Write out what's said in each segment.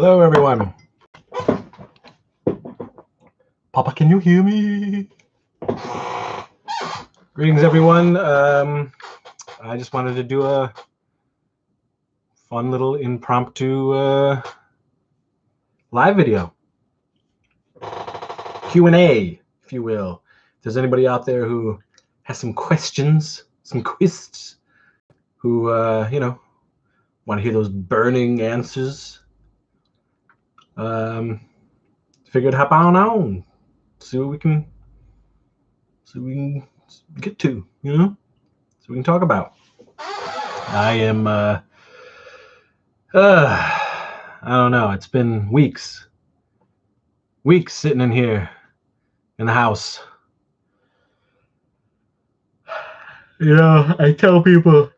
Hello, everyone. Papa, can you hear me? Greetings, everyone. I just wanted to do a fun little impromptu live video. Q&A, if you will. If there's anybody out there who has some questions, some quizzes, who, want to hear those burning answers, figured hop on, see what we can get to, so we can talk about. I am, I don't know, it's been weeks sitting in here in the house. I tell people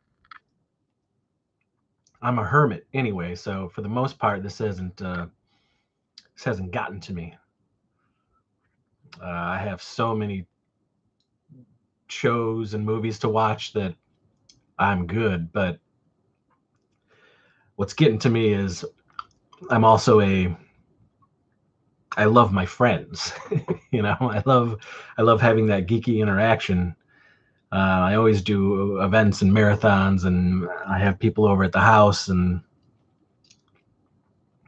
I'm a hermit anyway, so for the most part, this hasn't gotten to me. I have so many shows and movies to watch that I'm good, but what's getting to me is I love my friends. I love having that geeky interaction. I always do events and marathons, and I have people over at the house, and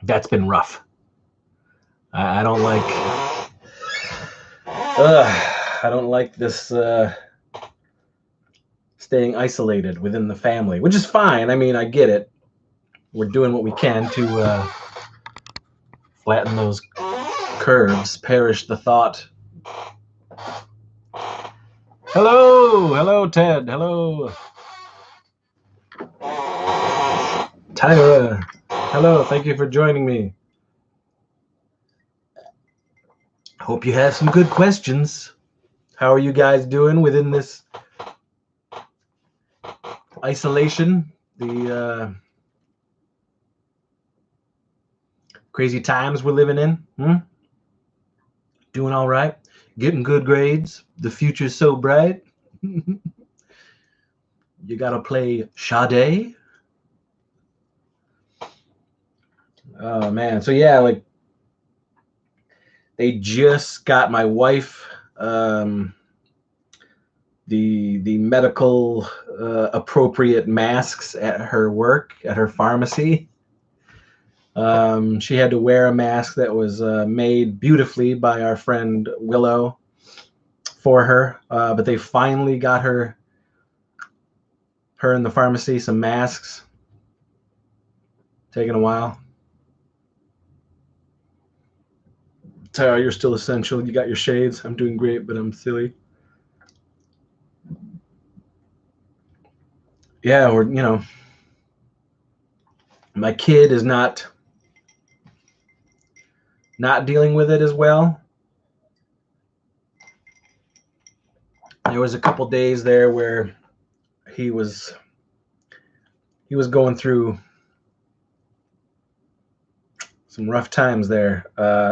that's been rough. I don't like this staying isolated within the family, which is fine. I mean, I get it. We're doing what we can to flatten those curves. Perish the thought. Hello, Ted. Hello, Tyra. Hello, thank you for joining me. Hope you have some good questions. How are you guys doing within this isolation? The crazy times we're living in? Doing all right? Getting good grades? The future's so bright? You gotta play Sade? Oh, man. So, yeah, they just got my wife the medical appropriate masks at her work, at her pharmacy. She had to wear a mask that was made beautifully by our friend Willow for her, but they finally got her in the pharmacy some masks. Taking a while. Tara, you're still essential. You got your shades. I'm doing great, but I'm silly. Yeah, my kid is not dealing with it as well. There was a couple days there where he was going through some rough times there,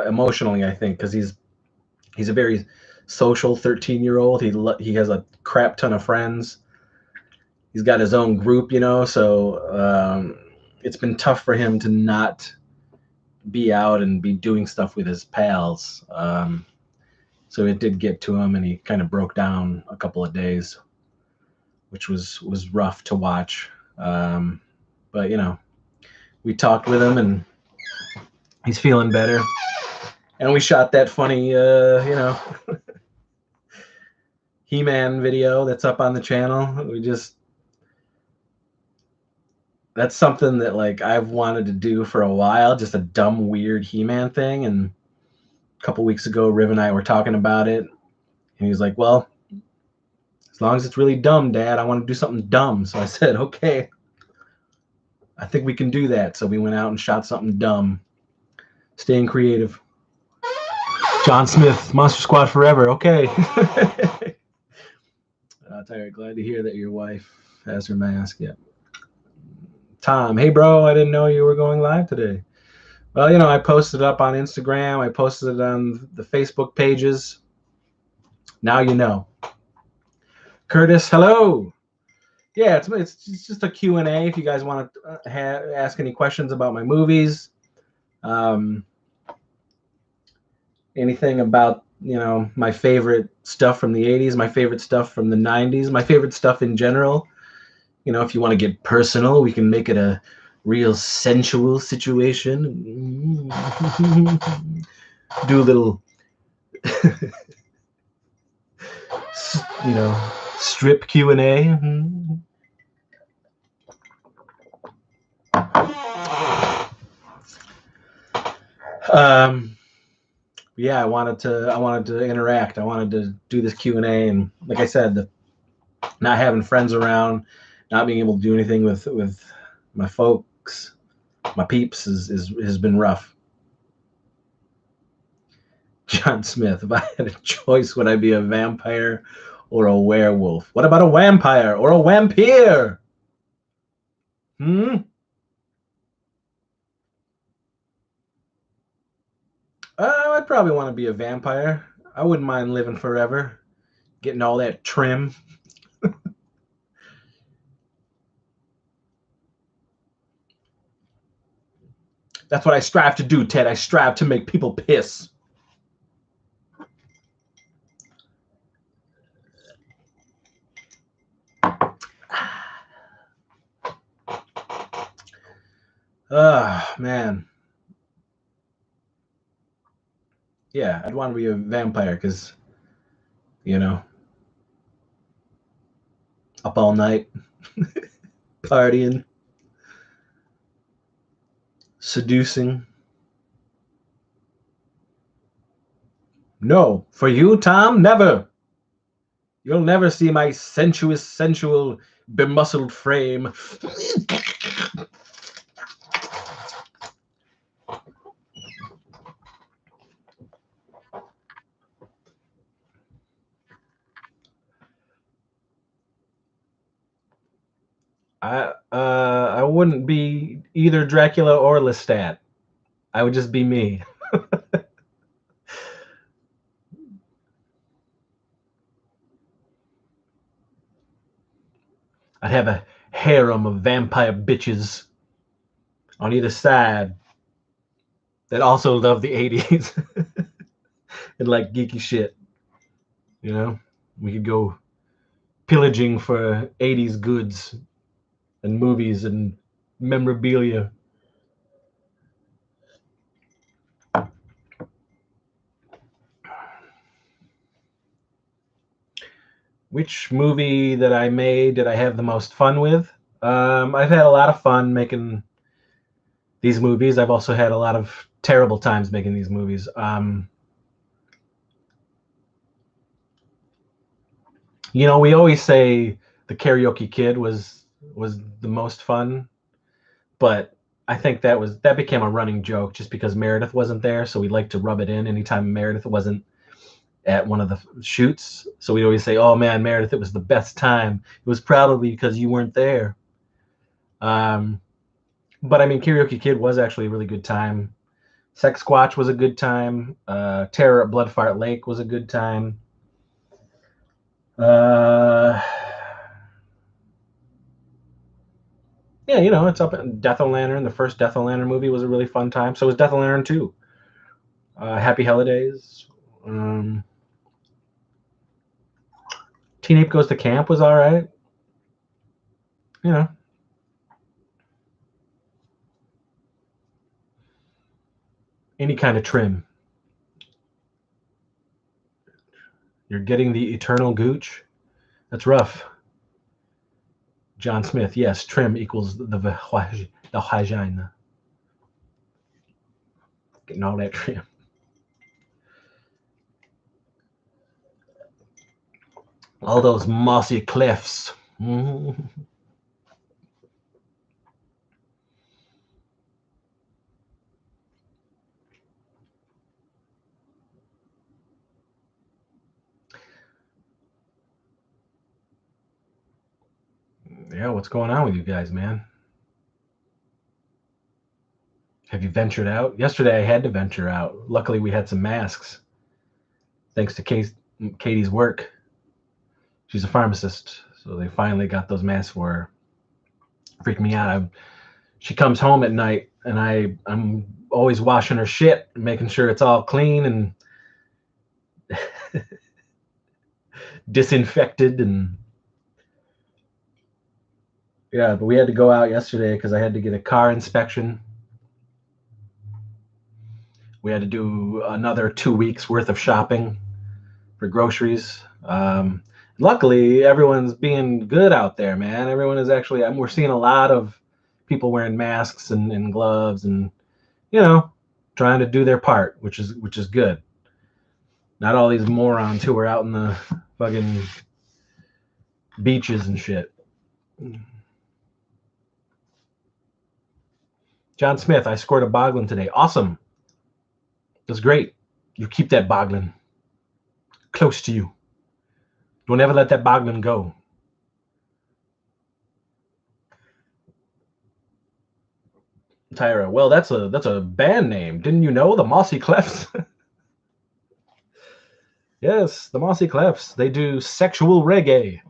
emotionally, I think, because he's a very social 13-year-old. He has a crap ton of friends. He's got his own group, so it's been tough for him to not be out and be doing stuff with his pals. So it did get to him, and he kind of broke down a couple of days, which was rough to watch. But we talked with him, and he's feeling better. And we shot that funny, He-Man video that's up on the channel. That's something that I've wanted to do for a while, just a dumb, weird He-Man thing. And a couple weeks ago, Riv and I were talking about it, and he was like, well, as long as it's really dumb, Dad, I want to do something dumb. So I said, okay, I think we can do that. So we went out and shot something dumb. Staying creative. John Smith, Monster Squad forever. Okay. Tyra, glad to hear that your wife has her mask. Yeah. Tom, hey bro, I didn't know you were going live today. Well, I posted it up on Instagram. I posted it on the Facebook pages. Now you know. Curtis, hello. Yeah, it's just a Q&A if you guys want to ask any questions about my movies. Um, anything about my favorite stuff from the 80s, my favorite stuff from the 90s, my favorite stuff in general. If you want to get personal, we can make it a real sensual situation. Do a little, strip Q&A. Um, yeah, I wanted to interact. I wanted to do this Q&A, and like I said, not having friends around, not being able to do anything with my folks, my peeps has been rough. John Smith, if I had a choice, would I be a vampire or a werewolf? What about a vampire or a vampire? Hmm? I'd probably want to be a vampire. I wouldn't mind living forever, getting all that trim. That's what I strive to do, Ted. I strive to make people piss. Ah, man. Yeah, I'd want to be a vampire because, you know, up all night, partying, seducing. No, for you, Tom, never. You'll never see my sensuous, sensual, bemuscled frame. I wouldn't be either Dracula or Lestat. I would just be me. I'd have a harem of vampire bitches on either side that also love the 80s and like geeky shit. You know, we could go pillaging for 80s goods and movies and memorabilia. Which movie that I made did I have the most fun with? I've had a lot of fun making these movies. I've also had a lot of terrible times making these movies. We always say the Karaoke Kid was the most fun, but I think that became a running joke just because Meredith wasn't there, so we like to rub it in anytime Meredith wasn't at one of the shoots. So we always say, "Oh man, Meredith, it was the best time. It was probably because you weren't there." Um, but I mean, Karaoke Kid was actually a really good time. Sex Squatch was a good time. Terror at Bloodfart Lake was a good time. Uh, yeah, it's up in Death o' Lantern. The first Death o' Lantern movie was a really fun time. So was Death o' Lantern 2. Happy Holidays. Um, Teen Ape Goes to Camp was all right. You know, any kind of trim. You're getting the eternal gooch. That's rough. John Smith. Yes, trim equals the vagina. Getting all that trim. All those mossy cliffs. Mm-hmm. Yeah, what's going on with you guys, man? Have you ventured out? Yesterday I had to venture out. Luckily, we had some masks thanks to Katie's work. She's a pharmacist, so they finally got those masks for her. Freaked me out. she comes home at night, and I'm always washing her shit, and making sure it's all clean and disinfected. And yeah, but we had to go out yesterday because I had to get a car inspection. We had to do another 2 weeks worth of shopping for groceries. Luckily, everyone's being good out there, man. Everyone is actually. We're seeing a lot of people wearing masks and gloves, and trying to do their part, which is good. Not all these morons who are out in the fucking beaches and shit. John Smith, I scored a boglin today. Awesome. That's great. You keep that boglin close to you. Don't ever let that boglin go. Tyra, well, that's a band name. Didn't you know? The Mossy Clefs? Yes, the Mossy Clefs. They do sexual reggae.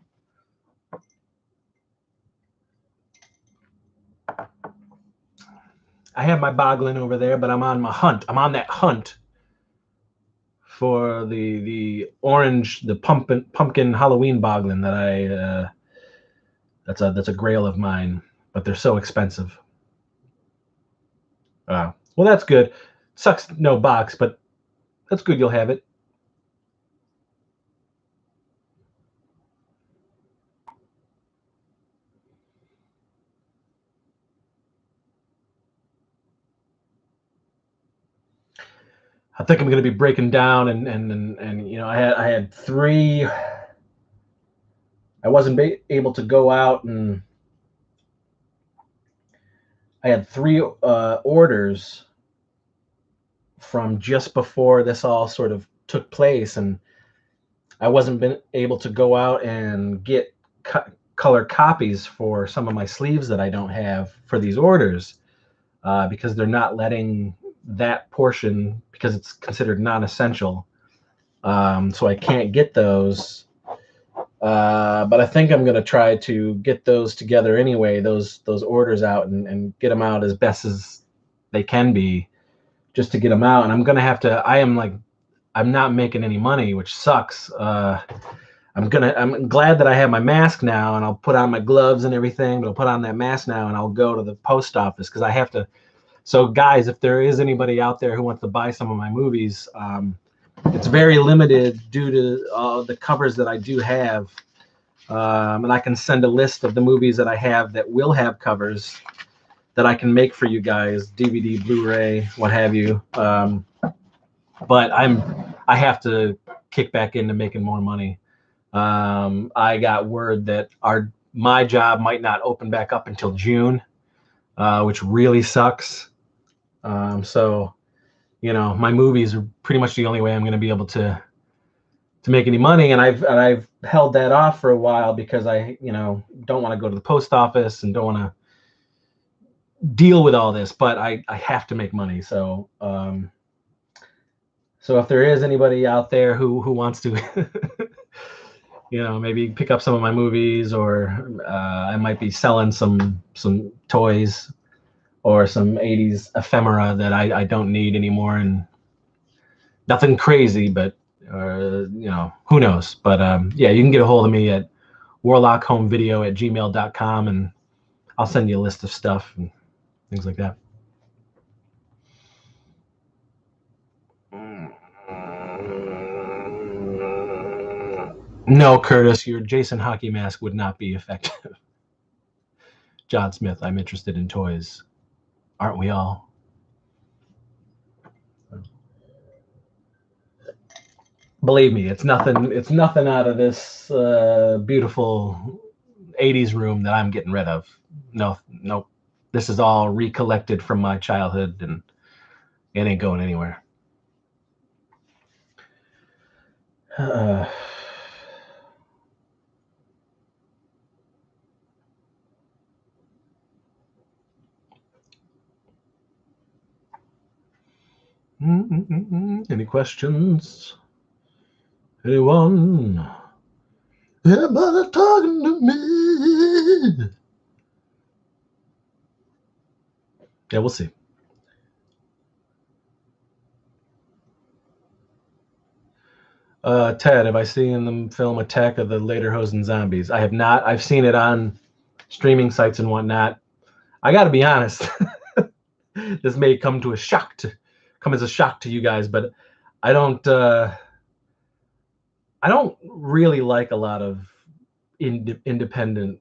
I have my boglin over there, but I'm on my hunt. I'm on that hunt for the orange, the pumpkin Halloween boglin that I that's a grail of mine, but they're so expensive. Well, that's good. Sucks no box, but that's good. You'll have it. I think I'm going to be breaking down, and I had 3. I wasn't able to go out, and I had 3 orders from just before this all sort of took place, and I wasn't been able to go out and get color copies for some of my sleeves that I don't have for these orders because they're not letting that portion, because it's considered non-essential. So I can't get those. But I think I'm going to try to get those together anyway, those orders out, and get them out as best as they can be, just to get them out. And I'm going to have to, I'm not making any money, which sucks. I'm glad that I have my mask now, and I'll put on my gloves and everything, but I'll put on that mask now, and I'll go to the post office because I have to. So guys, if there is anybody out there who wants to buy some of my movies, it's very limited due to the covers that I do have. And I can send a list of the movies that I have that will have covers that I can make for you guys, DVD, Blu-ray, what have you. But I have to kick back into making more money. I got word that my job might not open back up until June, which really sucks. So, my movies are pretty much the only way I'm going to be able to make any money, and I've held that off for a while because I don't want to go to the post office and don't want to deal with all this, but I have to make money. So if there is anybody out there who wants to maybe pick up some of my movies, or I might be selling some toys or some 80s ephemera that I don't need anymore, and nothing crazy, but who knows. But yeah, you can get a hold of me at warlockhomevideo@gmail.com, and I'll send you a list of stuff and things like that. No, Curtis, your Jason hockey mask would not be effective. John Smith, I'm interested in toys. Aren't we all? Believe me, it's nothing out of this beautiful 80s room that I'm getting rid of. No. This is all recollected from my childhood, and it ain't going anywhere. Any questions? Anyone? Everybody talking to me. Yeah, we'll see. Ted, have I seen the film Attack of the Lederhosen Zombies? I have not. I've seen it on streaming sites and whatnot. I got to be honest. This may come as a shock to you guys, but I don't. I don't really like a lot of independent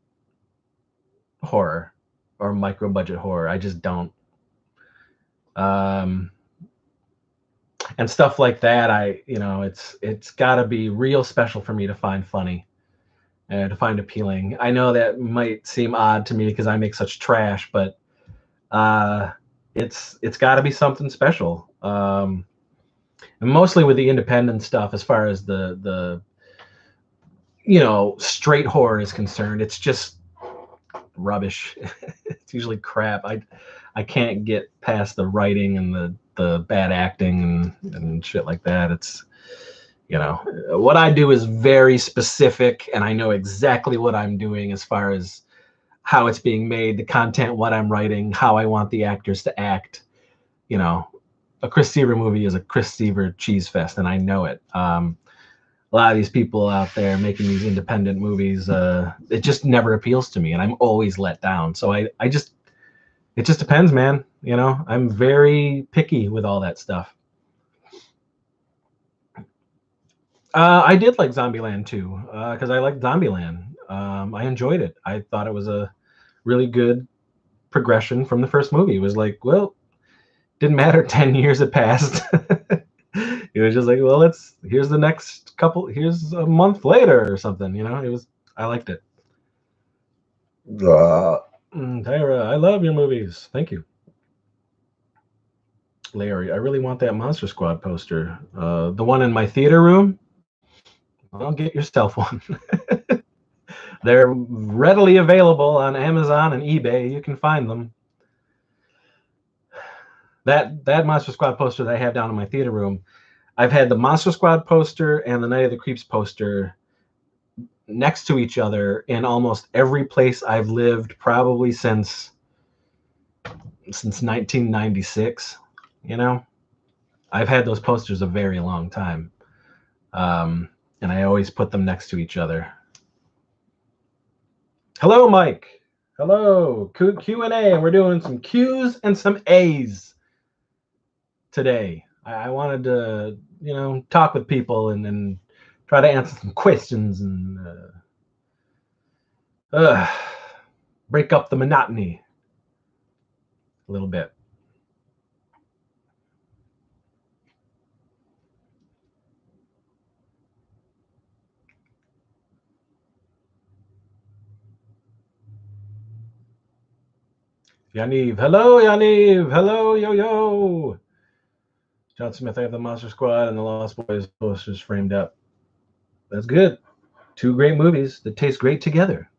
horror or micro budget horror. I just don't. Um, and stuff like that, it's got to be real special for me to find funny and to find appealing. I know that might seem odd to me because I make such trash, but uh, it's got to be something special. And mostly with the independent stuff, as far as the straight horror is concerned, it's just rubbish. It's usually crap. I can't get past the writing and the bad acting and shit like that. It's what I do is very specific, and I know exactly what I'm doing as far as how it's being made, the content, what I'm writing, how I want the actors to act. A Chris Seaver movie is a Chris Seaver cheese fest, and I know it. A lot of these people out there making these independent movies, it just never appeals to me, and I'm always let down. So it just depends, man. I'm very picky with all that stuff. I did like Zombieland too, because I liked Zombieland. I enjoyed it. I thought it was a really good progression from the first movie. It was like, well, didn't matter. 10 years had passed. It was just like, well, here's the next couple. Here's a month later or something. I liked it. Tyra, I love your movies. Thank you. Larry, I really want that Monster Squad poster. The one in my theater room. Well, get yourself one. They're readily available on Amazon and eBay. You can find them. That Monster Squad poster that I have down in my theater room, I've had the Monster Squad poster and the Night of the Creeps poster next to each other in almost every place I've lived, probably since 1996. I've had those posters a very long time, and I always put them next to each other. Hello, Mike. Hello, QnA, and we're doing some Q's and some A's today. I wanted to, talk with people and try to answer some questions and break up the monotony a little bit. Yaniv. Hello, Yaniv. Hello, yo. John Smith, I have the Monster Squad and the Lost Boys posters framed up. That's good. Two great movies that taste great together.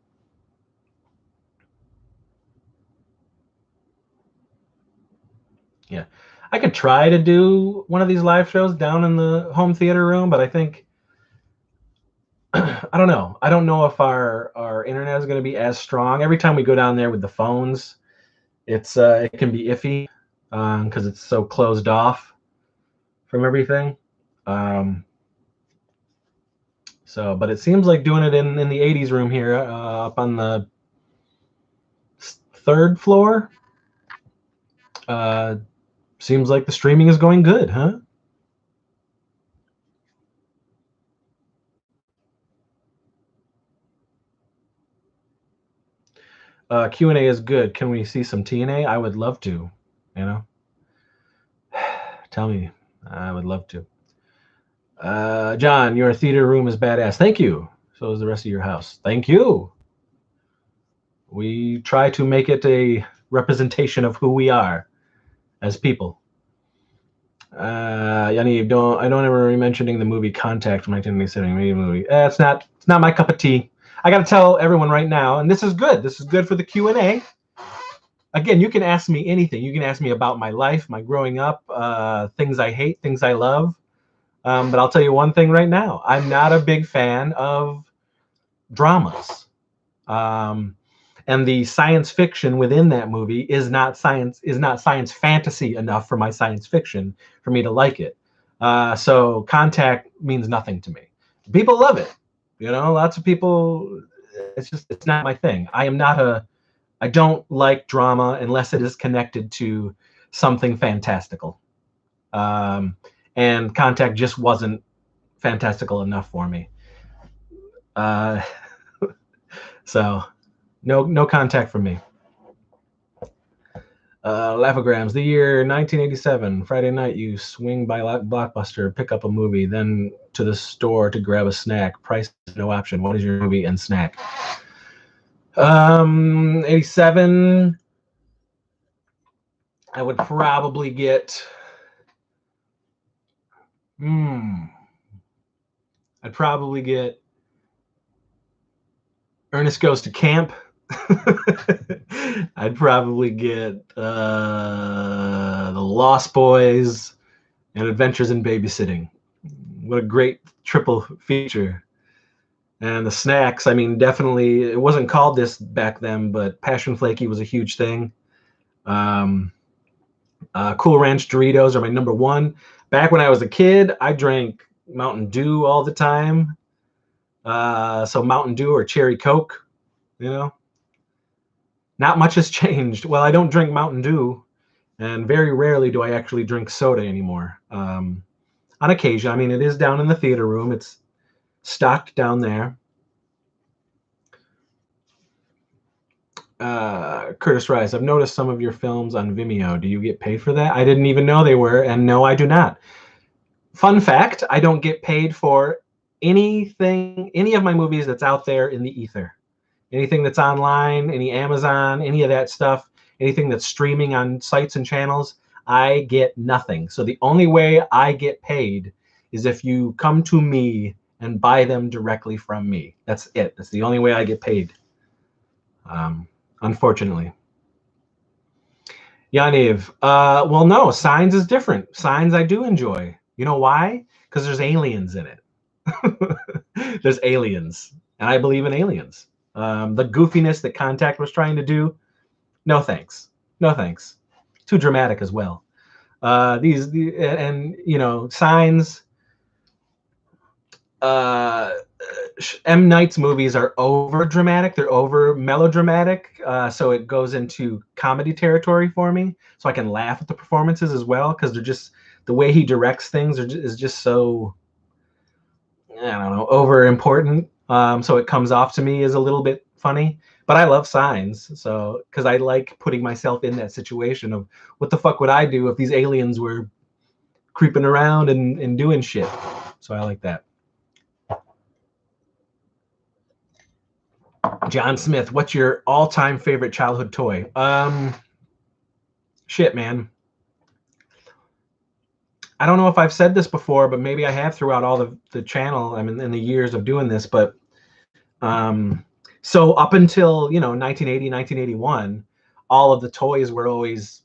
Yeah. I could try to do one of these live shows down in the home theater room, but I think I don't know. I don't know if our internet is going to be as strong. Every time we go down there with the phones, it can be iffy because it's so closed off from everything. But it seems like doing it in the 80s room here up on the third floor. Seems like the streaming is going good, huh? Q&A is good. Can we see some TNA? I would love to, Tell me. I would love to. John, your theater room is badass. Thank you. So is the rest of your house. Thank you. We try to make it a representation of who we are as people. Yaniv, I don't ever mentioning the movie Contact from 1987 movie. It's not my cup of tea. I got to tell everyone right now, and this is good. This is good for the Q&A. Again, you can ask me anything. You can ask me about my life, my growing up, things I hate, things I love. But I'll tell you one thing right now. I'm not a big fan of dramas. And and the science fiction within that movie is not science fantasy enough for my science fiction for me to like it. So Contact means nothing to me. People love it, lots of people. It's not my thing. I don't like drama unless it is connected to something fantastical. And Contact just wasn't fantastical enough for me. So no Contact for me. Laughograms, the year 1987. Friday night, you swing by Blockbuster, pick up a movie, then to the store to grab a snack. Price no option. What is your movie and snack? 87. I would probably get. I'd probably get Ernest Goes to Camp. I'd probably get The Lost Boys and Adventures in Babysitting. What a great triple feature. And the snacks, I mean, definitely, it wasn't called this back then, but Passion Flaky was a huge thing. Cool Ranch Doritos are my number one. Back when I was a kid, I drank Mountain Dew all the time. So Mountain Dew or Cherry Coke, Not much has changed. Well, I don't drink Mountain Dew, and very rarely do I actually drink soda anymore. On occasion, I mean, it is down in the theater room. It's stocked down there. Curtis Rice, I've noticed some of your films on Vimeo. Do you get paid for that? I didn't even know they were, and no, I do not. Fun fact, I don't get paid for any of my movies that's out there in the ether. Anything that's online, any Amazon, any of that stuff, anything that's streaming on sites and channels, I get nothing. So the only way I get paid is if you come to me and buy them directly from me. That's it. That's the only way I get paid. Unfortunately. Yaniv, well, no, Signs is different. Signs I do enjoy. You know why? Because there's aliens in it. There's aliens, and I believe in aliens. The goofiness that Contact was trying to do, no thanks. No thanks. Too dramatic as well. Signs. M. Night's movies are over dramatic. They're over melodramatic. So it goes into comedy territory for me. So I can laugh at the performances as well, because they're just, the way he directs things is just so, I don't know, over important. So it comes off to me as a little bit funny. But I love Signs, so, because I like putting myself in that situation of what the fuck would I do if these aliens were creeping around and doing shit. So I like that. John Smith, what's your all-time favorite childhood toy? Shit, man. I don't know if I've said this before, but maybe I have throughout all the channel, I mean, in the years of doing this, but so up until, 1980, 1981, all of the toys were always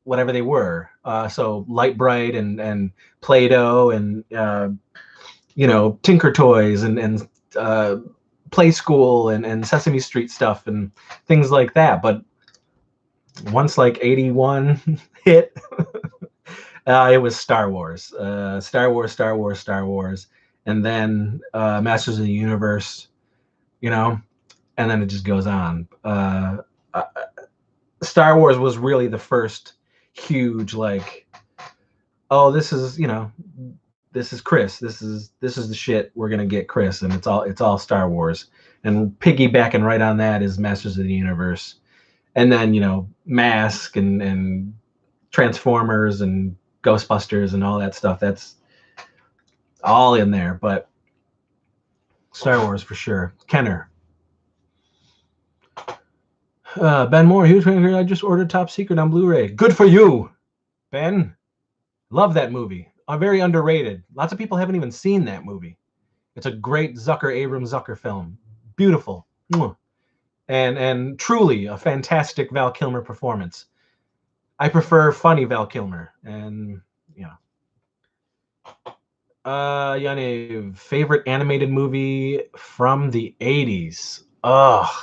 whatever they were. So Light Bright and Play-Doh and, Tinker Toys and Play School and Sesame Street stuff and things like that. But once like 81 hit, it was Star Wars, and then Masters of the Universe, and then it just goes on. Star Wars was really the first huge, like, oh, this is Chris. This is the shit. We're gonna get Chris, and it's all Star Wars. And piggybacking right on that is Masters of the Universe, and then Mask and Transformers and Ghostbusters and all that stuff. That's all in there, but Star Wars for sure. Kenner. Ben Moore, huge fan here. I just ordered Top Secret on Blu-ray. Good for you, Ben. Love that movie. Very underrated. Lots of people haven't even seen that movie. It's a great Abrams Zucker film. Beautiful. And truly a fantastic Val Kilmer performance. I prefer funny Val Kilmer. And, Yaniv, favorite animated movie from the 80s? Ugh.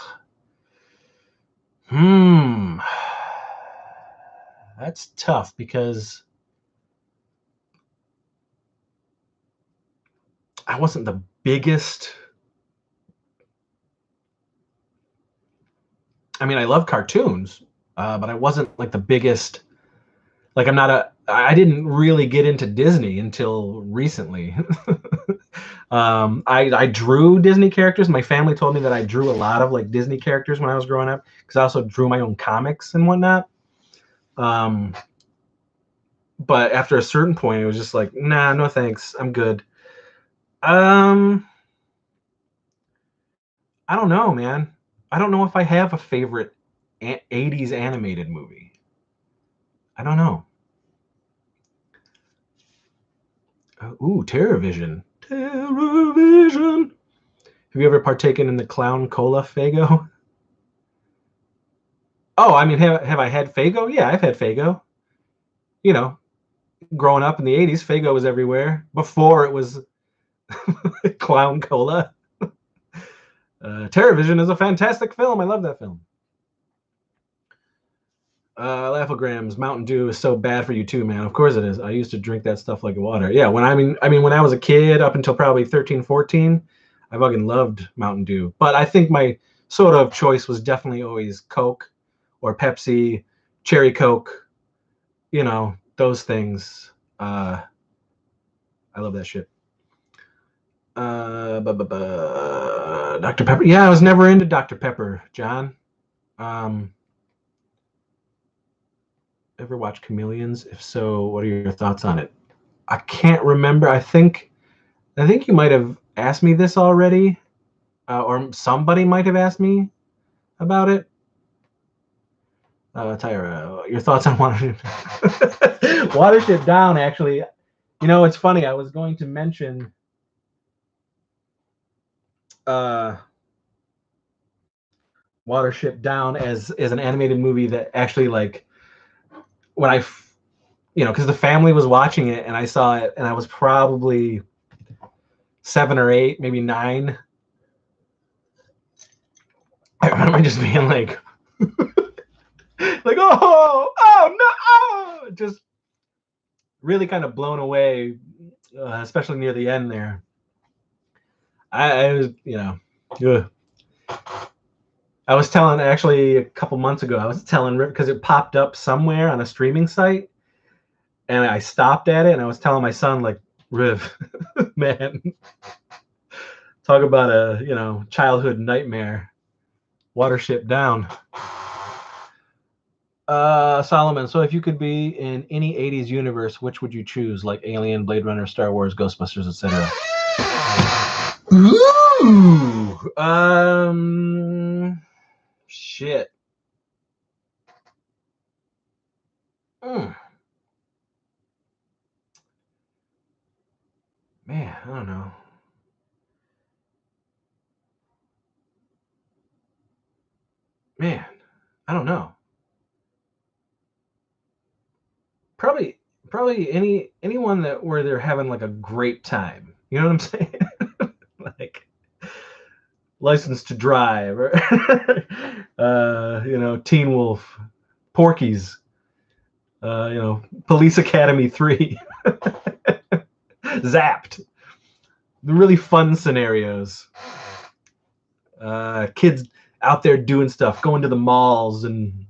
Hmm. That's tough because I wasn't the biggest. I mean, I love cartoons, but I wasn't like the biggest. Like, I'm not a. I didn't really get into Disney until recently. I drew Disney characters. My family told me that I drew a lot of like Disney characters when I was growing up because I also drew my own comics and whatnot. Um, but after a certain point, it was just like, nah, no thanks, I'm good. Um, I don't know, man. I don't know if I have a favorite 80s animated movie. I don't know. Ooh, Terrorvision. Terrorvision. Have you ever partaken in the clown cola Fago? Oh, I mean, have I had Fago? Yeah, I've had Fago. You know, growing up in the 80s, Fago was everywhere before it was clown cola. Terrorvision is a fantastic film. I love that film. Laughograms, Mountain Dew is so bad for you too, man. Of course it is. I used to drink that stuff like water. Yeah, when when I was a kid up until probably 13, 14, I fucking loved Mountain Dew. But I think my soda of choice was definitely always Coke or Pepsi, Cherry Coke, those things. I love that shit. Dr. Pepper. Yeah, I was never into Dr. Pepper, John. Um, Ever watch Chameleons? If so, what are your thoughts on it? I can't remember. I think you might have asked me this already, or somebody might have asked me about it. Tyra, your thoughts on Watership? Watership Down, actually. It's funny. I was going to mention uh, Watership Down as an animated movie that actually, like, when because the family was watching it and I saw it and I was probably 7 or 8, maybe 9. I remember just being like, oh no, just really kind of blown away, especially near the end there. I was, ugh. I was telling actually a couple months ago. I was telling Rip because it popped up somewhere on a streaming site, and I stopped at it, and I was telling my son like, Riv, man, talk about a childhood nightmare. Watership Down. Solomon, so if you could be in any 80s universe, which would you choose? Like Alien, Blade Runner, Star Wars, Ghostbusters, etc. Ooh. Shit. Mm. Man, I don't know. Man, I don't know. Probably, probably anyone that where they're having like a great time. You know what I'm saying? Like License to Drive, or Teen Wolf, Porky's, Police Academy 3, Zapped. The really fun scenarios. Kids out there doing stuff, going to the malls, and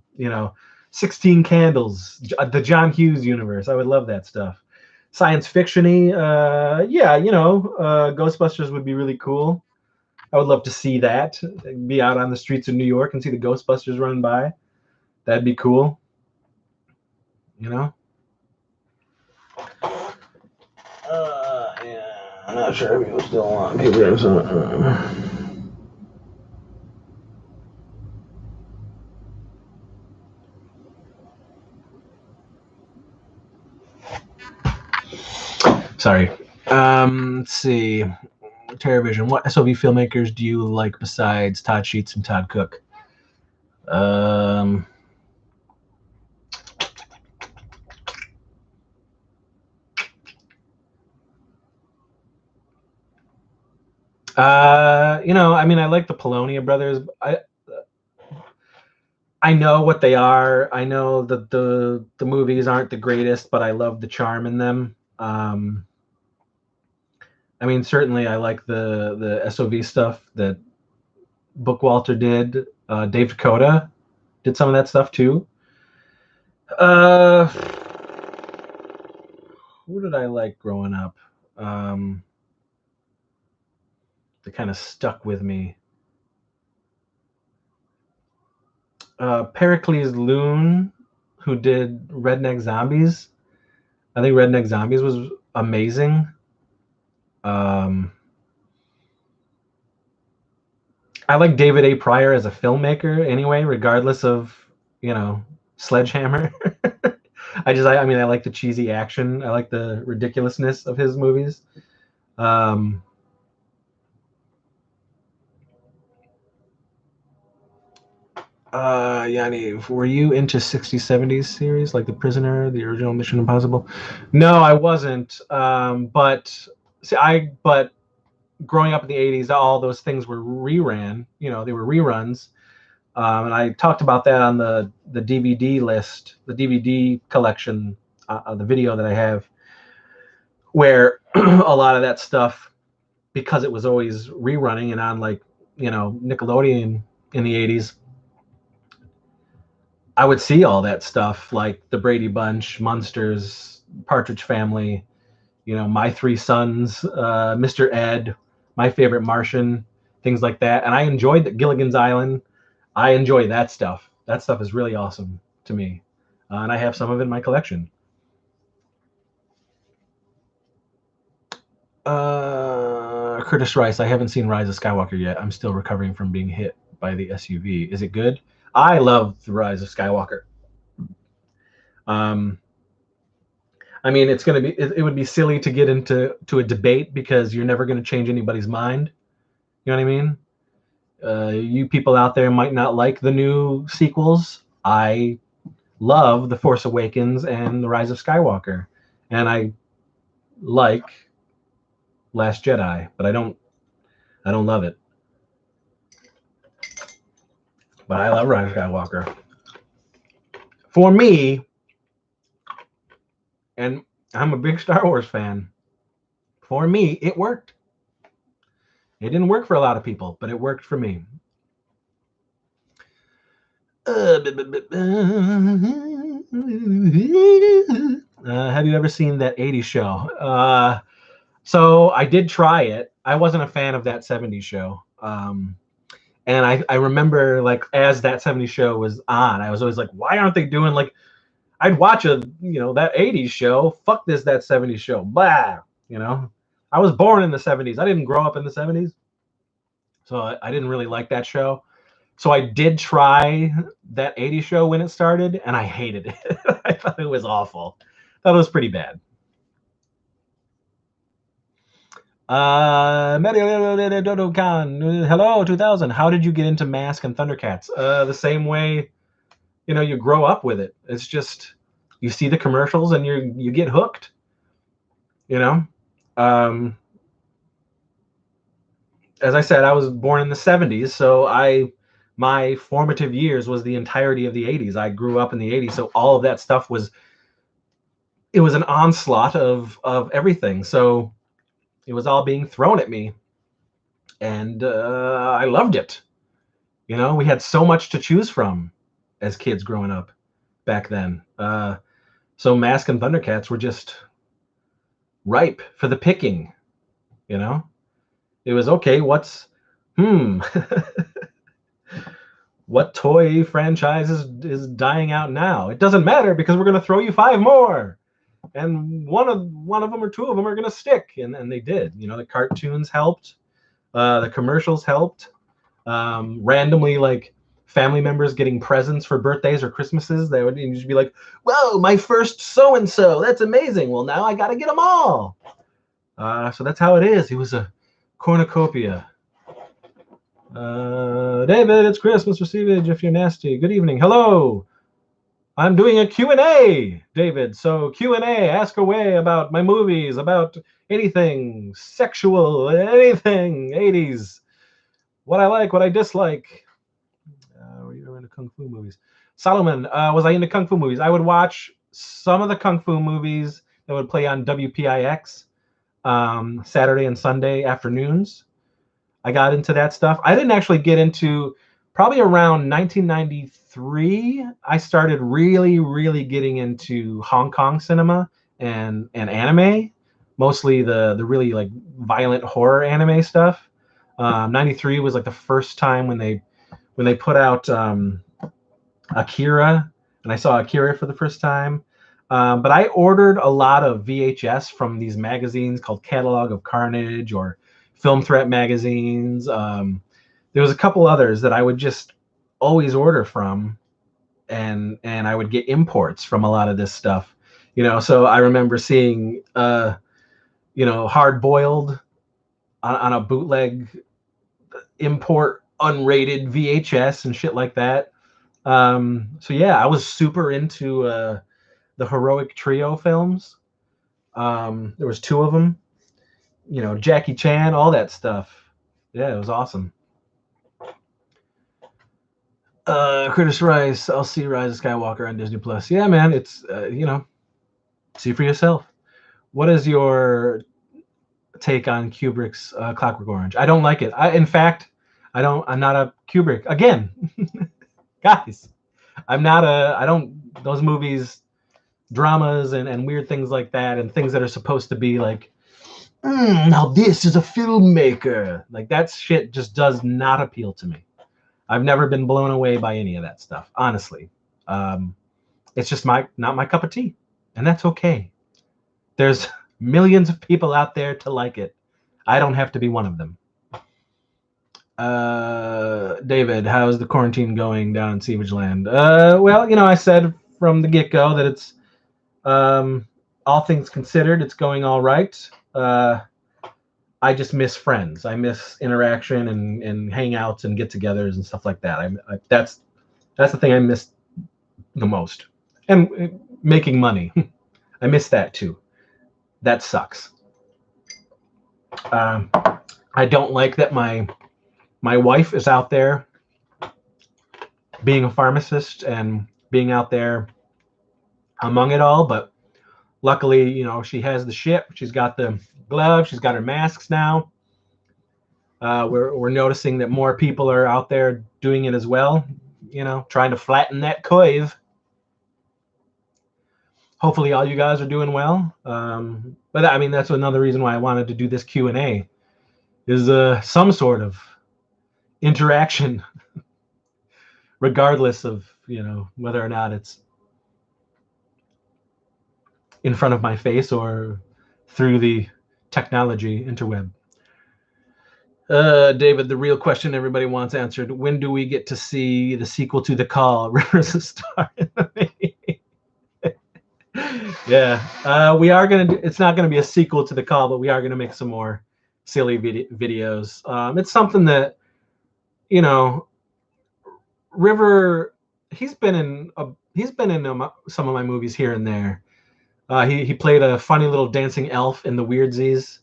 16 Candles, the John Hughes universe. I would love that stuff. Science fictiony, yeah, Ghostbusters would be really cool. I would love to see that. Be out on the streets of New York and see the Ghostbusters run by. That'd be cool. You know. Yeah, I'm not sure if he was still on. Sorry. Let's see. Terrorvision. What SOV filmmakers do you like besides Todd Sheets and Todd Cook? Um, I like the Polonia brothers. I know what they are. I know that the movies aren't the greatest, but I love the charm in them. I mean, certainly I like the SOV stuff that Bookwalter did. Dave Dakota did some of that stuff too. Uh, who did I like growing up? That kind of stuck with me. Pericles Loon, who did Redneck Zombies. I think Redneck Zombies was amazing. I like David A. Pryor as a filmmaker anyway, regardless of, Sledgehammer. I mean, I like the cheesy action. I like the ridiculousness of his movies. Yanni, were you into 60s, 70s series like The Prisoner, the original Mission Impossible? No, I wasn't. But growing up in the 80s, all those things were reran. They were reruns. And I talked about that on the DVD list, the DVD collection, the video that I have, where a lot of that stuff, because it was always rerunning and on Nickelodeon in the 80s, I would see all that stuff like the Brady Bunch, Munsters, Partridge Family, My Three Sons, Mr. Ed, My Favorite Martian, things like that. And I enjoyed Gilligan's Island. I enjoy that stuff. That stuff is really awesome to me. And I have some of it in my collection. Curtis Rice, I haven't seen Rise of Skywalker yet. I'm still recovering from being hit by the SUV. Is it good? I love the Rise of Skywalker. I mean, it would be silly to get into a debate because you're never going to change anybody's mind. You know what I mean? You people out there might not like the new sequels. I love The Force Awakens and The Rise of Skywalker, and I like Last Jedi, but I don't love it. But I love Rise of Skywalker. For me, and I'm a big Star Wars fan, for me, it worked. It didn't work for a lot of people, but it worked for me. Have you ever seen that 80s show? So I did try it. I wasn't a fan of that 70s show. And I remember, like, as that 70s show was on, I was always like, why aren't they doing, like, I'd watch that 80s show. Fuck that 70s show. Blah. I was born in the 70s. I didn't grow up in the 70s. So I didn't really like that show. So I did try that 80s show when it started, and I hated it. I thought it was awful. I thought it was pretty bad. Hello, 2000. How did you get into Mask and Thundercats? The same way, you grow up with it. It's just, you see the commercials and you get hooked. As I said, I was born in the 70s, so my formative years was the entirety of the 80s. I grew up in the 80s, so all of that stuff was an onslaught of everything. So it was all being thrown at me, and I loved it. We had so much to choose from as kids growing up back then. So Mask and Thundercats were just ripe for the picking. It was okay. What toy franchise is dying out now? It doesn't matter because we're going to throw you 5 more, and one of them or 2 of them are going to stick, and they did. The cartoons helped, the commercials helped. Randomly, like, family members getting presents for birthdays or Christmases, they would just be like, "Whoa, my first so and so! That's amazing! Well, now I got to get them all." So that's how it is. It was a cornucopia. David, it's Christmas receivage if you're nasty. Good evening. Hello. I'm doing a Q&A, David. So Q&A, ask away about my movies, about anything sexual, anything 80s, what I like, what I dislike. We're into Kung Fu movies. Solomon, was I into kung fu movies? I would watch some of the kung fu movies that would play on WPIX Saturday and Sunday afternoons. I got into that stuff. I didn't actually get into probably around 1993. I started really getting into Hong Kong cinema and anime, mostly the really like violent horror anime stuff. 93 was like the first time when they put out Akira, and I saw Akira for the first time. But I ordered a lot of VHS from these magazines called Catalog of Carnage or Film Threat magazines. There was a couple others that I would just always order from, and I would get imports from a lot of this stuff. So I remember seeing Hard Boiled on a bootleg import unrated VHS and shit like that. So yeah, I was super into the Heroic Trio films. There was two of them. Jackie Chan, all that stuff. Yeah, it was awesome. Curtis Rice, I'll see Rise of Skywalker on Disney Plus. Yeah, man, it's see for yourself. What is your take on Kubrick's Clockwork Orange? I don't like it. In fact, I'm not a Kubrick again, guys. I don't. Those movies, dramas and weird things like that, and things that are supposed to be like, now this is a filmmaker. Like that shit just does not appeal to me. I've never been blown away by any of that stuff, honestly. It's just not my cup of tea, and that's okay. There's millions of people out there to like it. I don't have to be one of them. David, how's the quarantine going down in Savage Land? Well, I said from the get-go that it's, all things considered, it's going all right. I just miss friends. I miss interaction and hangouts and get-togethers and stuff like that. That's the thing I miss the most. And making money, I miss that too. That sucks. I don't like that my wife is out there being a pharmacist and being out there among it all, but luckily, she has the ship. She's got the gloves. She's got her masks now. We're noticing that more people are out there doing it as well, trying to flatten that curve. Hopefully all you guys are doing well. But I mean, that's another reason why I wanted to do this Q&A is some sort of interaction, regardless of, whether or not it's in front of my face or through the technology interweb. David, the real question everybody wants answered: when do we get to see the sequel to The Call? Rivers of Star in the Making? Yeah, we are gonna. It's not gonna be a sequel to The Call, but we are gonna make some more silly videos. It's something that, River. He's been in some of my movies here and there. He played a funny little dancing elf in the Weirdsies.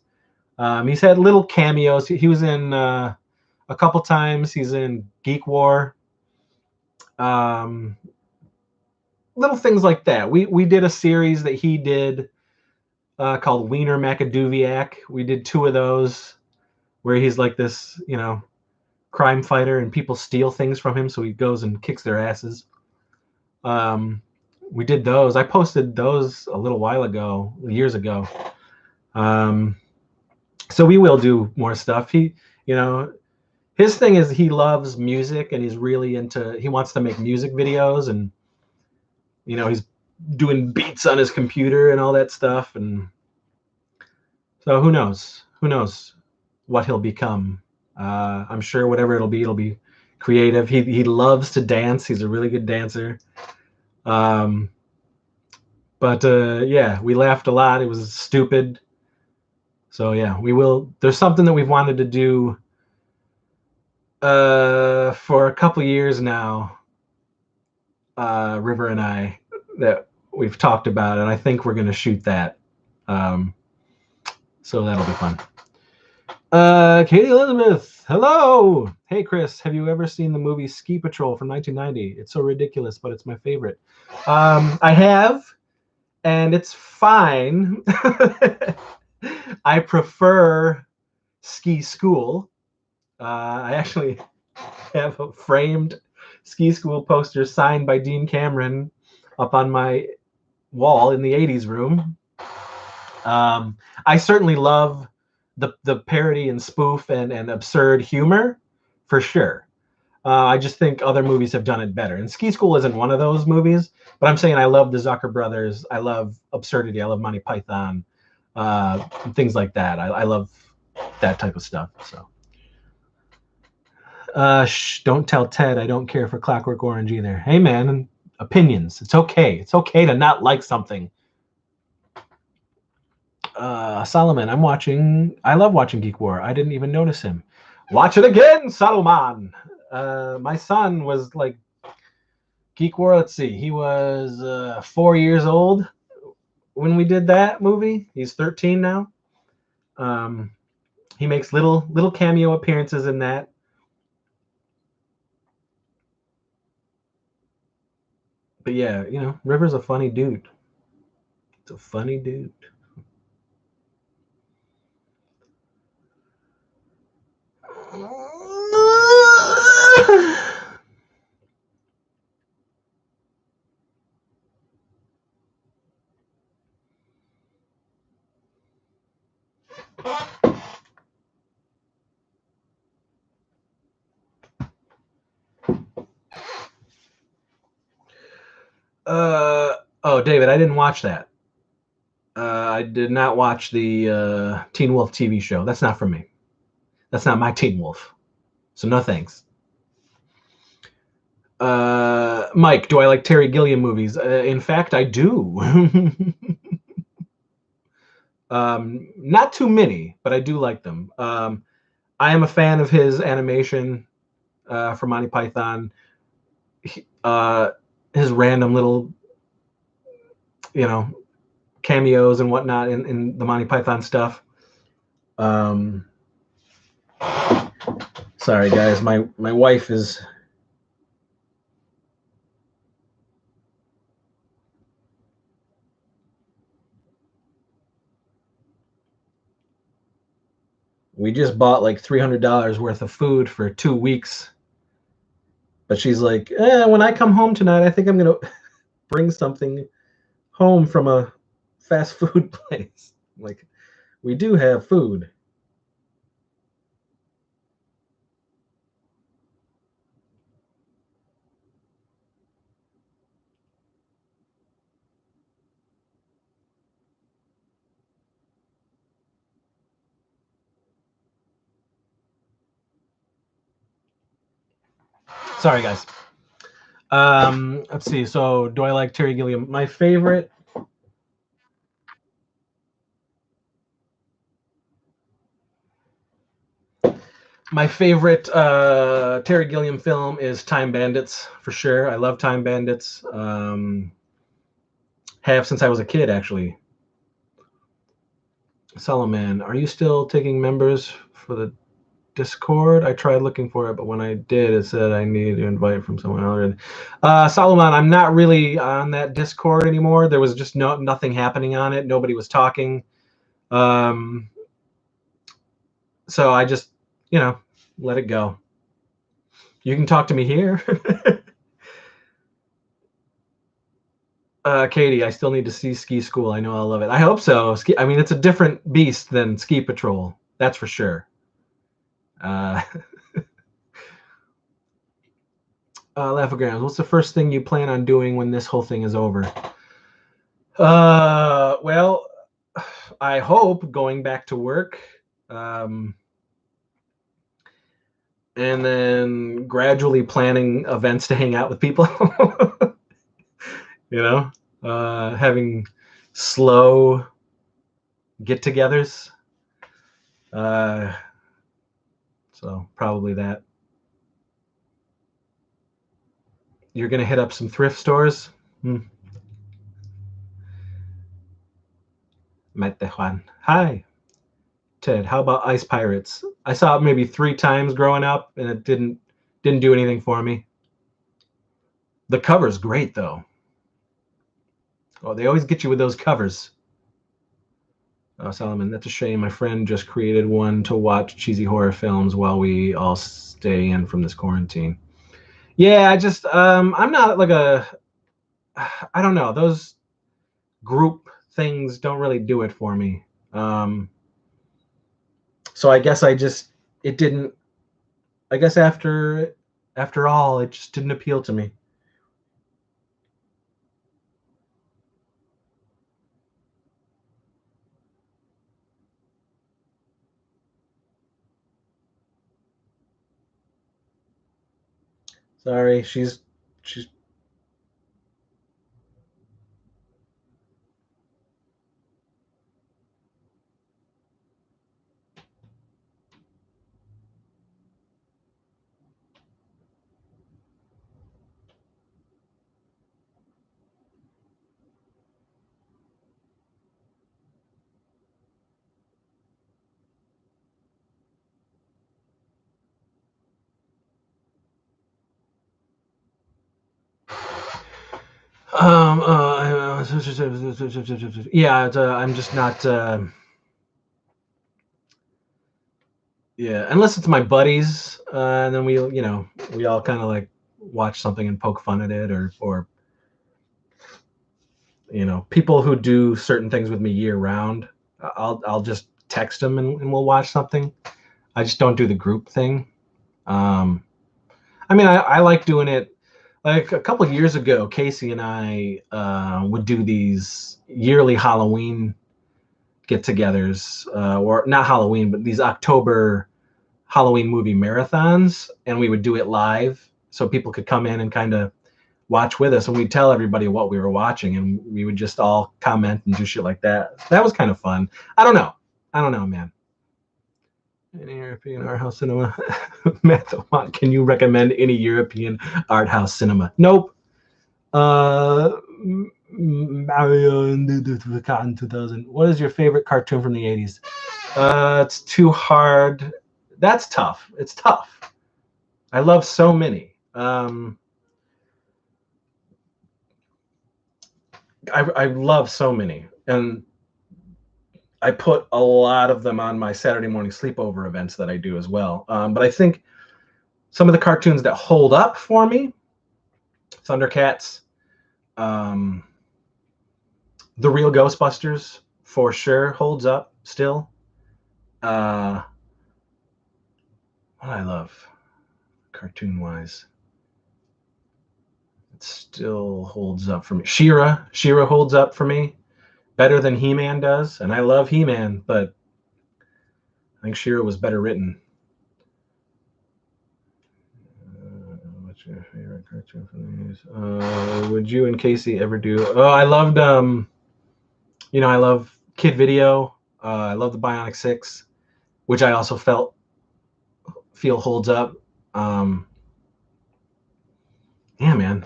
He's had little cameos. He was in a couple times. He's in Geek War. Little things like that. We did a series that he did called Wiener Macaduviac. We did 2 of those where he's like this, crime fighter and people steal things from him, so he goes and kicks their asses. We did those. I posted those a little while ago, years ago. So we will do more stuff. He, his thing is he loves music and he's really he wants to make music videos, and, he's doing beats on his computer and all that stuff. And so who knows what he'll become. I'm sure whatever it'll be creative. He loves to dance. He's a really good dancer. But yeah, we laughed a lot. It was stupid. So yeah, we will. There's something that we've wanted to do for a couple years now, River and I, that we've talked about, and I think we're going to shoot that. So that'll be fun. Katie Elizabeth, hello. Hey, Chris, have you ever seen the movie Ski Patrol from 1990? It's so ridiculous, but it's my favorite. I have, and it's fine. I prefer Ski School. I actually have a framed Ski School poster signed by Dean Cameron up on my wall in the 80s room. I certainly love the parody and spoof and absurd humor, for sure. I just think other movies have done it better. And Ski School isn't one of those movies, but I'm saying I love the Zucker Brothers. I love absurdity. I love Monty Python, things like that. I love that type of stuff. So, don't tell Ted I don't care for Clockwork Orange either. Hey, man, opinions. It's okay. It's okay to not like something. Solomon, I love watching Geek War. I didn't even notice him. Watch it again, Solomon. My son was like Geek War. Let's see, he was 4 years old when we did that movie. He's 13 now. He makes little cameo appearances in that. But yeah, River's a funny dude. It's a funny dude. Oh, David, I didn't watch that. I did not watch the Teen Wolf TV show. That's not for me. That's not my Teen Wolf. So no thanks. Mike, do I like Terry Gilliam movies? In fact, I do. Not too many, but I do like them. I am a fan of his animation for Monty Python. His random little, cameos and whatnot in the Monty Python stuff. Sorry, guys, my wife is. We just bought like $300 worth of food for 2 weeks, but she's like, when I come home tonight, I think I'm gonna bring something home from a fast food place. Like, we do have food. Sorry, guys. Let's see. So, do I like Terry Gilliam? My favorite Terry Gilliam film is Time Bandits, for sure. I love Time Bandits. Have since I was a kid, actually. Solomon, are you still taking members for the Discord? I tried looking for it, but when I did, it said I need to invite from someone else. Solomon, I'm not really on that Discord anymore. There was just nothing happening on it. Nobody was talking. So I just, let it go. You can talk to me here. Katie, I still need to see Ski School. I know I'll love it. I hope so. It's a different beast than Ski Patrol. That's for sure. Laughograms, what's the first thing you plan on doing when this whole thing is over? Well, I hope going back to work, and then gradually planning events to hang out with people. Having slow get-togethers. So probably that. You're gonna hit up some thrift stores. Mete Juan. Hi. Ted, how about Ice Pirates? I saw it maybe 3 times growing up, and it didn't do anything for me. The cover's great though. Oh, they always get you with those covers. Oh, Solomon, that's a shame. My friend just created one to watch cheesy horror films while we all stay in from this quarantine. Yeah, I'm not like I don't know. Those group things don't really do it for me. So I guess it didn't. I guess after all, it just didn't appeal to me. Sorry, she's. Yeah, I'm just not. Yeah, unless it's my buddies, and then we all kind of like watch something and poke fun at it, or people who do certain things with me year round. I'll just text them and we'll watch something. I just don't do the group thing. Um, I mean, I like doing it. Like a couple of years ago, Casey and I would do these yearly Halloween get-togethers, or not Halloween, but these October Halloween movie marathons, and we would do it live, so people could come in and kind of watch with us, and we'd tell everybody what we were watching, and we would just all comment and do shit like that. That was kind of fun. I don't know, man. Any European art house cinema? Matt, can you recommend any European art house cinema? Nope. Mario in 2000. What is your favorite cartoon from the 80s? It's too hard. That's tough. It's tough. I love so many. I love so many, and I put a lot of them on my Saturday morning sleepover events that I do as well. But I think some of the cartoons that hold up for me, Thundercats, um, the real Ghostbusters for sure holds up still. What I love cartoon wise, it still holds up for me. Shira holds up for me better than He-Man does, and I love He-Man, but I think Shira was better written. What's your favorite cartoon from the news? Would you and Casey ever do? Oh, I loved I love Kid Video. I love the Bionic Six, which I also feel holds up. Yeah, man.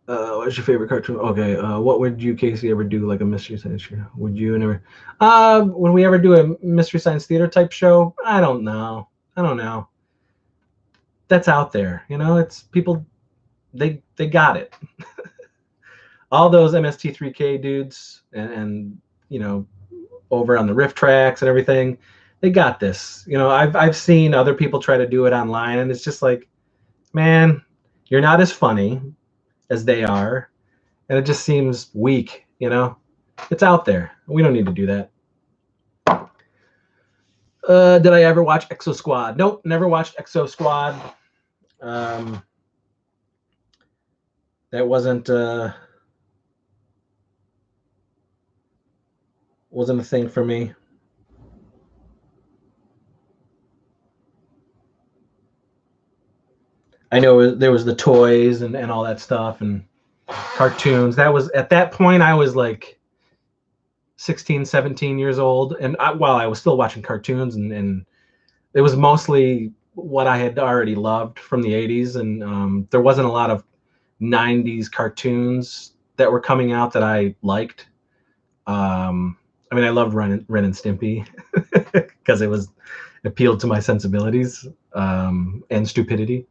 What's your favorite cartoon? Okay, what would you, Casey, ever do like a Mystery Science show? Would you ever? Would we ever do a Mystery Science Theater type show? I don't know. I don't know. That's out there. It's people. They got it. All those MST3K dudes and over on the riff tracks and everything, they got this. I've seen other people try to do it online, and it's just like, man, you're not as funny as they are, and it just seems weak. It's out there. We don't need to do that. Did I ever watch Exo Squad? Nope, never watched Exo Squad. That wasn't a thing for me. I know there was the toys and all that stuff and cartoons. That was at that point I was like 16, 17 years old, and while I was still watching cartoons, and it was mostly what I had already loved from the 80s, and there wasn't a lot of 90s cartoons that were coming out that I liked. I mean, I loved Ren and Stimpy because it appealed to my sensibilities and stupidity.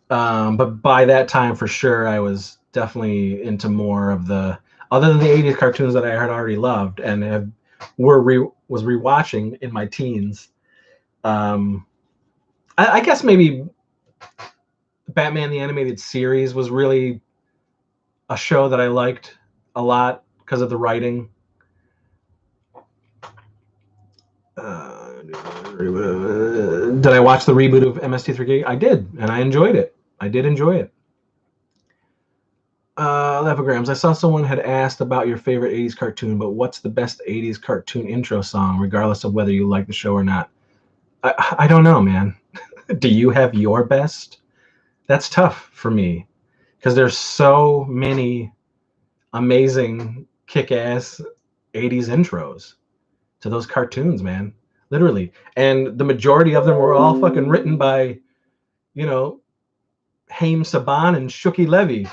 But by that time, for sure, I was definitely into more of the other than the '80s cartoons that I had already loved and was rewatching in my teens. I guess maybe Batman the Animated Series was really a show that I liked a lot because of the writing. Did I watch the reboot of MST3K? I did, and I enjoyed it. I did enjoy it. Levigrams, I saw someone had asked about your favorite 80s cartoon, but what's the best 80s cartoon intro song, regardless of whether you like the show or not? I don't know, man. Do you have your best? That's tough for me because there's so many amazing kick-ass 80s intros to those cartoons, man. Literally. And the majority of them were all fucking written by, you know, Haim Saban and Shuki Levy.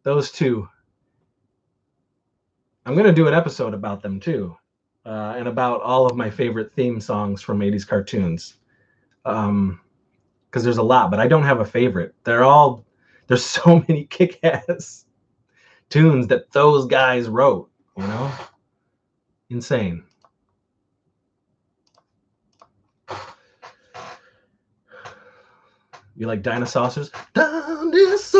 Those two. I'm going to do an episode about them too. And about all of my favorite theme songs from 80s cartoons. Because there's a lot, but I don't have a favorite. There's so many kick-ass tunes that those guys wrote, you know? Insane. You like dinosaurs? Dinosaurs.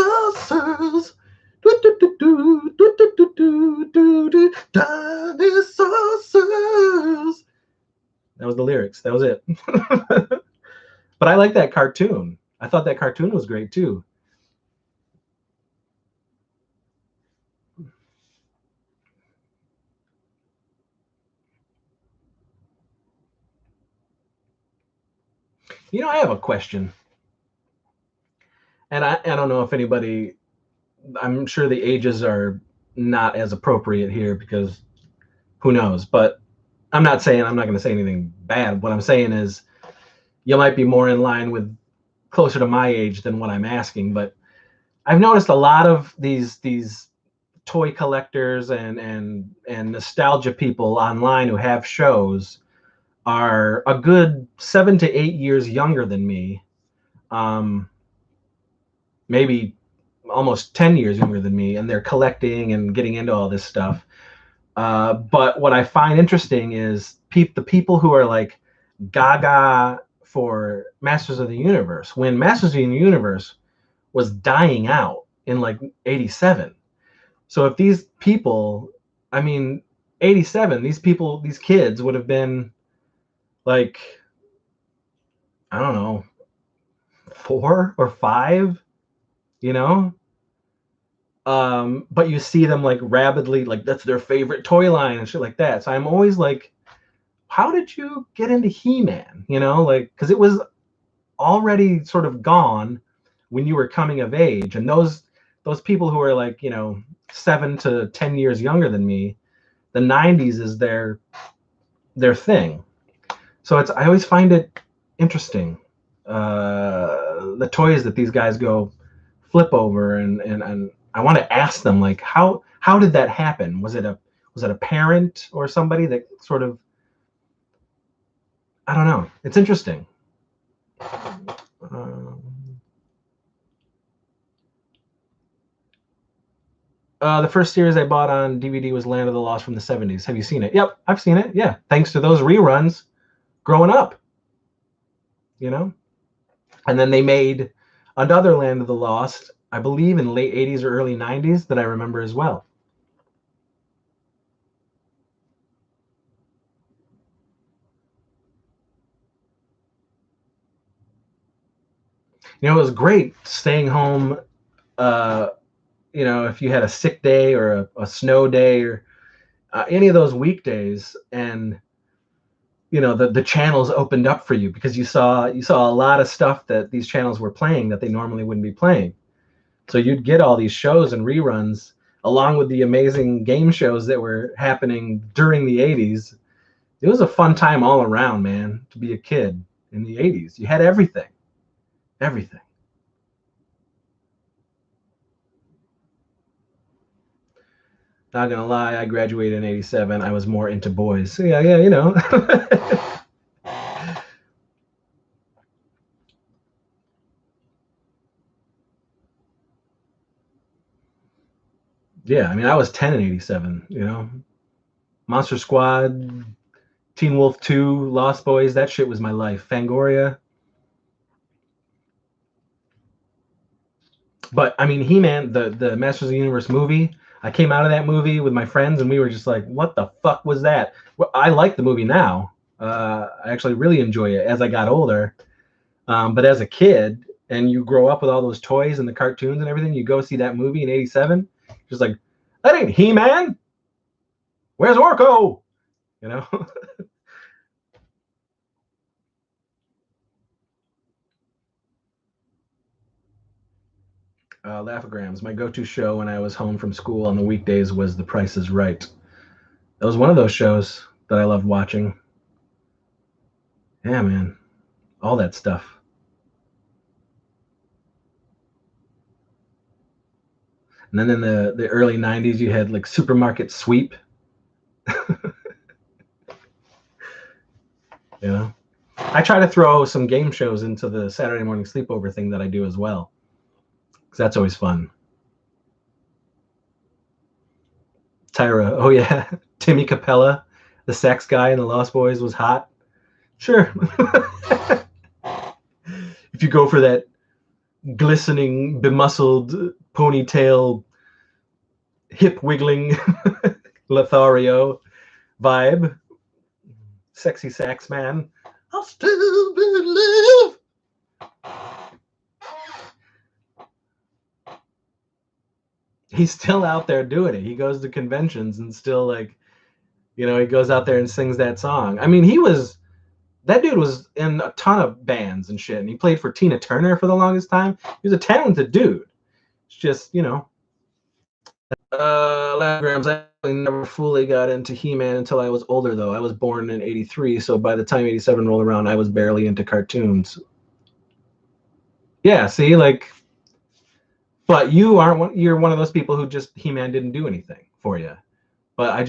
Dinosaurs. That was the lyrics. That was it. But I like that cartoon. I thought that cartoon was great too. You know, I have a question. And I don't know if anybody, I'm sure the ages are not as appropriate here because who knows, but I'm not going to say anything bad. What I'm saying is you might be more in line with closer to my age than what I'm asking, but I've noticed a lot of these toy collectors and nostalgia people online who have shows are a good 7 to 8 years younger than me. Maybe almost 10 years younger than me, and they're collecting and getting into all this stuff. But what I find interesting is the people who are like gaga for Masters of the Universe, when Masters of the Universe was dying out in like 87. So if these people, I mean, 87, these kids would have been like, I don't know, 4 or 5, you know? But you see them like rabidly, like that's their favorite toy line and shit like that. So I'm always like, how did you get into He-Man? You know, like, because it was already sort of gone when you were coming of age. And those people who are like, 7 to 10 years younger than me, the 90s is their thing. So I always find it interesting. The toys that these guys go flip over and I want to ask them like how did that happen? Was it a parent or somebody that sort of, I don't know. It's interesting. The first series I bought on DVD was Land of the Lost from the 70s. Have you seen it? Yep, I've seen it. Yeah, thanks to those reruns growing up. You know? And then they made another Land of the Lost, I believe in late 80s or early 90s that I remember as well. It was great staying home, if you had a sick day or a snow day or any of those weekdays, and the channels opened up for you because you saw a lot of stuff that these channels were playing that they normally wouldn't be playing. So you'd get all these shows and reruns along with the amazing game shows that were happening during the 80s. It was a fun time all around, man, to be a kid in the 80s. You had everything. Everything. Not gonna lie, I graduated in '87. I was more into boys. So yeah, you know. Yeah, I mean, I was 10 in '87. You know, Monster Squad, Teen Wolf 2, Lost Boys. That shit was my life. Fangoria. But I mean, He-Man, the Masters of the Universe movie. I came out of that movie with my friends, and we were just like, "What the fuck was that?" Well, I like the movie now. I actually really enjoy it as I got older. But as a kid, and you grow up with all those toys and the cartoons and everything, you go see that movie in '87. Just like, that ain't He-Man. Where's Orko? You know. Laugh-O-Grams. My go-to show when I was home from school on the weekdays was The Price is Right. That was one of those shows that I loved watching. Yeah, man, all that stuff. And then in the early '90s, you had like Supermarket Sweep. You know, I try to throw some game shows into the Saturday morning sleepover thing that I do as well, because that's always fun. Tyra, oh yeah, Timmy Capella, the sex guy in the Lost Boys, was hot. Sure, if you go for that glistening, bemuscled ponytail, hip wiggling Lothario vibe, sexy sax man. I'll still believe. He's still out there doing it. He goes to conventions and still like, he goes out there and sings that song. I mean, that dude was in a ton of bands and shit, and he played for Tina Turner for the longest time. He was a talented dude. It's just, Lagrams. I never fully got into He-Man until I was older, though. I was born in '83, so by the time '87 rolled around, I was barely into cartoons. Yeah, see, like, but you aren't one. You're one of those people who just He-Man didn't do anything for you. But I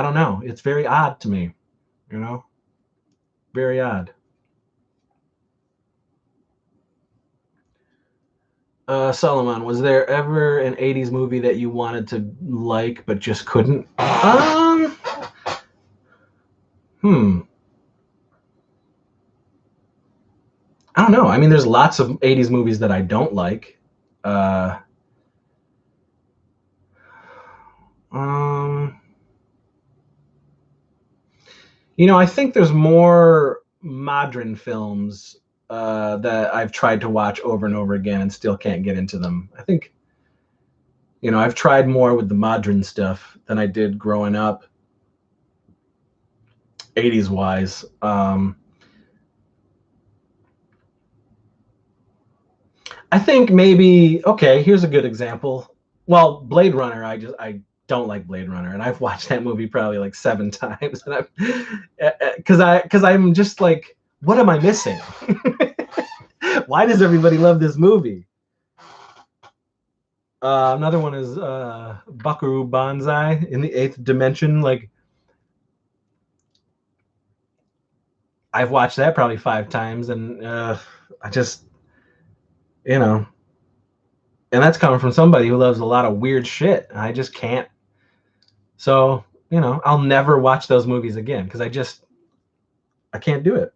don't know. It's very odd to me, you know, very odd. Solomon, was there ever an '80s movie that you wanted to like but just couldn't? Hmm. I don't know. I mean, there's lots of '80s movies that I don't like. Uh, um, I think there's more modern films that I've tried to watch over and over again and still can't get into them. I think, I've tried more with the modern stuff than I did growing up, '80s wise. I think maybe okay. Here's a good example. Well, Blade Runner. I don't like Blade Runner, and I've watched that movie probably like 7 times, and I'm just like, what am I missing? Why does everybody love this movie? Another one is Buckaroo Banzai in the Eighth Dimension. Like, I've watched that probably 5 times, and I just, you know, and that's coming from somebody who loves a lot of weird shit. I just can't. So, I'll never watch those movies again because I can't do it.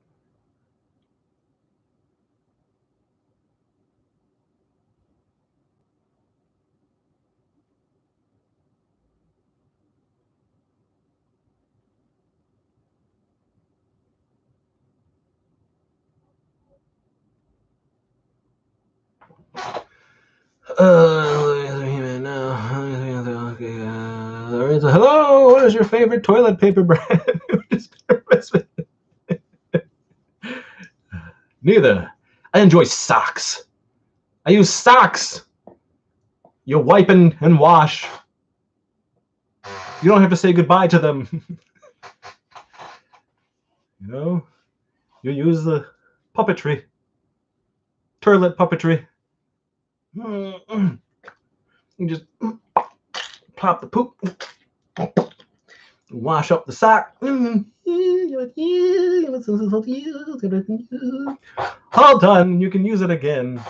Hello, what is your favorite toilet paper brand? Neither. I enjoy socks. I use socks. You wipe and wash. You don't have to say goodbye to them. you know, you use the puppetry, toilet puppetry. You just plop the poop, wash up the sock. All done. You can use it again.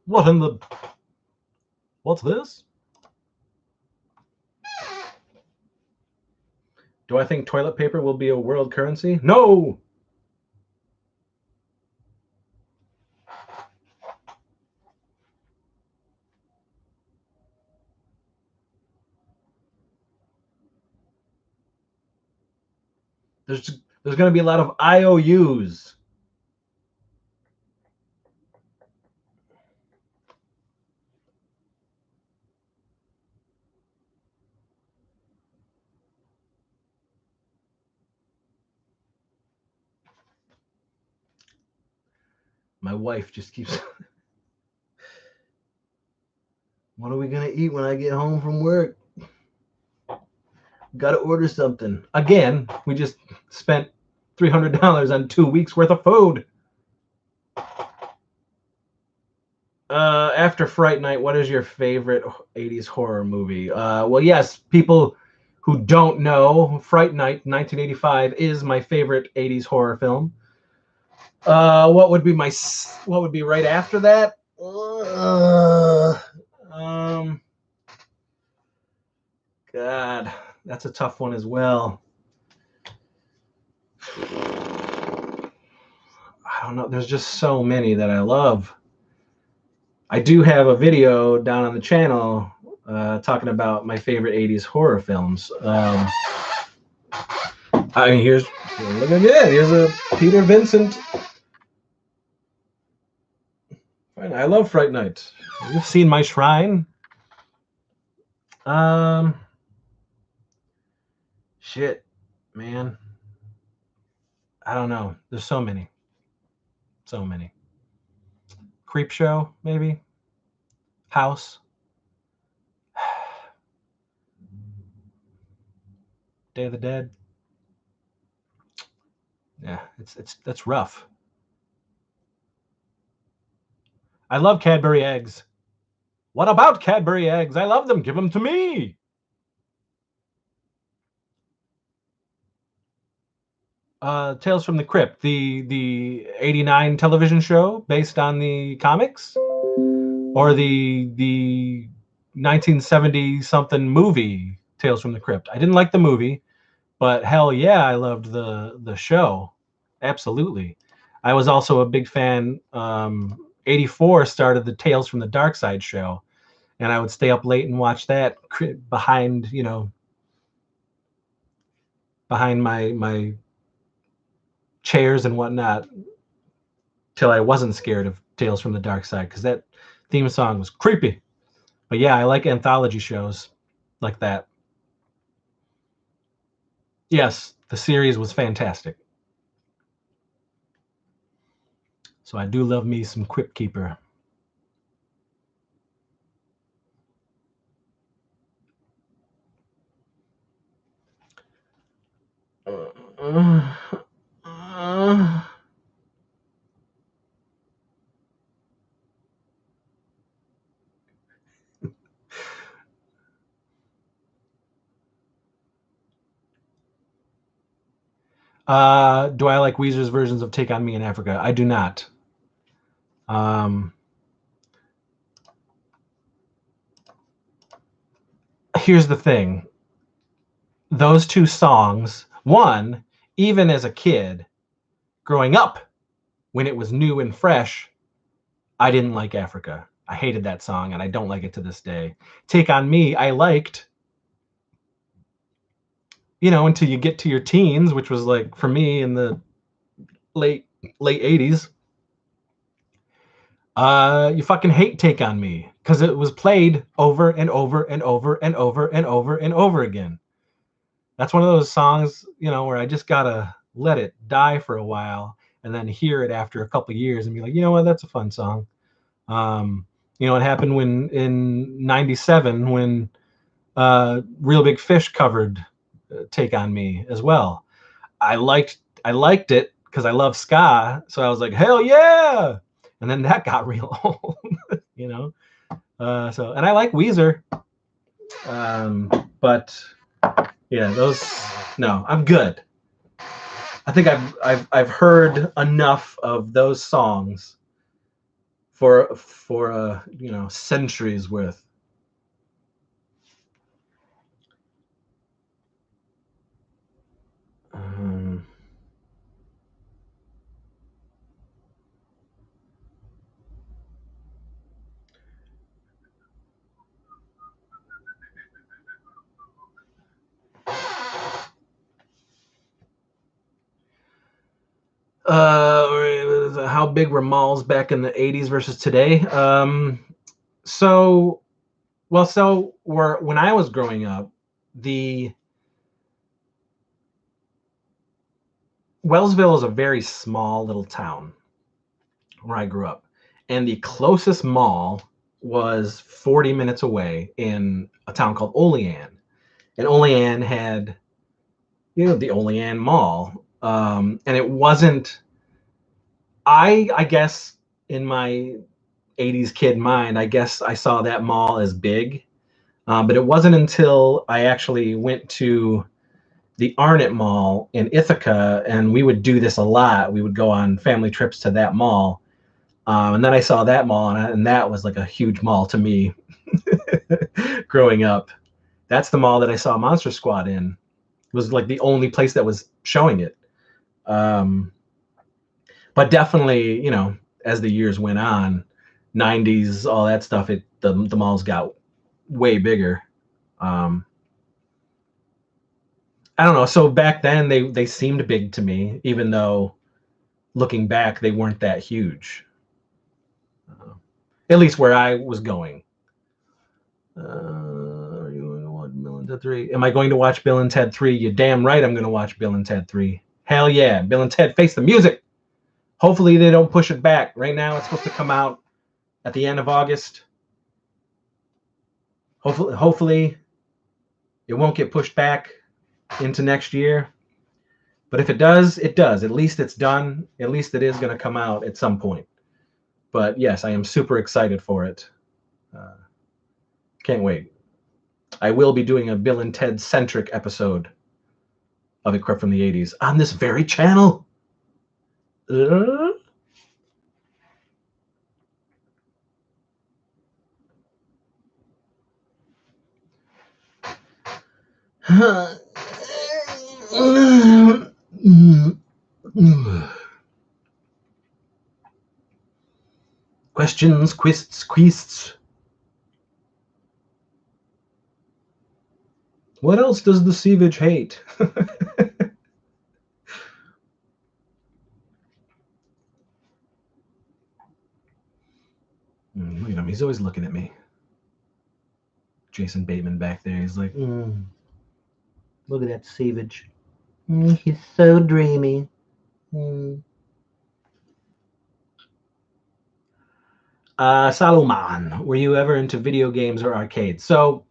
What in the... What's this? Do I think toilet paper will be a world currency? No! There's going to be a lot of IOUs. My wife just keeps... What are we going to eat when I get home from work? Got to order something. Again, we just spent $300 on 2 weeks worth of food. After Fright Night, what is your favorite 80s horror movie? Well, yes, people who don't know, Fright Night 1985 is my favorite 80s horror film. What would be right after that? God, that's a tough one as well. I don't know. There's just so many that I love. I do have a video down on the channel talking about my favorite 80s horror films. I mean, look at that. Here's a Peter Vincent. I love Fright Night. You've seen my shrine. Shit, man. I don't know. There's so many. So many. Creep Show, maybe. House. Day of the Dead. Yeah, that's rough. I love Cadbury eggs. What about Cadbury eggs? I love them. Give them to me. Tales from the Crypt, the 89 television show based on the comics, or the 1970 something movie Tales from the Crypt. I didn't like the movie, but hell yeah, I loved the show. Absolutely. I was also a big fan. 84 started the Tales from the Dark Side show, and I would stay up late and watch that behind my chairs and whatnot, till I wasn't scared of Tales from the Dark Side, because that theme song was creepy. But yeah, I like anthology shows like that. Yes, the series was fantastic. So I do love me some Crypt Keeper. Do I like Weezer's versions of Take On Me in Africa? I do not. Here's the thing. Those two songs, one, even as a kid, growing up, when it was new and fresh, I didn't like Africa. I hated that song, and I don't like it to this day. Take On Me, I liked, until you get to your teens, which was like, for me, in the late 80s. You fucking hate Take On Me, because it was played over and over and over and over and over and over again. That's one of those songs, where I just gotta let it die for a while and then hear it after a couple of years and be like, you know what, that's a fun song. It happened when in 97, when Real Big Fish covered Take on Me as well. I liked it because I love ska, so I was like, hell yeah! And then that got real old, you know. So, and I like Weezer, but yeah, those. No, I'm good. I think I've heard enough of those songs for centuries worth. Um, how big were malls back in the 80s versus today? So when I was growing up, the Wellsville is a very small little town where I grew up, and the closest mall was 40 minutes away in a town called Olean, and Olean had the Olean Mall, and it wasn't. I guess in my 80s kid mind, I guess I saw that mall as big, but it wasn't until I actually went to the Arnott Mall in Ithaca, and we would do this a lot. We would go on family trips to that mall, and then I saw that mall, and that was like a huge mall to me growing up. That's the mall that I saw Monster Squad in. It was like the only place that was showing it. Um, but definitely, as the years went on, 90s, all that stuff, the malls got way bigger. I don't know. So back then they seemed big to me, even though looking back they weren't that huge. At least where I was going. Are you going to watch Bill and Ted 3? Am I going to watch Bill and Ted 3? You're damn right I'm going to watch Bill and Ted 3. Hell yeah. Bill and Ted Face the Music. Hopefully they don't push it back. Right now it's supposed to come out at the end of August. Hopefully it won't get pushed back into next year. But if it does, it does. At least it's done. At least it is going to come out at some point. But yes, I am super excited for it. Can't wait. I will be doing a Bill and Ted centric episode of A Crept from the 80s on this very channel. Questions, quists. What else does the Sievage hate? Look at him. He's always looking at me. Jason Bateman back there. He's like, look at that Sievage. He's so dreamy. Salomon, were you ever into video games or arcades? So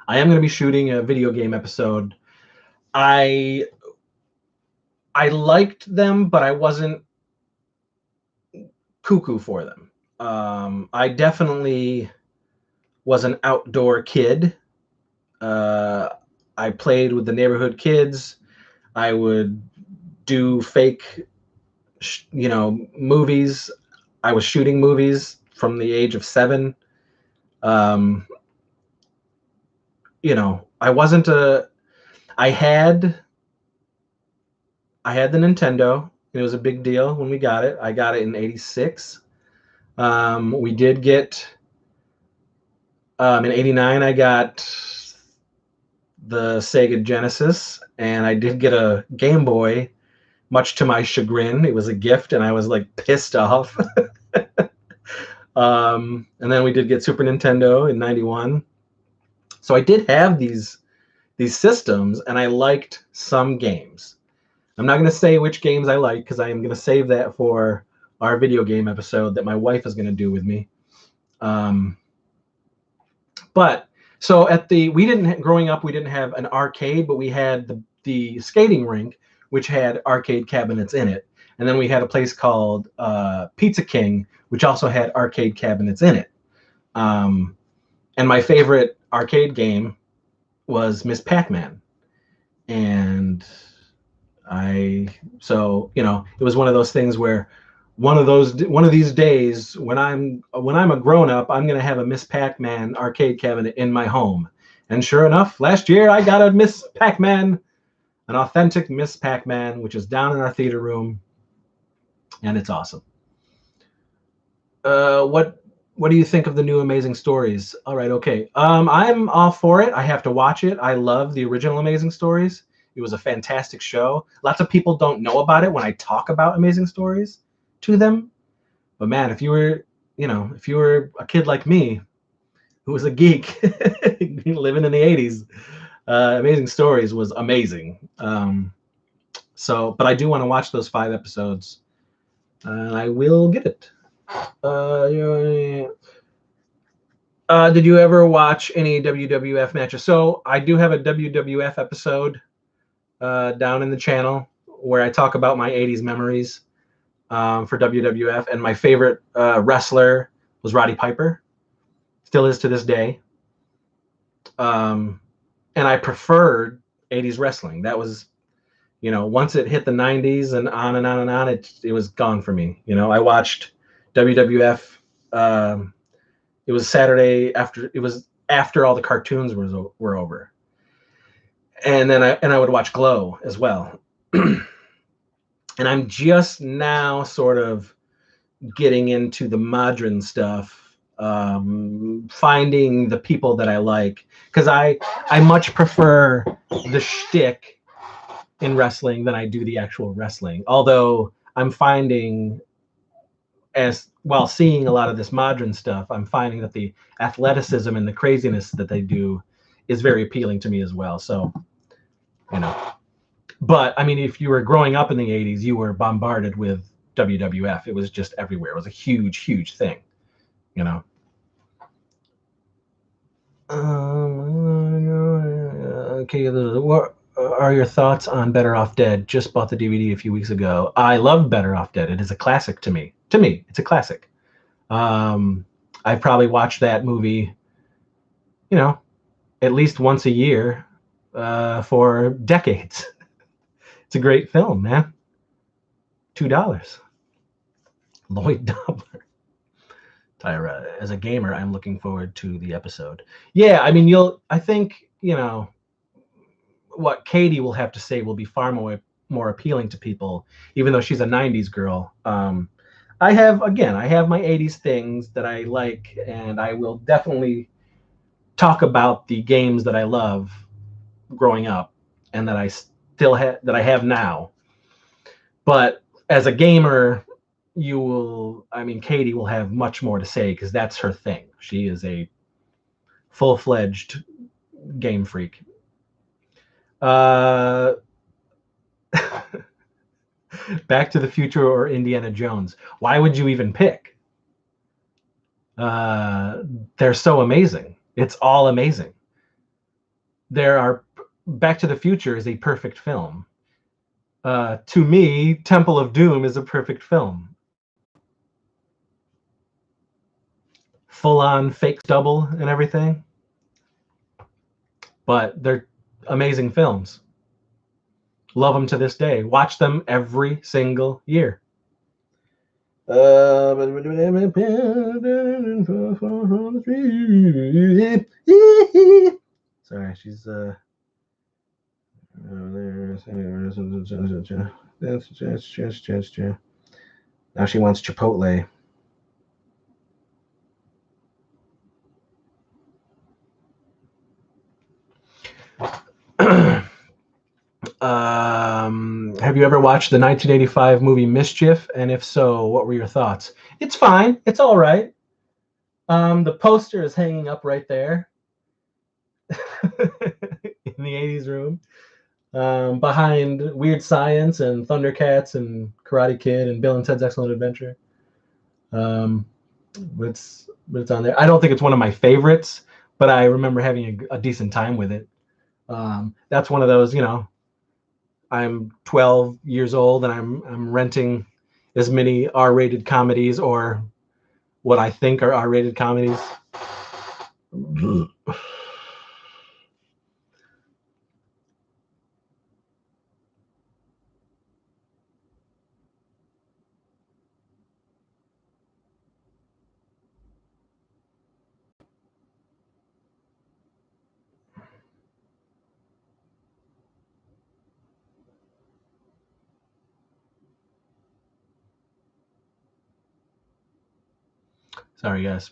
I am going to be shooting a video game episode. I liked them, but I wasn't cuckoo for them. I definitely was an outdoor kid. I played with the neighborhood kids. I would do fake, movies. I was shooting movies from the age of 7. I wasn't I had the Nintendo. It was a big deal when we got it. I got it in 86. We did get, in 89, I got the Sega Genesis, and I did get a Game Boy, much to my chagrin. It was a gift, and I was like pissed off. And then we did get Super Nintendo in 91. So I did have these systems, and I liked some games. I'm not going to say which games I like because I am going to save that for our video game episode that my wife is going to do with me. But So growing up, we didn't have an arcade, but we had the skating rink, which had arcade cabinets in it. And then we had a place called Pizza King, which also had arcade cabinets in it. And my favorite arcade game was Miss Pac-Man. And so it was one of those things where one of these days when I'm a grown up, I'm gonna have a Miss Pac-Man arcade cabinet in my home. And sure enough, last year I got a Miss Pac-Man, an authentic Miss Pac-Man, which is down in our theater room, and it's awesome. What do you think of the new Amazing Stories? All right, okay. I'm all for it. I have to watch it. I love the original Amazing Stories. It was a fantastic show. Lots of people don't know about it when I talk about Amazing Stories to them. But man, if you were a kid like me, who was a geek living in the 80s, Amazing Stories was amazing. But I do want to watch those 5 episodes. And I will get it. Did you ever watch any WWF matches? So I do have a WWF episode down in the channel where I talk about my 80s memories for WWF. And my favorite wrestler was Roddy Piper. Still is to this day. And I preferred 80s wrestling. That was, once it hit the 90s and on and on and on, it was gone for me. I watched WWF. It was Saturday after all the cartoons were over, and then I would watch Glow as well. And I'm just now sort of getting into the modern stuff, finding the people that I like, because I much prefer the shtick in wrestling than I do the actual wrestling. Although I'm finding, while seeing a lot of this modern stuff, I'm finding that the athleticism and the craziness that they do is very appealing to me as well. So, but I mean, if you were growing up in the 80s, you were bombarded with WWF. It was just everywhere. It was a huge, huge thing, Okay, what are your thoughts on Better Off Dead? Just bought the DVD a few weeks ago. I love Better Off Dead. It is a classic to me. To me, it's a classic. I've probably watched that movie, at least once a year for decades. It's a great film, man. $2. Lloyd Dobler. Tyra, as a gamer, I'm looking forward to the episode. Yeah, I mean, I think, what Katie will have to say will be far more appealing to people, even though she's a 90s girl. I have my 80s things that I like, and I will definitely talk about the games that I love growing up and that I still have now. But as a gamer, Katie will have much more to say because that's her thing. She is a full-fledged game freak. Back to the Future or Indiana Jones. Why would you even pick? They're so amazing. It's all amazing. Back to the Future is a perfect film. To me, Temple of Doom is a perfect film. Full-on fake double and everything. But they're amazing films. Love them to this day. Watch them every single year. Sorry, she's now she wants Chipotle. Have you ever watched the 1985 movie Mischief? And if so, what were your thoughts? It's fine. It's all right. The poster is hanging up right there in the 80s room, behind Weird Science and Thundercats and Karate Kid and Bill and Ted's Excellent Adventure. But it's on there. I don't think it's one of my favorites, but I remember having a decent time with it. That's one of those, I'm 12 years old and I'm renting as many R-rated comedies, or what I think are R-rated comedies. Sorry, guys.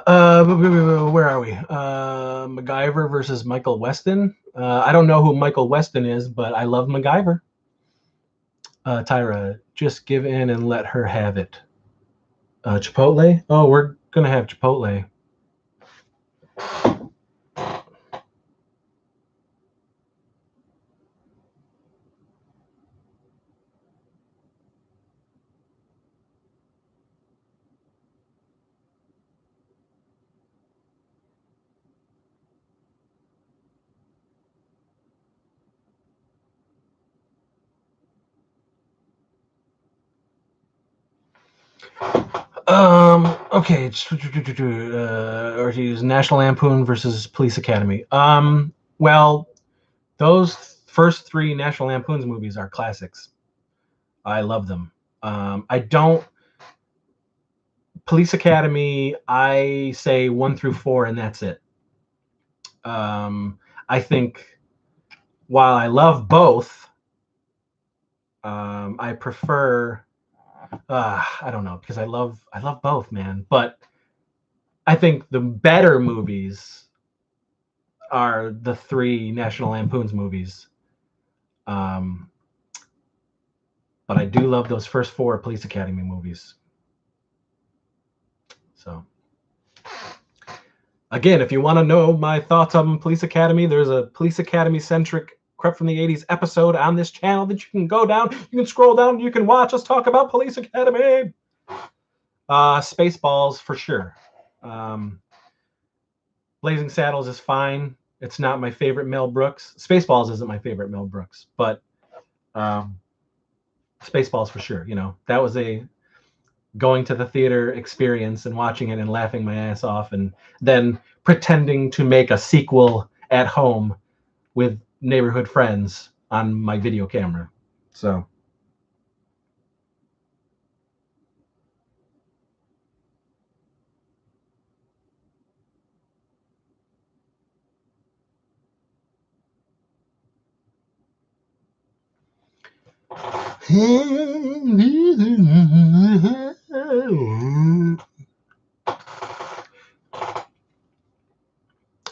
Where are we? MacGyver versus Michael Weston. I don't know who Michael Weston is, but I love MacGyver. Tyra, just give in and let her have it. Chipotle? Oh, we're gonna have Chipotle. Okay, or to use National Lampoon versus Police Academy. Well, those first three National Lampoon's movies are classics. I love them. I don't. Police Academy, I say 1 through 4, and that's it. I think while I love both, I prefer. I don't know, because I love both, man. But I think the better movies are the three National Lampoon's movies. But I do love those first 4 Police Academy movies. So, again, if you want to know my thoughts on Police Academy, there's a Police Academy centric Crept from the 80s episode on this channel that you can go down. You can scroll down. You can watch us talk about Police Academy. Spaceballs for sure. Blazing Saddles is fine. It's not my favorite Mel Brooks. Spaceballs isn't my favorite Mel Brooks, but Spaceballs for sure. That was a going to the theater experience and watching it and laughing my ass off, and then pretending to make a sequel at home with neighborhood friends on my video camera. So.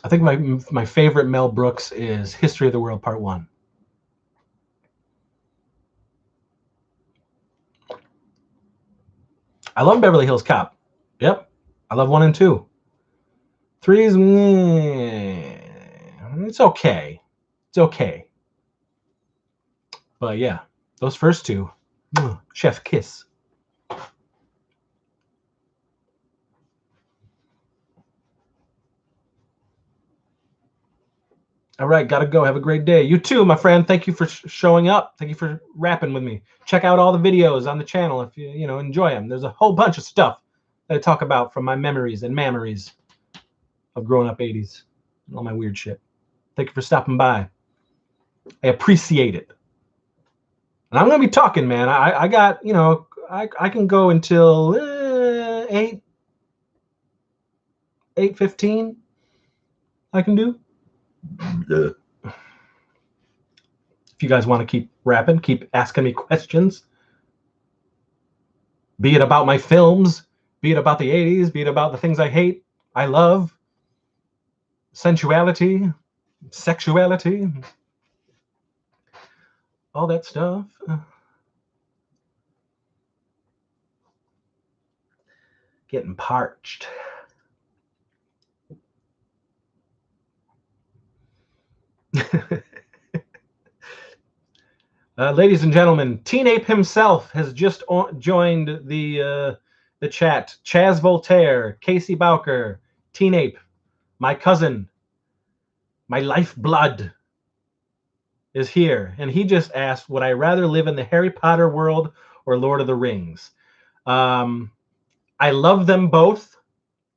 I think my favorite Mel Brooks is History of the World Part 1. I love Beverly Hills Cop. Yep. I love 1 and 2. 3 is it's okay. It's okay. But yeah, those first 2, chef kiss. All right, gotta go. Have a great day. You too, my friend. Thank you for showing up. Thank you for rapping with me. Check out all the videos on the channel if you enjoy them. There's a whole bunch of stuff that I talk about from my memories and memories of growing up 80s and all my weird shit. Thank you for stopping by. I appreciate it. And I'm gonna be talking, man. I got I can go until 8:15. I can do. If you guys want to keep rapping, keep asking me questions, be it about my films, be it about the 80s, be it about the things I hate, I love, sensuality, sexuality, all that stuff. Getting parched. Ladies and gentlemen, Teen Ape himself has just joined the chat. Chaz Voltaire, Casey Bowker, Teen Ape, my cousin, my lifeblood, is here. And he just asked, would I rather live in the Harry Potter world or Lord of the Rings? I love them both.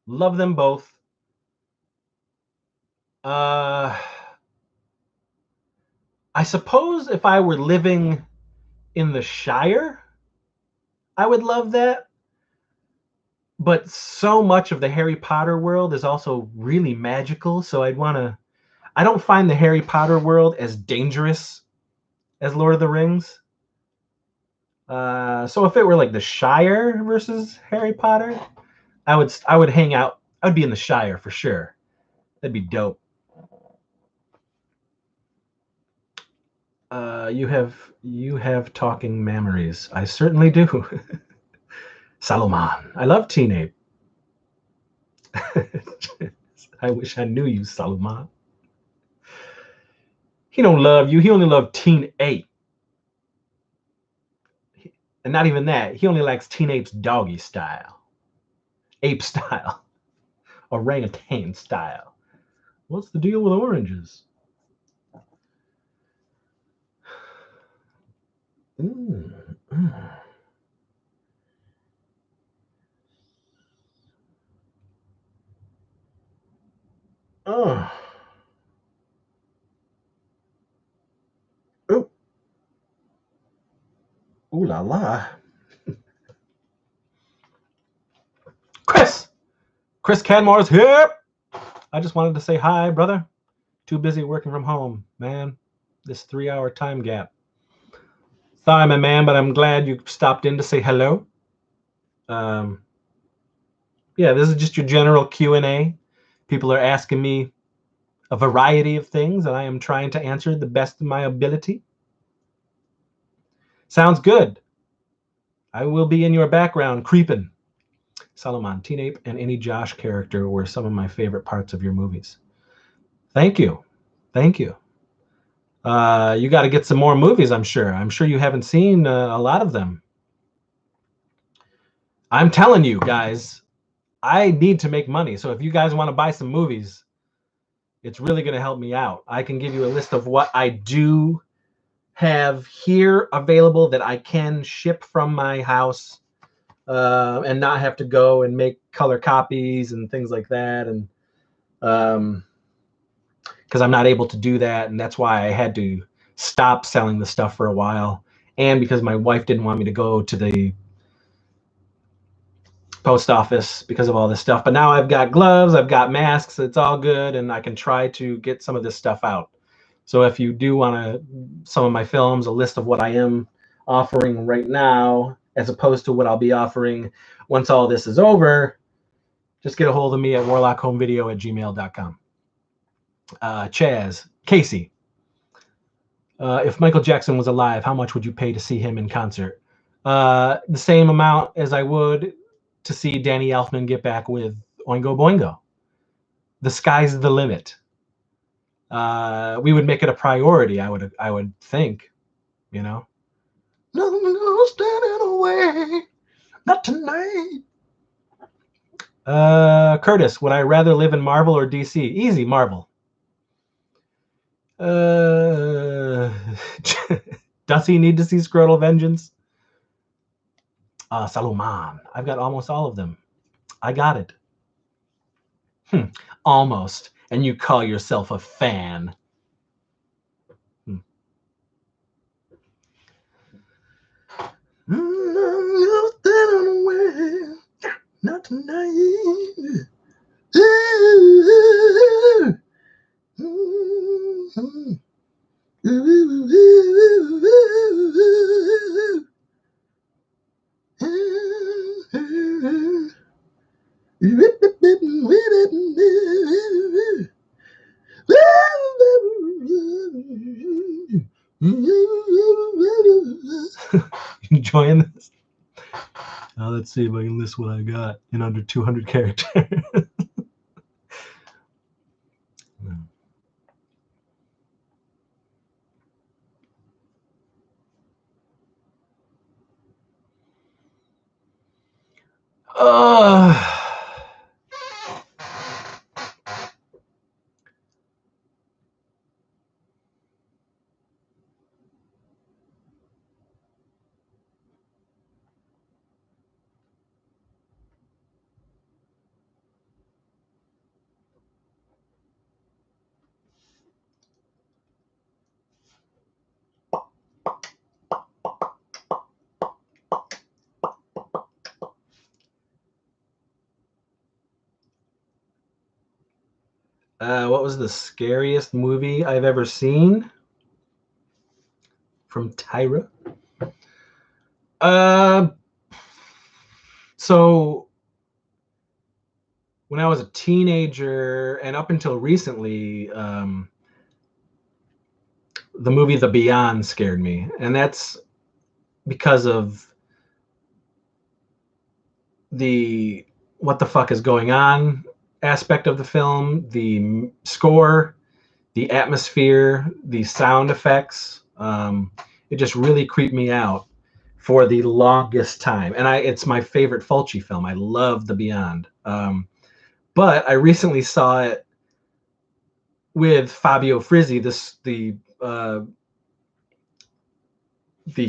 Love them both. I suppose if I were living in the Shire, I would love that. But so much of the Harry Potter world is also really magical, so I don't find the Harry Potter world as dangerous as Lord of the Rings. So if it were like the Shire versus Harry Potter, I would hang out. I would be in the Shire for sure. That'd be dope. You have talking memories. I certainly do. Salomon. I love Teen Ape. I wish I knew you, Salomon. He don't love you. He only loved Teen Ape. And not even that. He only likes Teen Ape's doggy style. Ape style. Orangutan style. What's the deal with oranges? Oh. Oh. Ooh la la. Chris Canmore's here. I just wanted to say hi, brother. Too busy working from home, man. This 3-hour time gap. Sorry, my man, but I'm glad you stopped in to say hello. Yeah, this is just your general Q&A. People are asking me a variety of things, and I am trying to answer the best of my ability. Sounds good. I will be in your background creeping. Salomon, Teen Ape, and any Josh character were some of my favorite parts of your movies. Thank you. Thank you. You got to get some more movies, I'm sure. I'm sure you haven't seen a lot of them. I'm telling you, guys, I need to make money. So if you guys want to buy some movies, it's really going to help me out. I can give you a list of what I do have here available that I can ship from my house and not have to go and make color copies and things like that. And because I'm not able to do that. And that's why I had to stop selling the stuff for a while. And because my wife didn't want me to go to the post office because of all this stuff. But now I've got gloves, I've got masks, it's all good, and I can try to get some of this stuff out. So if you do want some of my films, a list of what I am offering right now, as opposed to what I'll be offering once all this is over, just get a hold of me at warlockhomevideo@gmail.com. Chaz, Casey, if Michael Jackson was alive, how much would you pay to see him in concert? The same amount as I would to see Danny Elfman get back with Oingo Boingo. The sky's the limit. We would make it a priority, I would think, you know. No standing away, not tonight. Curtis, would I rather live in Marvel or DC? Easy, Marvel. Does he need to see Scrotal Vengeance? Salomon. I've got almost all of them. I got it. Almost. And you call yourself a fan. Not tonight. Enjoying this? Oh, let's see if I can list what I got in under 200 characters. uh, what was the scariest movie I've ever seen? From Tyra. So when I was a teenager and up until recently, the movie The Beyond scared me, and that's because of the what the fuck is going on aspect of the film, the score, the atmosphere, the sound effects. It just really creeped me out for the longest time. And it's my favorite Fulci film. I love The Beyond. But I recently saw it with Fabio Frizzi, the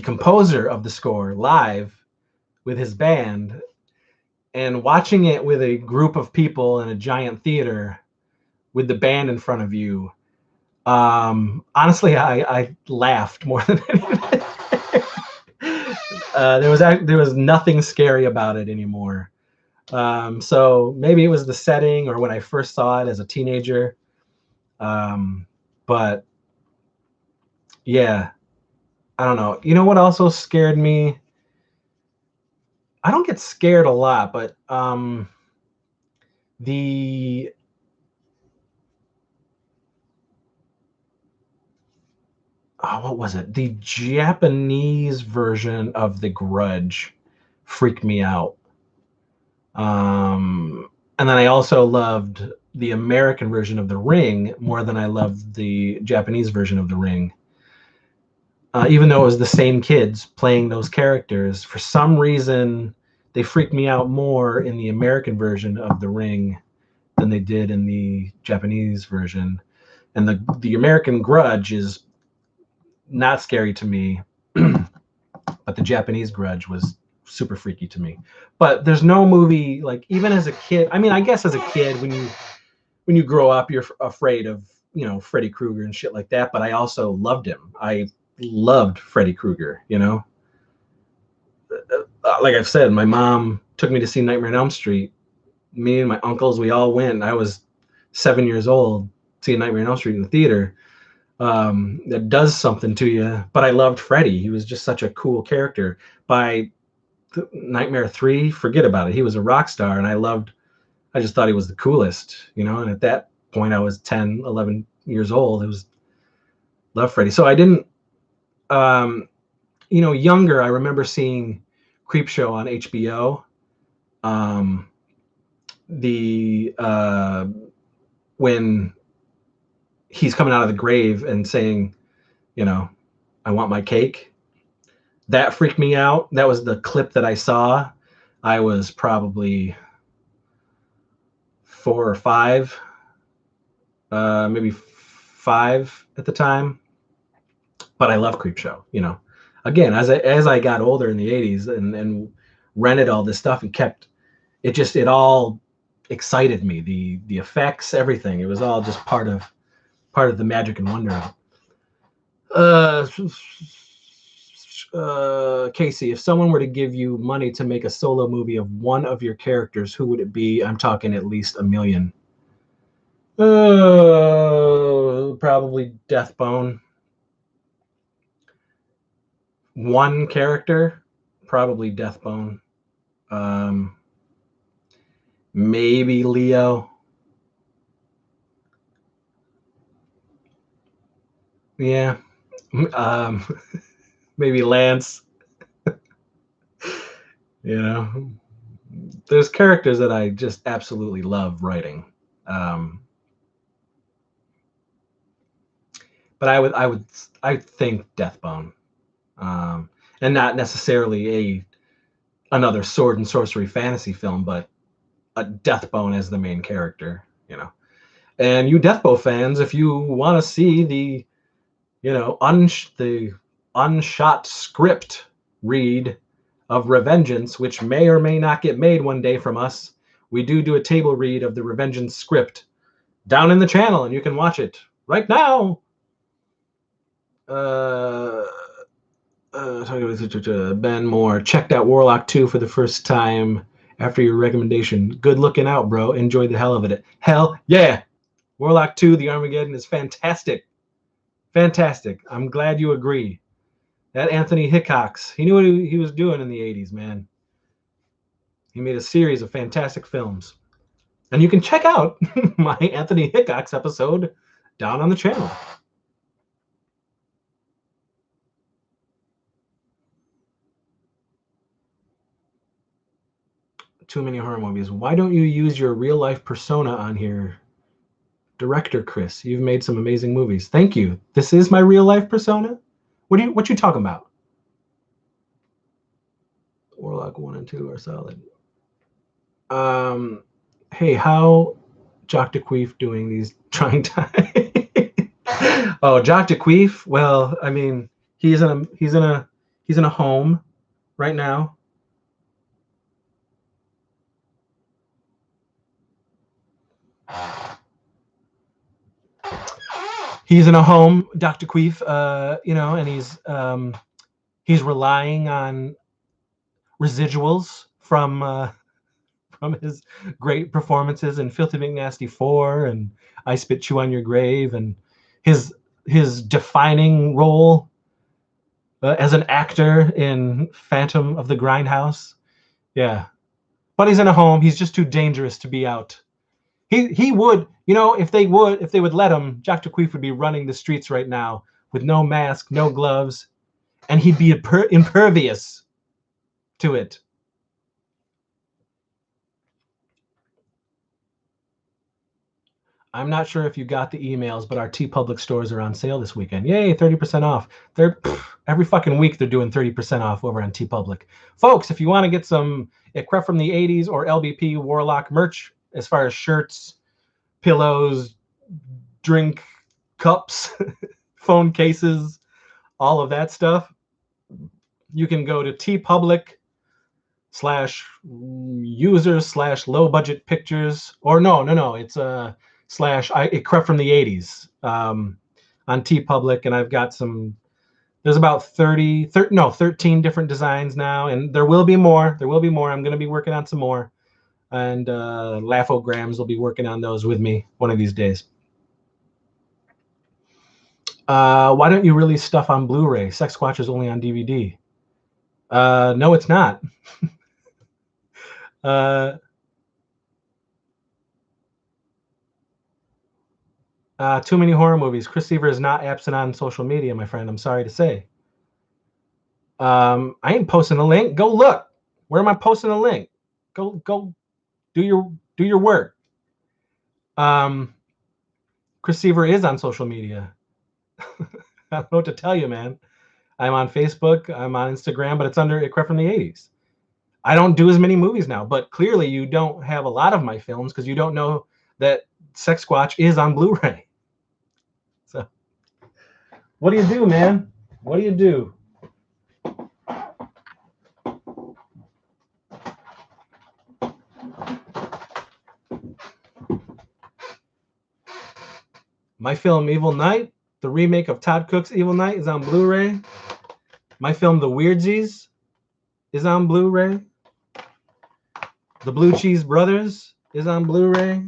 composer of the score, live with his band, and watching it with a group of people in a giant theater with the band in front of you. Honestly, I laughed more than anything. There was nothing scary about it anymore. So maybe it was the setting or when I first saw it as a teenager. But yeah, I don't know. You know what also scared me? I don't get scared a lot, but the what was it? The Japanese version of The Grudge freaked me out. And then I also loved the American version of The Ring more than I loved the Japanese version of The Ring. Even though it was the same kids playing those characters, for some reason they freaked me out more in the American version of The Ring than they did in the Japanese version. And the American Grudge is not scary to me, but the Japanese Grudge was super freaky to me. But there's no movie, like, even as a kid, I mean, I guess as a kid when you grow up you're afraid of, you know, Freddy Krueger and shit like that, but I also loved him. I loved Freddy Krueger, you know. Like I've said, my mom took me to see Nightmare on Elm Street. Me and my uncles, we all went. I was 7 years old seeing Nightmare on Elm Street in the theater. That does something to you. But I loved Freddy. He was just such a cool character. By Nightmare 3, forget about it. He was a rock star, and I just thought he was the coolest, you know. And at that point, I was 10, 11 years old. It was love Freddy. So I didn't, you know, younger, I remember seeing Creepshow on HBO. The when he's coming out of the grave and saying, you know, I want my cake. That freaked me out. That was the clip that I saw. I was probably 4 or 5, maybe 5 at the time. But I love Creepshow. You know, again, as I got older in the '80s and rented all this stuff and kept it, just it all excited me. The effects, everything. It was all just part of the magic and wonder of it. Casey, if someone were to give you money to make a solo movie of one of your characters, who would it be? I'm talking at least $1 million. Probably Deathbone. One character, probably Deathbone. Maybe Leo. Yeah. Maybe Lance. You know. there's characters that I just absolutely love writing. But I think Deathbone, and not necessarily another sword and sorcery fantasy film, but a Deathbone as the main character, you know. And you Deathbone fans, if you want to see the, the unshot script read of Revengeance, which may or may not get made one day from us, we do a table read of the Revengeance script down in the channel, and you can watch it right now. Ben Moore checked out Warlock 2 for the first time after your recommendation. Good looking out, bro. Enjoy the hell of it. Hell yeah. Warlock 2, The Armageddon is fantastic. Fantastic. I'm glad you agree. That Anthony Hickox, he knew what he was doing in the 80s, man. He made a series of fantastic films. And you can check out my Anthony Hickox episode down on the channel. Too many horror movies. Why don't you use your real life persona on here? Director Chris, you've made some amazing movies. Thank you. This is my real life persona? What you talking about? Warlock 1 and 2 are solid. Hey, how Jock DeQueef doing these trying times? Oh, Jock DeQueef. Well, I mean, he's in a home right now. He's in a home, Dr. Queef, and he's relying on residuals from his great performances in Filthy McNasty 4 and I Spit You on Your Grave, and his defining role as an actor in Phantom of the Grindhouse. Yeah, but he's in a home. He's just too dangerous to be out. He would, if they would let him, Jack DeQueef would be running the streets right now with no mask, no gloves, and he'd be impervious to it. I'm not sure if you got the emails, but our TeePublic stores are on sale this weekend. Yay, 30% off. Every fucking week they're doing 30% off over on TeePublic. Folks, if you want to get some Crept from the 80s or LBP Warlock merch, as far as shirts, pillows, drink cups, phone cases, all of that stuff, you can go to tpublic/user/low budget pictures, or no, it's it Crept from the 80s on TeePublic, and I've got there's about 13 different designs now, and there will be more. I'm going to be working on some more, and Laughograms will be working on those with me one of these days. Why don't you release stuff on Blu-ray? Sex Squatch is only on DVD. No, it's not. Too many horror movies. Chris Seaver is not absent on social media, my friend. I'm sorry to say. I ain't posting a link. Go look. Where am I posting a link? Go do your work. Chris Seaver is on social media. I don't know what to tell you, man. I'm on Facebook. I'm on Instagram, but it's under Crept from the 80s. I don't do as many movies now, but clearly you don't have a lot of my films because you don't know that Sex Squatch is on Blu-ray. So, what do you do, man? What do you do? My film Evil Night, the remake of Todd Cook's Evil Night, is on Blu-ray. My film The Weirdsies is on Blu-ray. The Blue Cheese Brothers is on Blu-ray.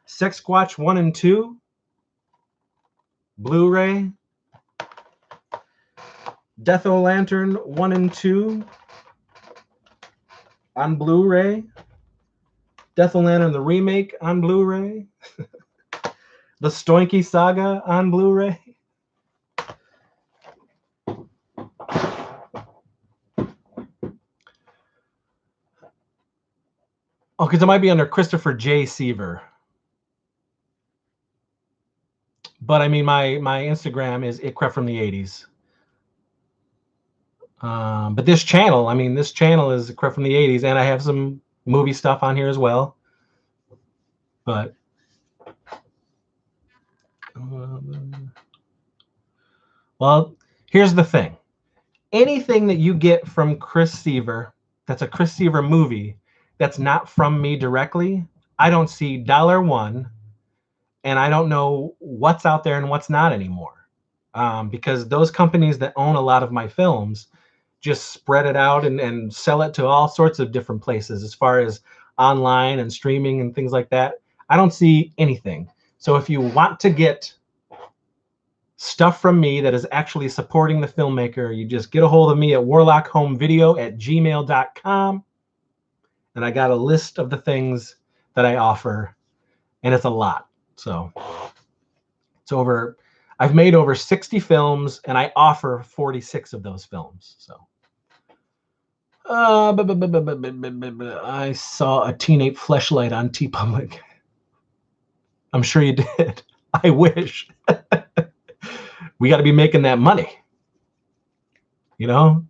Sex Squatch 1 and 2, Blu-ray. Death O' Lantern 1 and 2 on Blu-ray. Death O' Lantern the remake on Blu-ray. The Stoinky Saga on Blu-ray. Oh, because it might be under Christopher J. Seaver. But I mean, my Instagram is Crept from the 80s. But this channel, I mean, this channel is Crept from the 80s, and I have some movie stuff on here as well. But well, here's the thing. Anything that you get from Chris Seaver, that's a Chris Seaver movie, that's not from me directly, I don't see $1, and I don't know what's out there and what's not anymore. Because those companies that own a lot of my films just spread it out and sell it to all sorts of different places as far as online and streaming and things like that. I don't see anything. So if you want to get stuff from me that is actually supporting the filmmaker, you just get a hold of me at warlockhomevideo@gmail.com. And I got a list of the things that I offer, and it's a lot. So it's over, I've made over 60 films, and I offer 46 of those films. So I saw a teenage fleshlight on TeePublic. I'm sure you did. I wish. We got to be making that money, you know?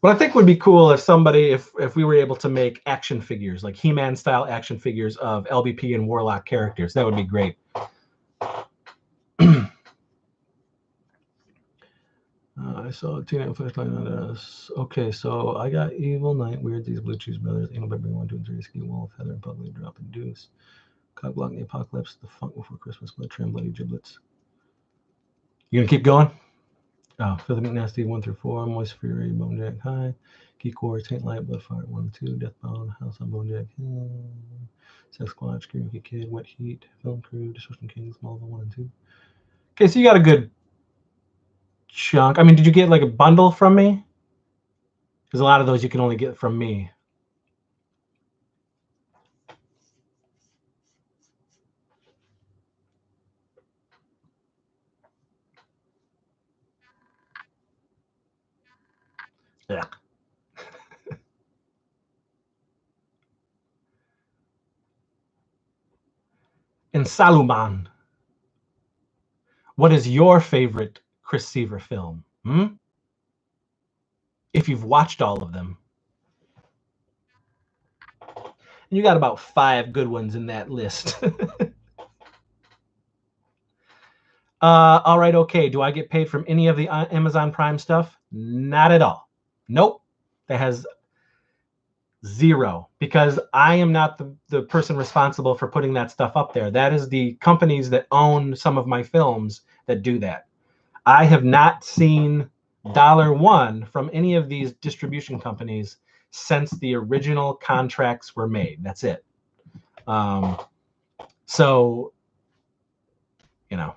What I think would be cool if somebody, if we were able to make action figures, like He-Man style action figures of LBP and Warlock characters. That would be great. I saw a teenage flashlight on us. Okay, so I got Evil Knight, Weird, These Blue Cheese Brothers, Anal Baby 1, 2, and 3, Ski Wolf, Heather and Pugly, Drop and Deuce, Cockblock, The Apocalypse, The Funk Before Christmas, Blood Tram, Bloody Giblets. You gonna keep going? Oh, Filthy McNasty 1 through 4, Moist Fury, Bonejack High, Geek War, Taint Light, Bloodfire 1 and 2, Deathbound, House on Bonejack, Sex Squad, Scream Kid, Wet Heat, Film Crew, Destruction Kings, Smallville 1 and 2. Okay, so you got a good chunk. I mean, did you get like a bundle from me? Because a lot of those you can only get from me. Yeah. And Saluman, what is your favorite Chris Seaver film? If you've watched all of them. You got about 5 good ones in that list. All right, okay. Do I get paid from any of the Amazon Prime stuff? Not at all. Nope. That has 0, because I am not the person responsible for putting that stuff up there. That is the companies that own some of my films that do that. I have not seen $1 from any of these distribution companies since the original contracts were made. That's it. So, you know,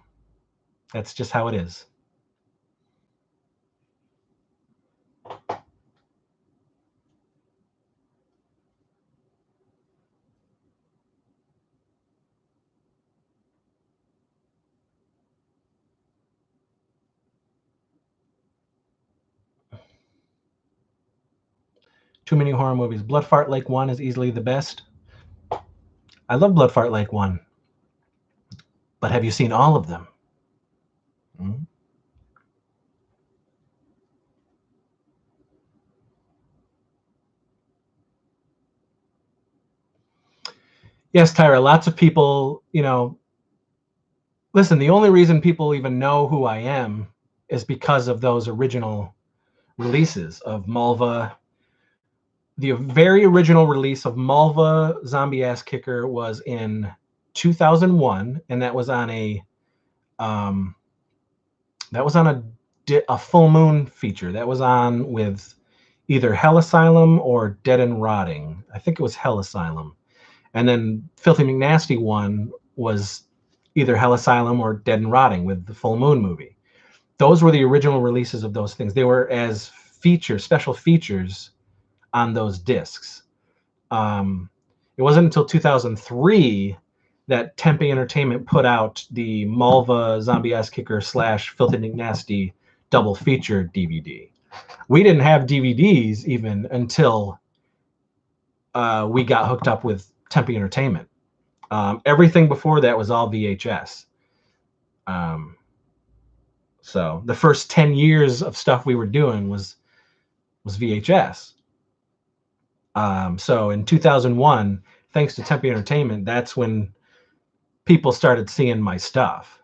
that's just how it is. Too many horror movies. Blood Fart Lake 1 is easily the best. I love Blood Fart Lake 1. But have you seen all of them? Yes, Tyra, lots of people, you know, listen, the only reason people even know who I am is because of those original releases of Malva. The very original release of Malva Zombie Ass Kicker was in 2001, and that was on a full moon feature. That was on with either Hell Asylum or Dead and Rotting. I think it was Hell Asylum. And then Filthy McNasty 1 was either Hell Asylum or Dead and Rotting with the Full Moon movie. Those were the original releases of those things. They were as features, special features on those discs. It wasn't until 2003 that Tempe Entertainment put out the Malva Zombie Ass Kicker / Filthy McNasty double feature DVD. We didn't have DVDs even until we got hooked up with Tempe Entertainment. Everything before that was all VHS. So the first 10 years of stuff we were doing was VHS. So in 2001, thanks to Tempe Entertainment, that's when people started seeing my stuff.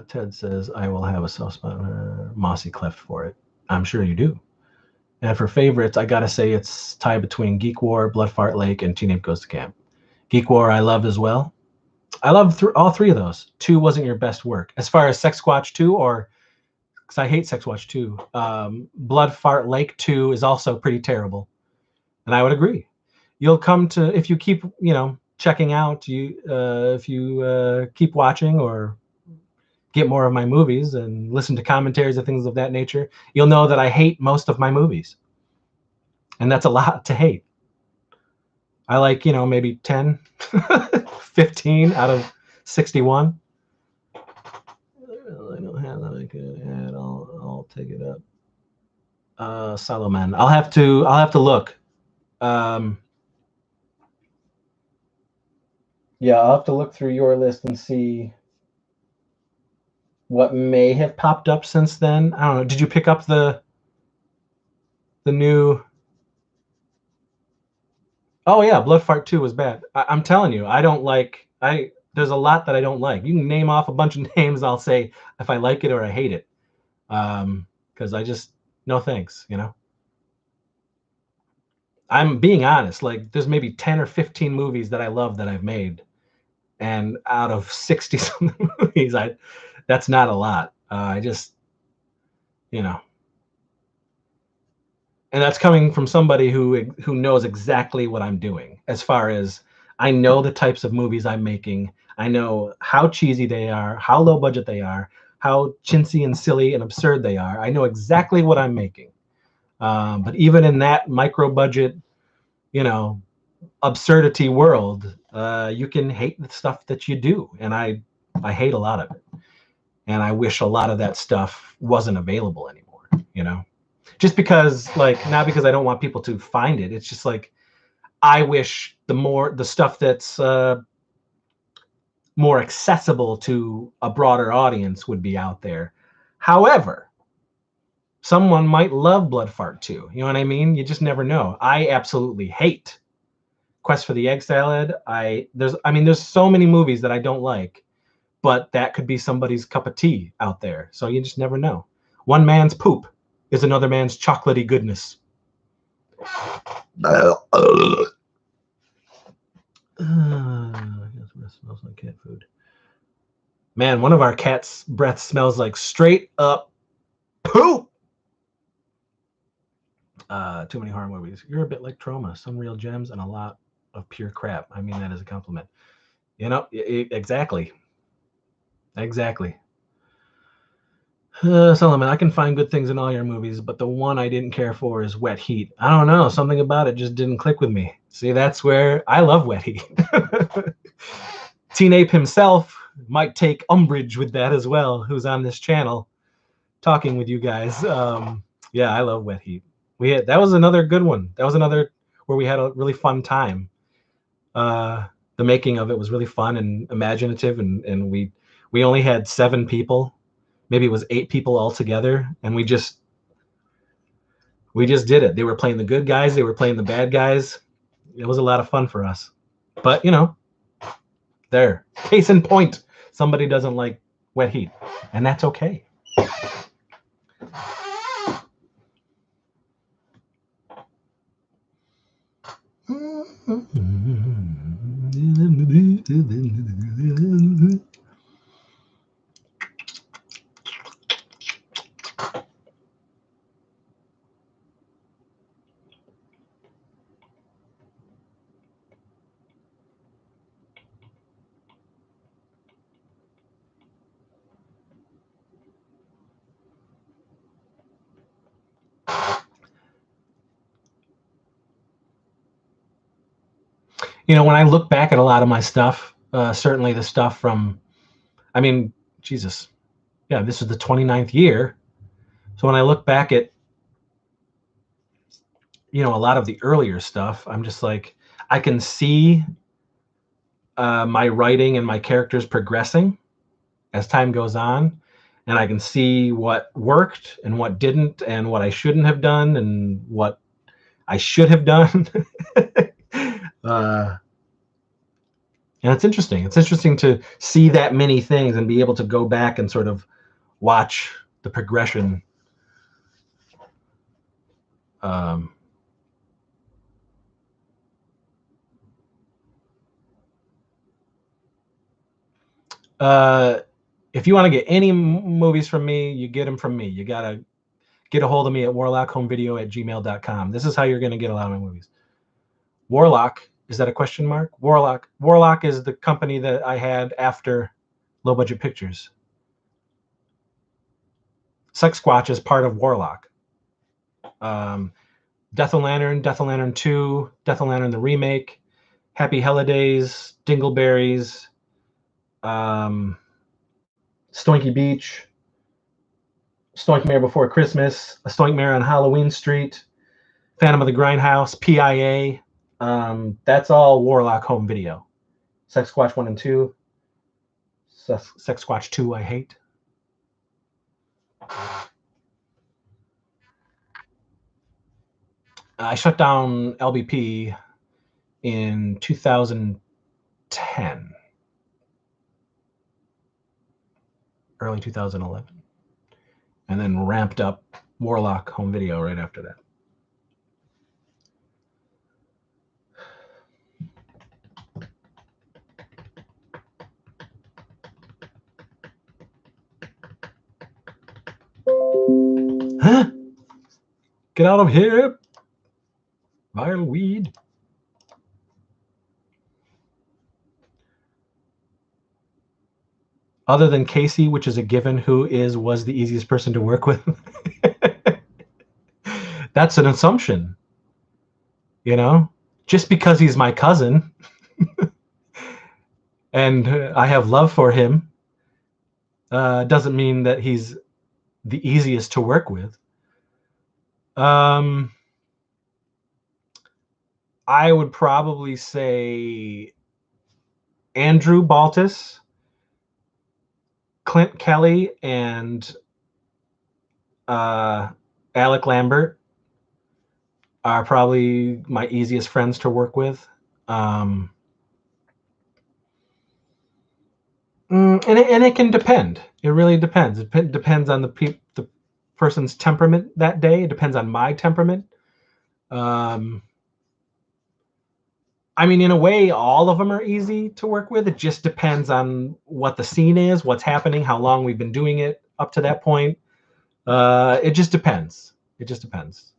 Ted says, I will have a soft spot, Mossy Cleft for it. I'm sure you do. And for favorites, I gotta say it's tied between Geek War, Blood Fart Lake, and Teen Ape Goes to Camp. Geek War I love as well. I love all three of those. 2 wasn't your best work. As far as Sex Squatch 2, or because I hate Sex Watch 2, Blood Fart Lake 2 is also pretty terrible. And I would agree. You'll come to, if you keep, checking out, if you keep watching or get more of my movies and listen to commentaries and things of that nature, you'll know that I hate most of my movies. And that's a lot to hate. I like, maybe 10, 15 out of 61. I don't have that I could add. I'll take it up. Solomon. I'll have to look. Yeah, I'll have to look through your list and see what may have popped up since then. I don't know. Did you pick up the new? Oh yeah, Blood Fart 2 was bad. I'm telling you, I don't like. There's a lot that I don't like. You can name off a bunch of names. I'll say if I like it or I hate it. Because I just no thanks. I'm being honest. Like there's maybe 10 or 15 movies that I love that I've made, and out of 60 something movies, that's not a lot. I just, and that's coming from somebody who knows exactly what I'm doing. As far as I know the types of movies I'm making, I know how cheesy they are, how low budget they are, how chintzy and silly and absurd they are. I know exactly what I'm making. But even in that micro budget, absurdity world, you can hate the stuff that you do, and I hate a lot of it, and I wish a lot of that stuff wasn't available anymore. Just because, not because I don't want people to find it. It's just like I wish the stuff that's more accessible to a broader audience would be out there. However, someone might love Blood Fart 2. You know what I mean? You just never know. I absolutely hate Quest for the Egg Salad. There's so many movies that I don't like, but that could be somebody's cup of tea out there. So you just never know. One man's poop is another man's chocolatey goodness. Smells like cat food. Man, one of our cats' breath smells like straight up poop. Too many horror movies. You're a bit like Trauma. Some real gems and a lot of pure crap. I mean that as a compliment. Exactly. Solomon, I can find good things in all your movies, but the one I didn't care for is Wet Heat. I don't know. Something about it just didn't click with me. See, that's where I love Wet Heat. Teen Ape himself might take umbrage with that as well, who's on this channel talking with you guys. Yeah, I love Wet Heat. That was another good one. That was another where we had a really fun time. The making of it was really fun and imaginative, and we only had 7 people. Maybe it was 8 people all together, and we just did it. They were playing the good guys, they were playing the bad guys. It was a lot of fun for us. But there, case in point, somebody doesn't like Wet Heat, and that's okay. When I look back at a lot of my stuff, certainly the stuff from, Jesus, yeah, this is the 29th year. So when I look back at a lot of the earlier stuff, I'm just like, I can see my writing and my characters progressing as time goes on, and I can see what worked and what didn't, and what I shouldn't have done and what I should have done. And it's interesting. It's interesting to see that many things and be able to go back and sort of watch the progression. Um, if you want to get any movies from me, you get them from me. You got to get a hold of me at warlockhomevideo@gmail.com. This is how you're going to get a lot of my movies. Warlock, is that a question mark? Warlock is the company that I had after Low Budget Pictures. Sex Squatch is part of Warlock. Death of Lantern 2, Death of Lantern the remake, Happy Holidays, Dingleberries, Stoinky Beach, Stoinkmare Before Christmas, A Stoinkmare on Halloween Street, Phantom of the Grindhouse, PIA. That's all Warlock Home Video. Sex Squatch 1 and 2. Sex Squatch 2 I hate. I shut down LBP in 2010, early 2011, and then ramped up Warlock Home Video right after that. Huh? Get out of here, vile weed. Other than Casey, which is a given, who was the easiest person to work with? That's an assumption. Just because he's my cousin and I have love for him doesn't mean that he's the easiest to work with. I would probably say Andrew Baltus, Clint Kelly, and Alec Lambert are probably my easiest friends to work with. And it can depend. It really depends. It depends on the person's temperament that day. It depends on my temperament. I mean, in a way, all of them are easy to work with. It just depends on what the scene is, what's happening, how long we've been doing it up to that point. It just depends. It just depends.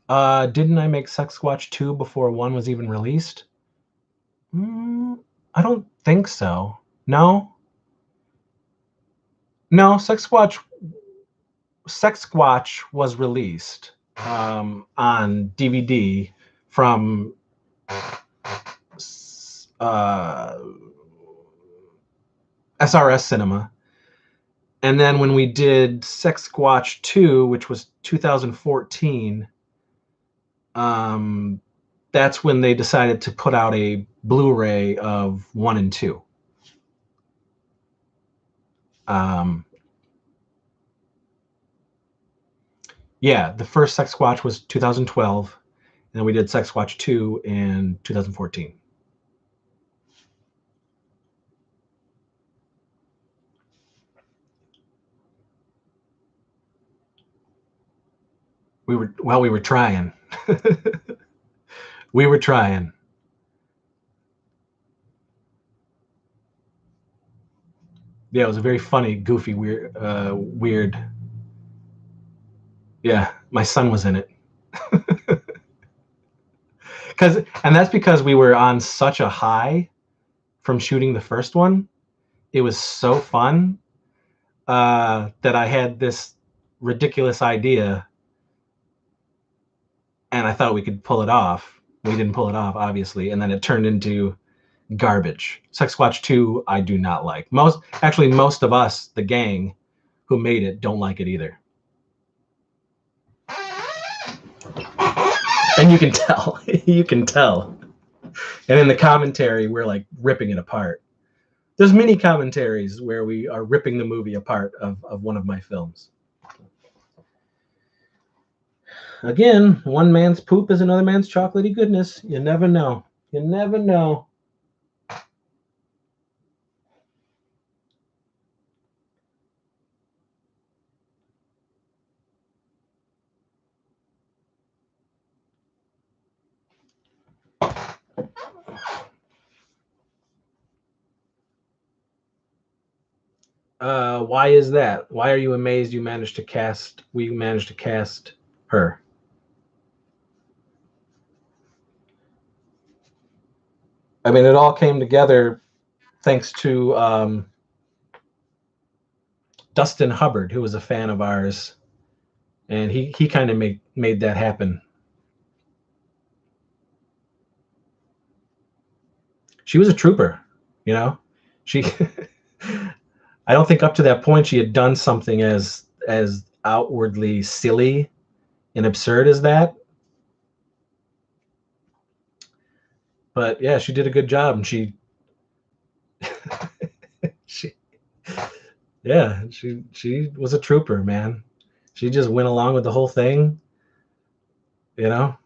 Didn't I make Sex Squatch 2 before 1 was even released? I don't think so. No, Sex Squatch was released on DVD from SRS Cinema. And then when we did Sex Squatch 2, which was 2014, that's when they decided to put out a Blu-ray of 1 and 2. Yeah, the first Sex Squatch was 2012, and then we did Sex Squatch 2 in 2014. We were trying. We were trying. Yeah, it was a very funny, goofy, weird. Yeah, my son was in it. And that's because we were on such a high from shooting the first one. It was so fun that I had this ridiculous idea, and I thought we could pull it off. We didn't pull it off, obviously, and then it turned into Garbage. Sasquatch 2, I do not like. Most of us, the gang who made it, don't like it either. And you can tell. You can tell. And in the commentary, we're like ripping it apart. There's many commentaries where we are ripping the movie apart of one of my films. Again, one man's poop is another man's chocolatey goodness. You never know. You never know. Why is that? Why are you amazed we managed to cast her? I mean, it all came together thanks to Dustin Hubbard, who was a fan of ours, and he kind of made that happen. She was a trooper, you know. She I don't think up to that point she had done something as outwardly silly and absurd as that. But yeah, she did a good job, and she she yeah, she was a trooper, man. She just went along with the whole thing, you know.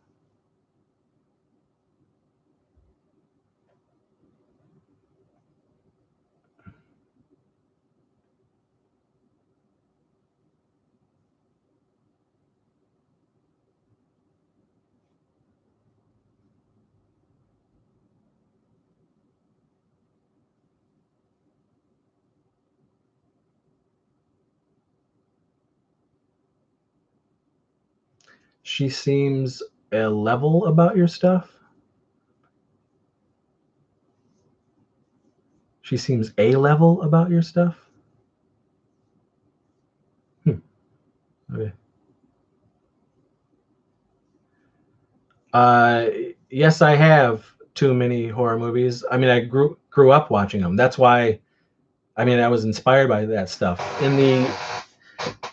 She seems a level about your stuff. She seems a level about your stuff. Okay. Uh, yes, I have too many horror movies. I mean, I grew up watching them. That's why. I mean, I was inspired by that stuff. In the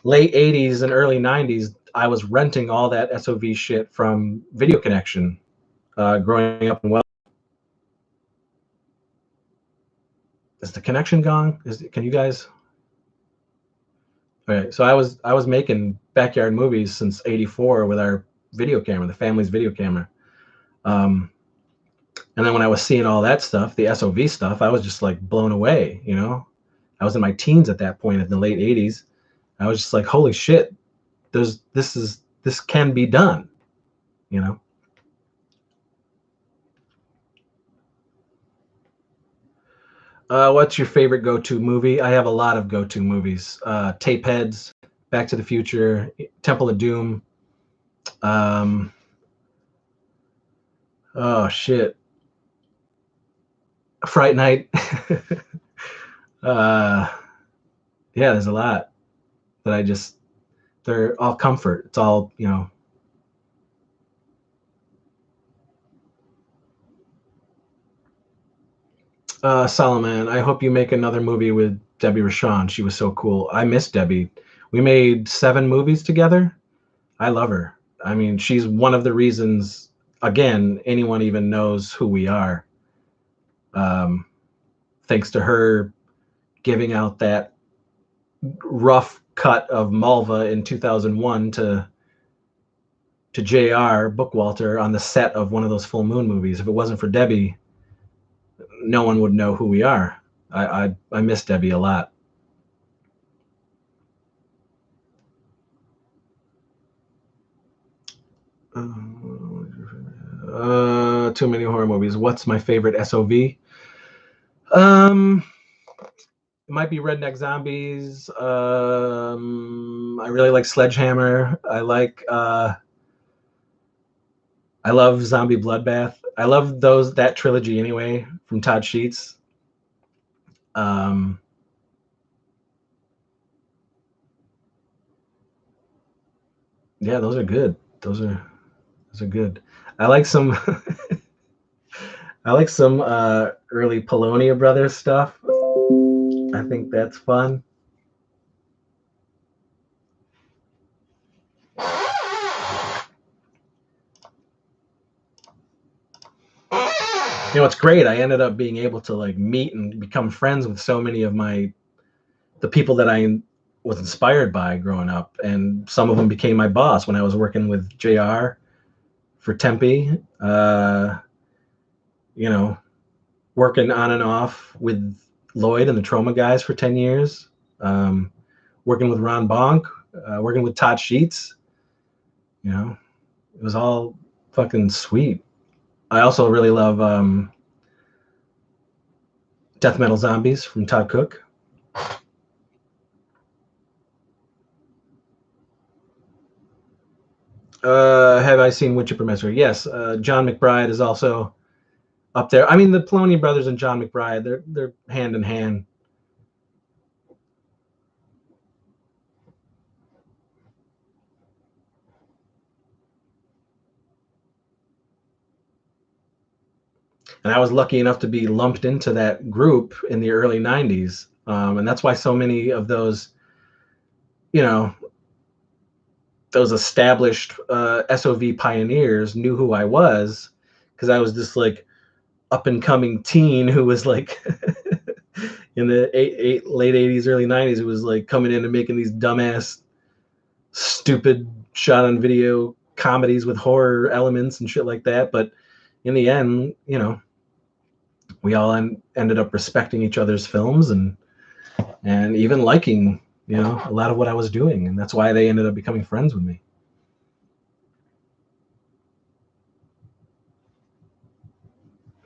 late '80s and early '90s, I was renting all that SOV shit from Video Connection. Growing up in well, is the connection gone? Can you guys? All right, so I was making backyard movies since '84 with our video camera, the family's video camera. Um, and then when I was seeing all that stuff, the SOV stuff, I was just like blown away. You know, I was in my teens at that point in the late '80s. I was just like, holy shit, this can be done. You know. What's your favorite go-to movie? I have a lot of go-to movies. Tapeheads, Back to the Future, Temple of Doom. Um, oh shit, Fright Night. uh, yeah, there's a lot that they're all comfort. It's all, you know. Solomon, I hope you make another movie with Debbie Rochon. She was so cool. I miss Debbie. We made 7 movies together. I love her. I mean, she's one of the reasons, again, anyone even knows who we are. Um, Thanks to her giving out that rough cut of Malva in 2001 to J.R. Bookwalter on the set of one of those full moon movies. If it wasn't for Debbie, no one would know who we are. I miss Debbie a lot. Too many horror movies. What's my favorite SOV? It might be Redneck Zombies. I really like Sledgehammer. I love Zombie Bloodbath. I love that trilogy anyway from Todd Sheets. Um, yeah, those are good. Those are good. I like some. I like some early Polonia Brothers stuff. I think that's fun. You know, it's great. I ended up being able to like meet and become friends with so many of the people that I was inspired by growing up, and some of them became my boss when I was working with JR for Tempe. You know, working on and off with Lloyd and the Trauma guys for 10 years. Working with Ron Bonk, working with Todd Sheets. You know, it was all fucking sweet. I also really love Death Metal Zombies from Todd Cook. Have I seen Woodchipper Massacre? Yes. John McBride is also up there. I mean, the Polonian brothers and John McBride, they're hand in hand. And I was lucky enough to be lumped into that group in the early 90s. And that's why so many of those, you know, those established SOV pioneers knew who I was, because I was this like up and coming teen who was like in the late 80s, early 90s, who was like coming in and making these dumbass, stupid shot on video comedies with horror elements and shit like that. But in the end, you know, we all ended up respecting each other's films and even liking, you know, a lot of what I was doing, and that's why they ended up becoming friends with me.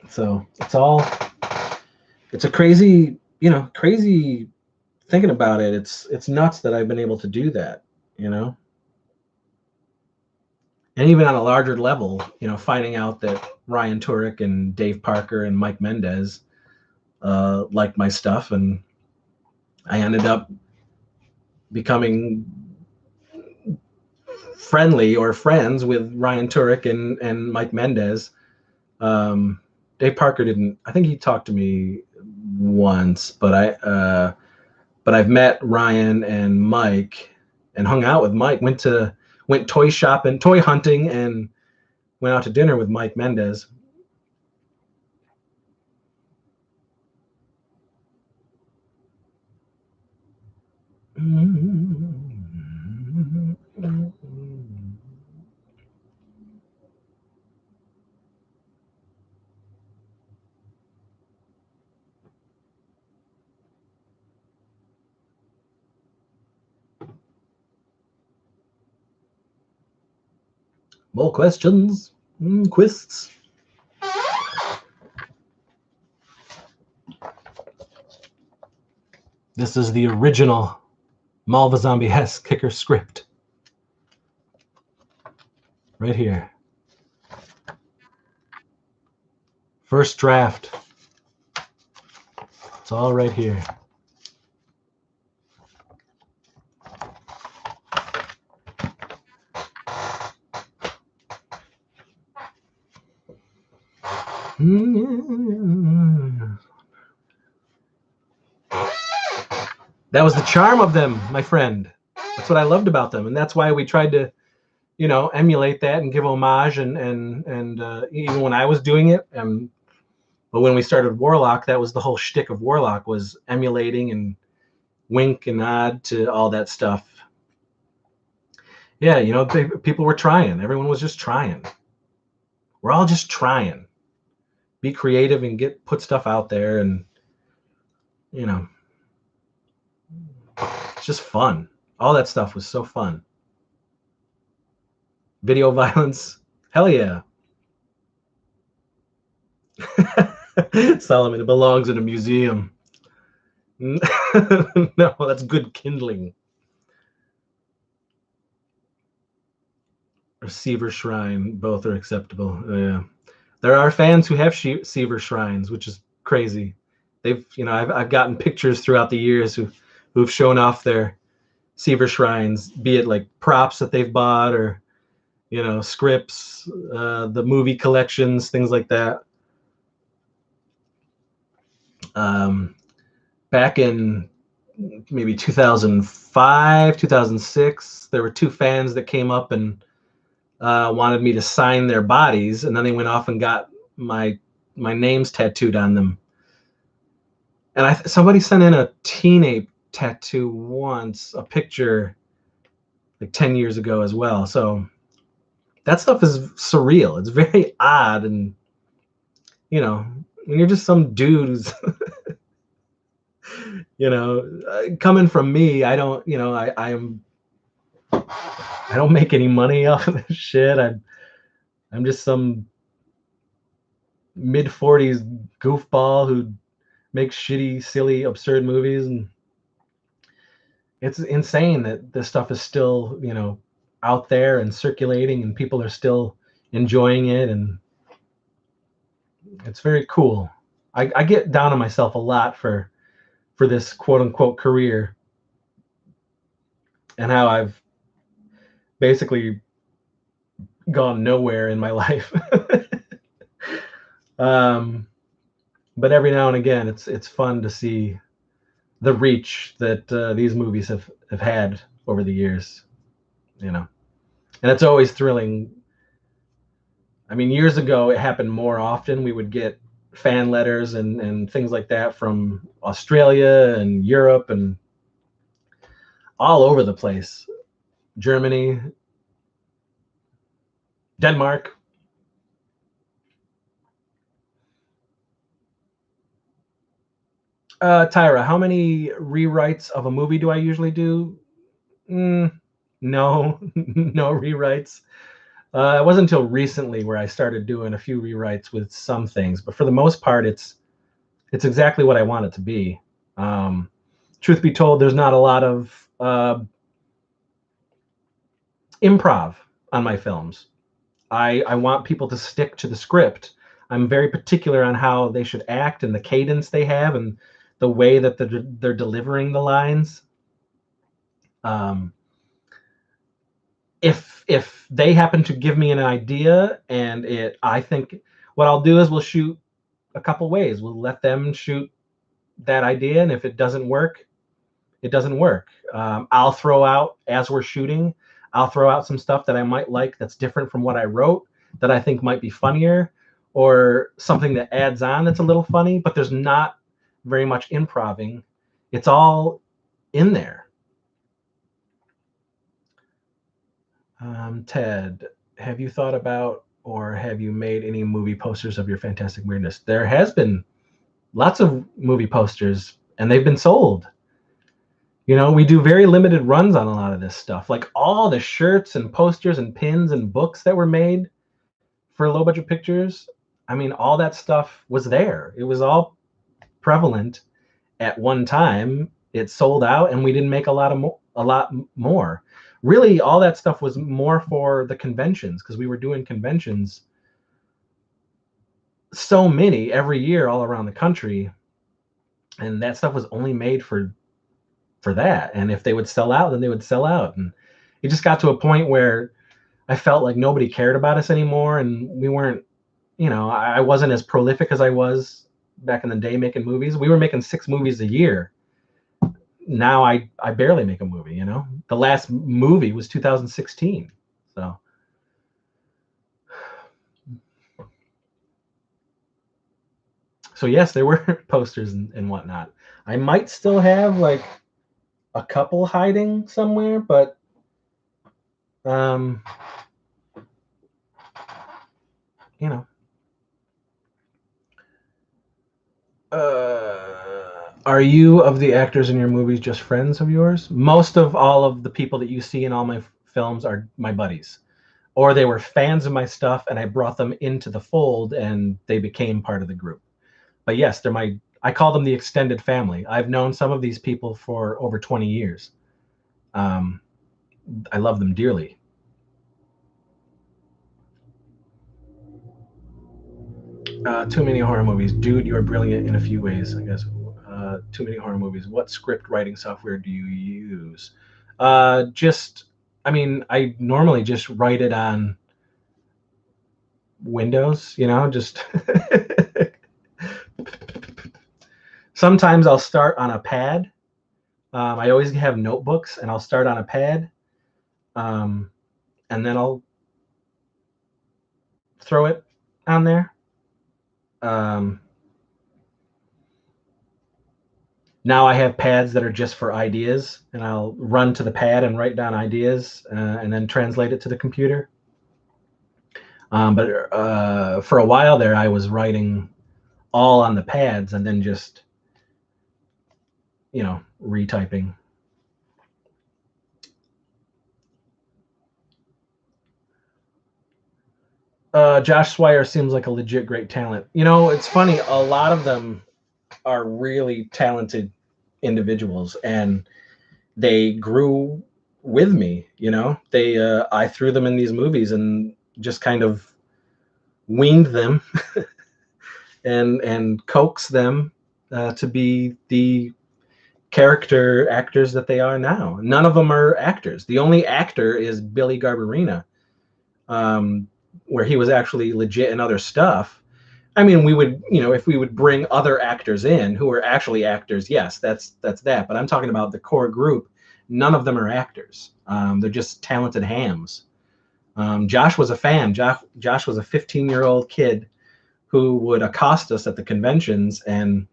So it's a crazy, you know, crazy thinking about it. It's nuts that I've been able to do that, you know. And even on a larger level, you know, finding out that Ryan Turek and Dave Parker and Mike Mendez liked my stuff, and I ended up becoming friendly or friends with Ryan Turek and Mike Mendez. Dave Parker didn't. I think he talked to me once, but I've met Ryan and Mike and hung out with Mike. Went toy shopping, toy hunting, and went out to dinner with Mike Mendez. More questions? Quists? This is the original Malva Zombie Hess kicker script. Right here. First draft. It's all right here. That was the charm of them, my friend. That's what I loved about them, and that's why we tried to, you know, emulate that and give homage. And even when I was doing it, but when we started Warlock, that was the whole shtick of Warlock, was emulating and wink and nod to all that stuff. Yeah, you know, people were trying. Everyone was just trying. We're all just trying. Be creative and put stuff out there, and you know, it's just fun. All that stuff was so fun. Video violence, hell yeah. Solomon, it belongs in a museum. No, that's good kindling. Or Seaver Shrine, both are acceptable. Yeah, there are fans who have Seaver Shrines, which is crazy. They've, you know, I've gotten pictures throughout the years who've shown off their Seaver Shrines, be it like props that they've bought, or, you know, scripts, the movie collections, things like that. Um, Back in maybe 2005, 2006, there were two fans that came up and wanted me to sign their bodies, and then they went off and got my names tattooed on them. And somebody sent in a teenage tattoo once, a picture like 10 years ago as well. So that stuff is surreal. It's very odd, and when you're just some dude who's coming from me, I don't, I don't make any money off of this shit. I'm just some mid-40s goofball who makes shitty, silly, absurd movies, and it's insane that this stuff is still, out there and circulating, and people are still enjoying it, and it's very cool. I get down on myself a lot for this quote unquote career, and how I've basically gone nowhere in my life. But every now and again, it's fun to see the reach that these movies have had over the years, and it's always thrilling. I mean, years ago, it happened more often. We would get fan letters and things like that from Australia and Europe and all over the place. Germany, Denmark. Tyra, how many rewrites of a movie do I usually do? No, no rewrites. It wasn't until recently where I started doing a few rewrites with some things, but for the most part, it's exactly what I want it to be. Truth be told, there's not a lot of improv on my films. I want people to stick to the script. I'm very particular on how they should act and the cadence they have and the way that they're delivering the lines. If they happen to give me an idea and I think what I'll do is we'll shoot a couple ways. We'll let them shoot that idea, and if it doesn't work, it doesn't work. I'll throw out, as we're shooting, I'll throw out some stuff that I might like that's different from what I wrote, that I think might be funnier, or something that adds on that's a little funny, but there's not very much improving. It's all in there. Ted, have you thought about or have you made any movie posters of your Fantastic Weirdness? There has been lots of movie posters, and they've been sold. We do very limited runs on a lot of this stuff. Like all the shirts and posters and pins and books that were made for Low Budget Pictures. I mean, all that stuff was there. It was all prevalent at one time. It sold out, and we didn't make a lot more. Really, all that stuff was more for the conventions, because we were doing conventions so many every year all around the country, and that stuff was only made for that. And if they would sell out, then they would sell out. And it just got to a point where I felt like nobody cared about us anymore, and we weren't, I wasn't as prolific as I was back in the day making movies. We were making 6 movies a year. Now I barely make a movie. The last movie was 2016. So yes, there were posters and whatnot. I might still have like a couple hiding somewhere, but are you, of the actors in your movies, just friends of yours? Most of all of the people that you see in all my films are my buddies, or they were fans of my stuff and I brought them into the fold and they became part of the group. But yes, I call them the extended family. I've known some of these people for over 20 years. I love them dearly. Too many horror movies. Dude, you're brilliant in a few ways, I guess. Too many horror movies. What script writing software do you use? I normally just write it on Windows, just sometimes I'll start on a pad. I always have notebooks, and I'll start on a pad, and then I'll throw it on there. Now I have pads that are just for ideas, and I'll run to the pad and write down ideas, and then translate it to the computer. But for a while there, I was writing all on the pads and then just, retyping. Josh Swire seems like a legit great talent. It's funny. A lot of them are really talented individuals, and they grew with me. I threw them in these movies and just kind of weaned them and coaxed them to be the character actors that they are now. None of them are actors. The only actor is Billy Garbarina, where he was actually legit in other stuff. I mean, we would, if we would bring other actors in who are actually actors, yes, that's that. But I'm talking about the core group. None of them are actors. They're just talented hams. Josh was a fan. Josh was a 15-year-old kid who would accost us at the conventions, and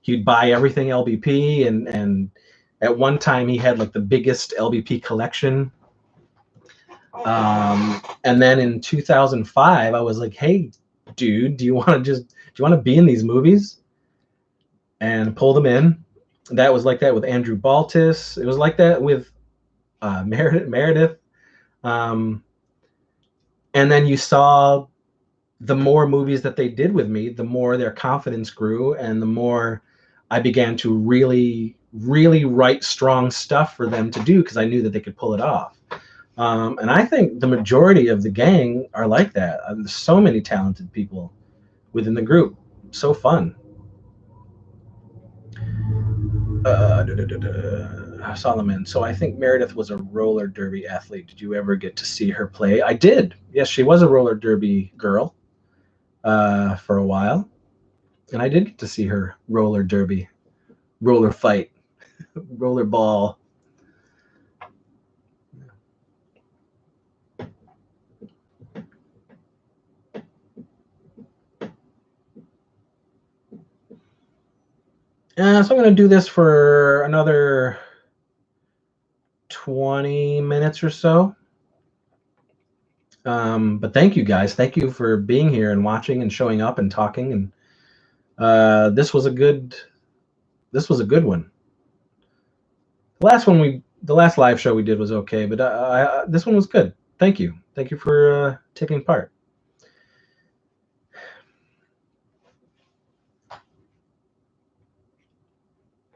he'd buy everything LBP. And at one time, he had like the biggest LBP collection. And then in 2005, I was like, "Hey, dude, do you want to be in these movies?" And pull them in. That was like that with Andrew Baltus. It was like that with Meredith. And then you saw the more movies that they did with me, the more their confidence grew, and the more I began to really, really write strong stuff for them to do, because I knew that they could pull it off. And I think the majority of the gang are like that. There's so many talented people within the group. So fun. Solomon. So I think Meredith was a roller derby athlete. Did you ever get to see her play? I did. Yes, she was a roller derby girl for a while. And I did get to see her roller derby, roller fight, roller ball. So I'm going to do this for another 20 minutes or so. But thank you guys. Thank you for being here and watching and showing up and talking. And this was a good one. The last live show we did was okay, but this one was good. Thank you. Thank you for taking part.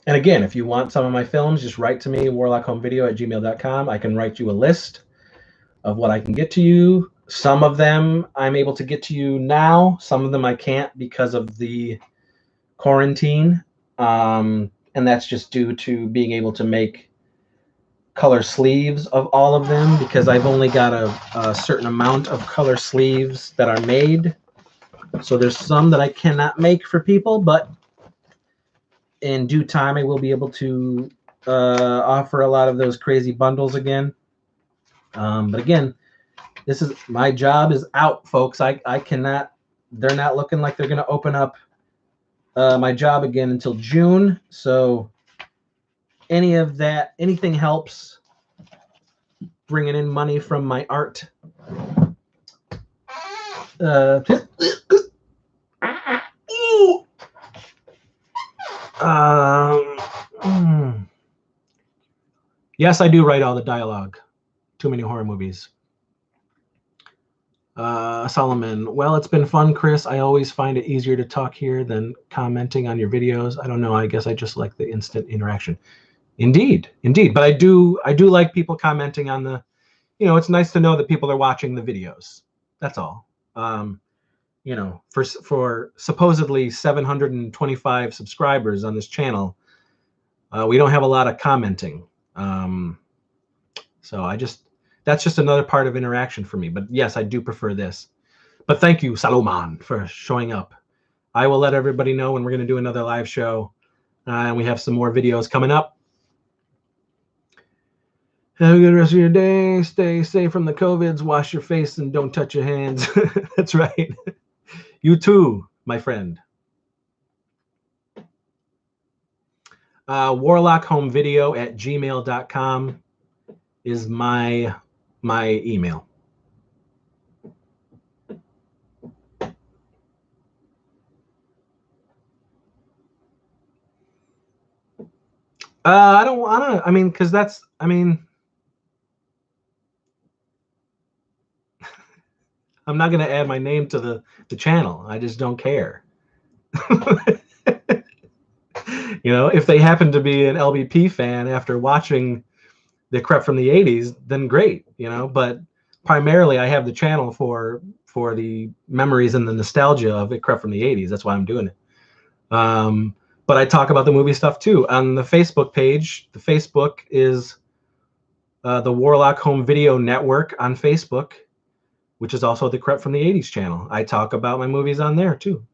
And again, if you want some of my films, just write to me, warlockhomevideo@gmail.com. I can write you a list of what I can get to you. Some of them I'm able to get to you now. Some of them I can't because of the quarantine. And that's just due to being able to make color sleeves of all of them, because I've only got a certain amount of color sleeves that are made. So there's some that I cannot make for people, but in due time, I will be able to offer a lot of those crazy bundles again. But again, my job is out, folks. I cannot. They're not looking like they're going to open up my job again until June. So anything helps bringing in money from my art. Yes, I do write all the dialogue. Too many horror movies. Solomon, well, it's been fun, Chris. I always find it easier to talk here than commenting on your videos. I don't know. I guess I just like the instant interaction. Indeed. But I do like people commenting on the, it's nice to know that people are watching the videos. That's all. For supposedly 725 subscribers on this channel, we don't have a lot of commenting. So that's just another part of interaction for me. But yes, I do prefer this. But thank you, Salomon, for showing up. I will let everybody know when we're going to do another live show. And we have some more videos coming up. Have a good rest of your day. Stay safe from the COVIDs. Wash your face and don't touch your hands. That's right. You too, my friend. warlockhomevideo@gmail.com is my email. I don't want to. I mean, because that's. I mean, I'm not going to add my name to the channel. I just don't care. You know, if they happen to be an LBP fan after watching the Crept from the 80s, then great, you know, but primarily I have the channel for the memories and the nostalgia of it Crept from the 80s. That's why I'm doing it. But I talk about the movie stuff too. On the Facebook page, the Facebook is the Warlock Home Video Network on Facebook, which is also the Crept from the 80s channel. I talk about my movies on there too.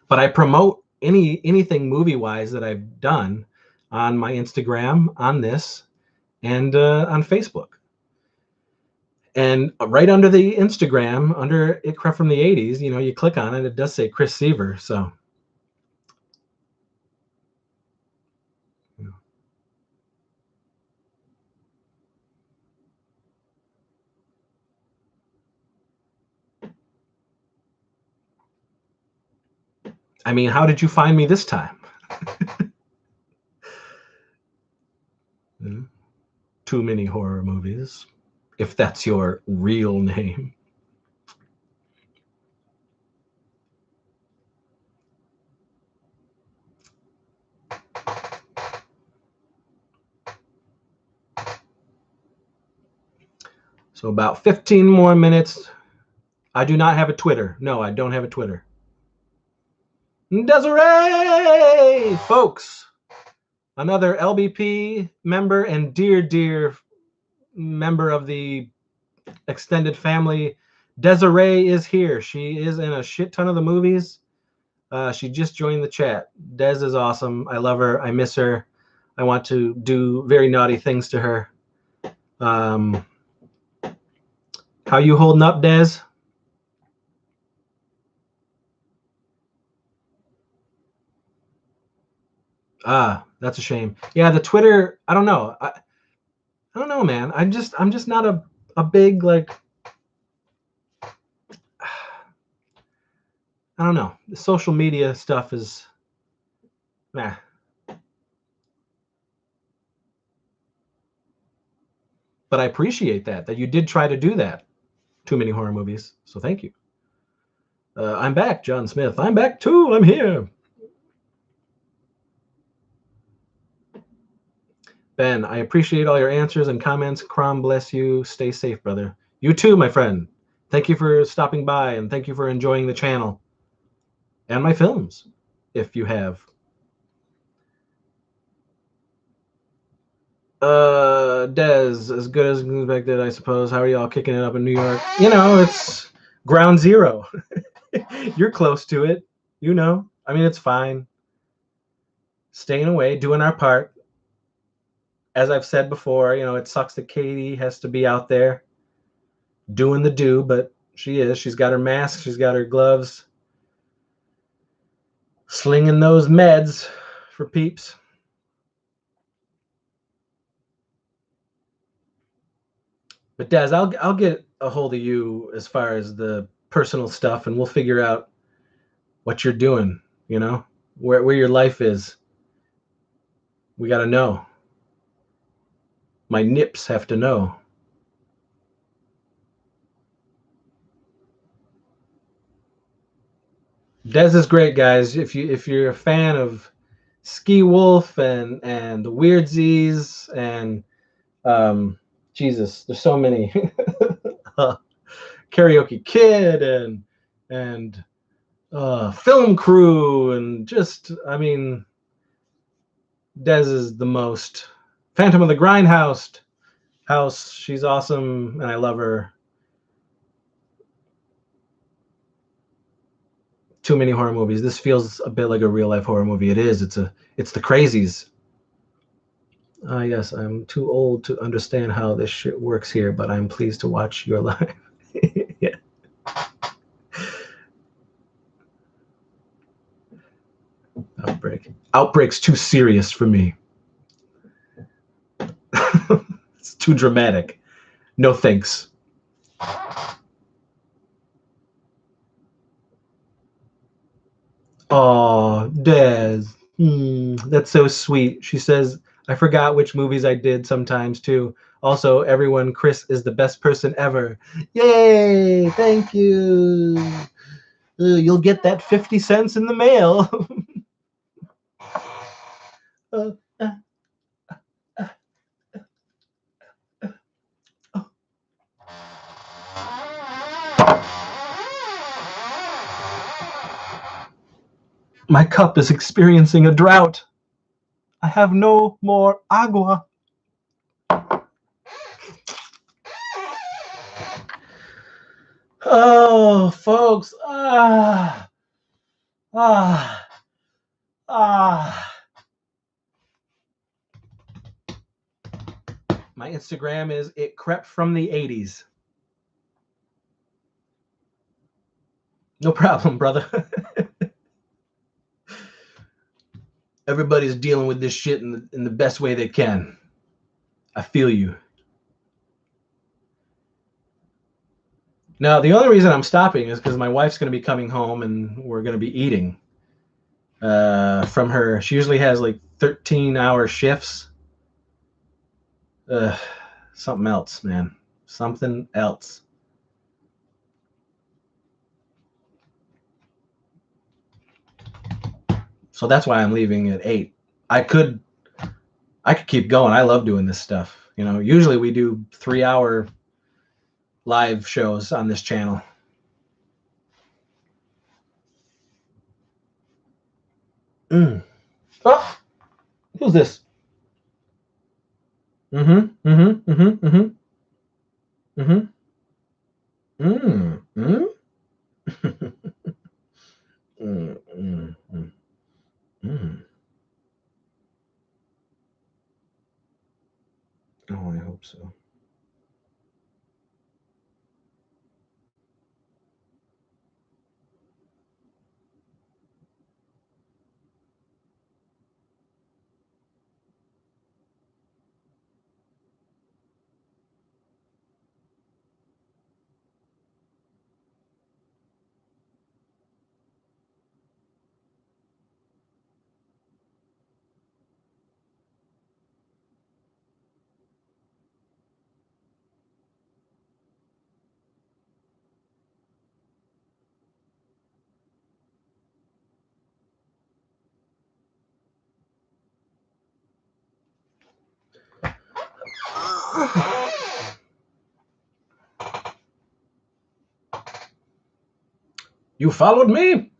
But I promote anything movie-wise that I've done on my Instagram, on this, and on Facebook. And right under the Instagram, under It Crept from the 80s, you know, you click on it, it does say Chris Seaver. So, I mean, how did you find me this time? Too many horror movies, if that's your real name. So about 15 more minutes. I do not have a Twitter. No, I don't have a Twitter. Desiree, folks, another LBP member and dear member of the extended family. Desiree is here. She is in a shit ton of the movies. She just joined the chat. Des is awesome. I love her. I miss her. I want to do very naughty things to her. How you holding up, Des? That's a shame. Yeah, the Twitter, I don't know. I don't know, man. I'm just not a big, like, I don't know. The social media stuff is nah. But I appreciate that you did try to do that. Too many horror movies. So thank you. I'm back, John Smith. I'm back too. I'm here. Ben, I appreciate all your answers and comments. Crom, bless you. Stay safe, brother. You too, my friend. Thank you for stopping by, and thank you for enjoying the channel and my films, if you have. Des, as good as expected, I suppose. How are y'all kicking it up in New York? You know, it's ground zero. You're close to it. You know, I mean, it's fine. Staying away, doing our part. As I've said before, you know, it sucks that Katie has to be out there doing the do, but she is. She's got her mask. She's got her gloves. Slinging those meds for peeps. But Daz, I'll get a hold of you as far as the personal stuff, and we'll figure out what you're doing. You know, where your life is. We got to know. My nips have to know. Dez is great, guys. If you're a fan of Ski Wolf and the Weirdsies and Jesus, there's so many. Karaoke Kid and Film Crew and just, I mean, Dez is the most. Phantom of the Grindhouse house. She's awesome, and I love her. too many horror movies. This feels a bit like a real life horror movie. It is. It's the crazies. Yes, I'm too old to understand how this shit works here, but I'm pleased to watch your live. Yeah. Outbreak. Outbreak's too serious for me. It's too dramatic. No thanks. Oh, Des. That's so sweet. She says, I forgot which movies I did sometimes too. Also, everyone, Chris is the best person ever. Yay! Thank you. You'll get that 50 cents in the mail. uh, uh, uh, oh. My cup is experiencing a drought. I have no more agua. Oh, folks. Ah. My Instagram is It Crept from the 80s. No problem, brother. Everybody's dealing with this shit in the best way they can. I feel you. Now, the only reason I'm stopping is because my wife's going to be coming home and we're going to be eating from her. She usually has like 13-hour shifts. Something else, man. Something else. So that's why I'm leaving at 8. I could keep going. I love doing this stuff. You know, usually we do 3-hour live shows on this channel. Oh, who's this? Mm-hmm. Mm-hmm. Mm-hmm. Mm-hmm. Mm-hmm. Mm-hmm. Mm-hmm. Mm-hmm. Oh, I hope so. You followed me?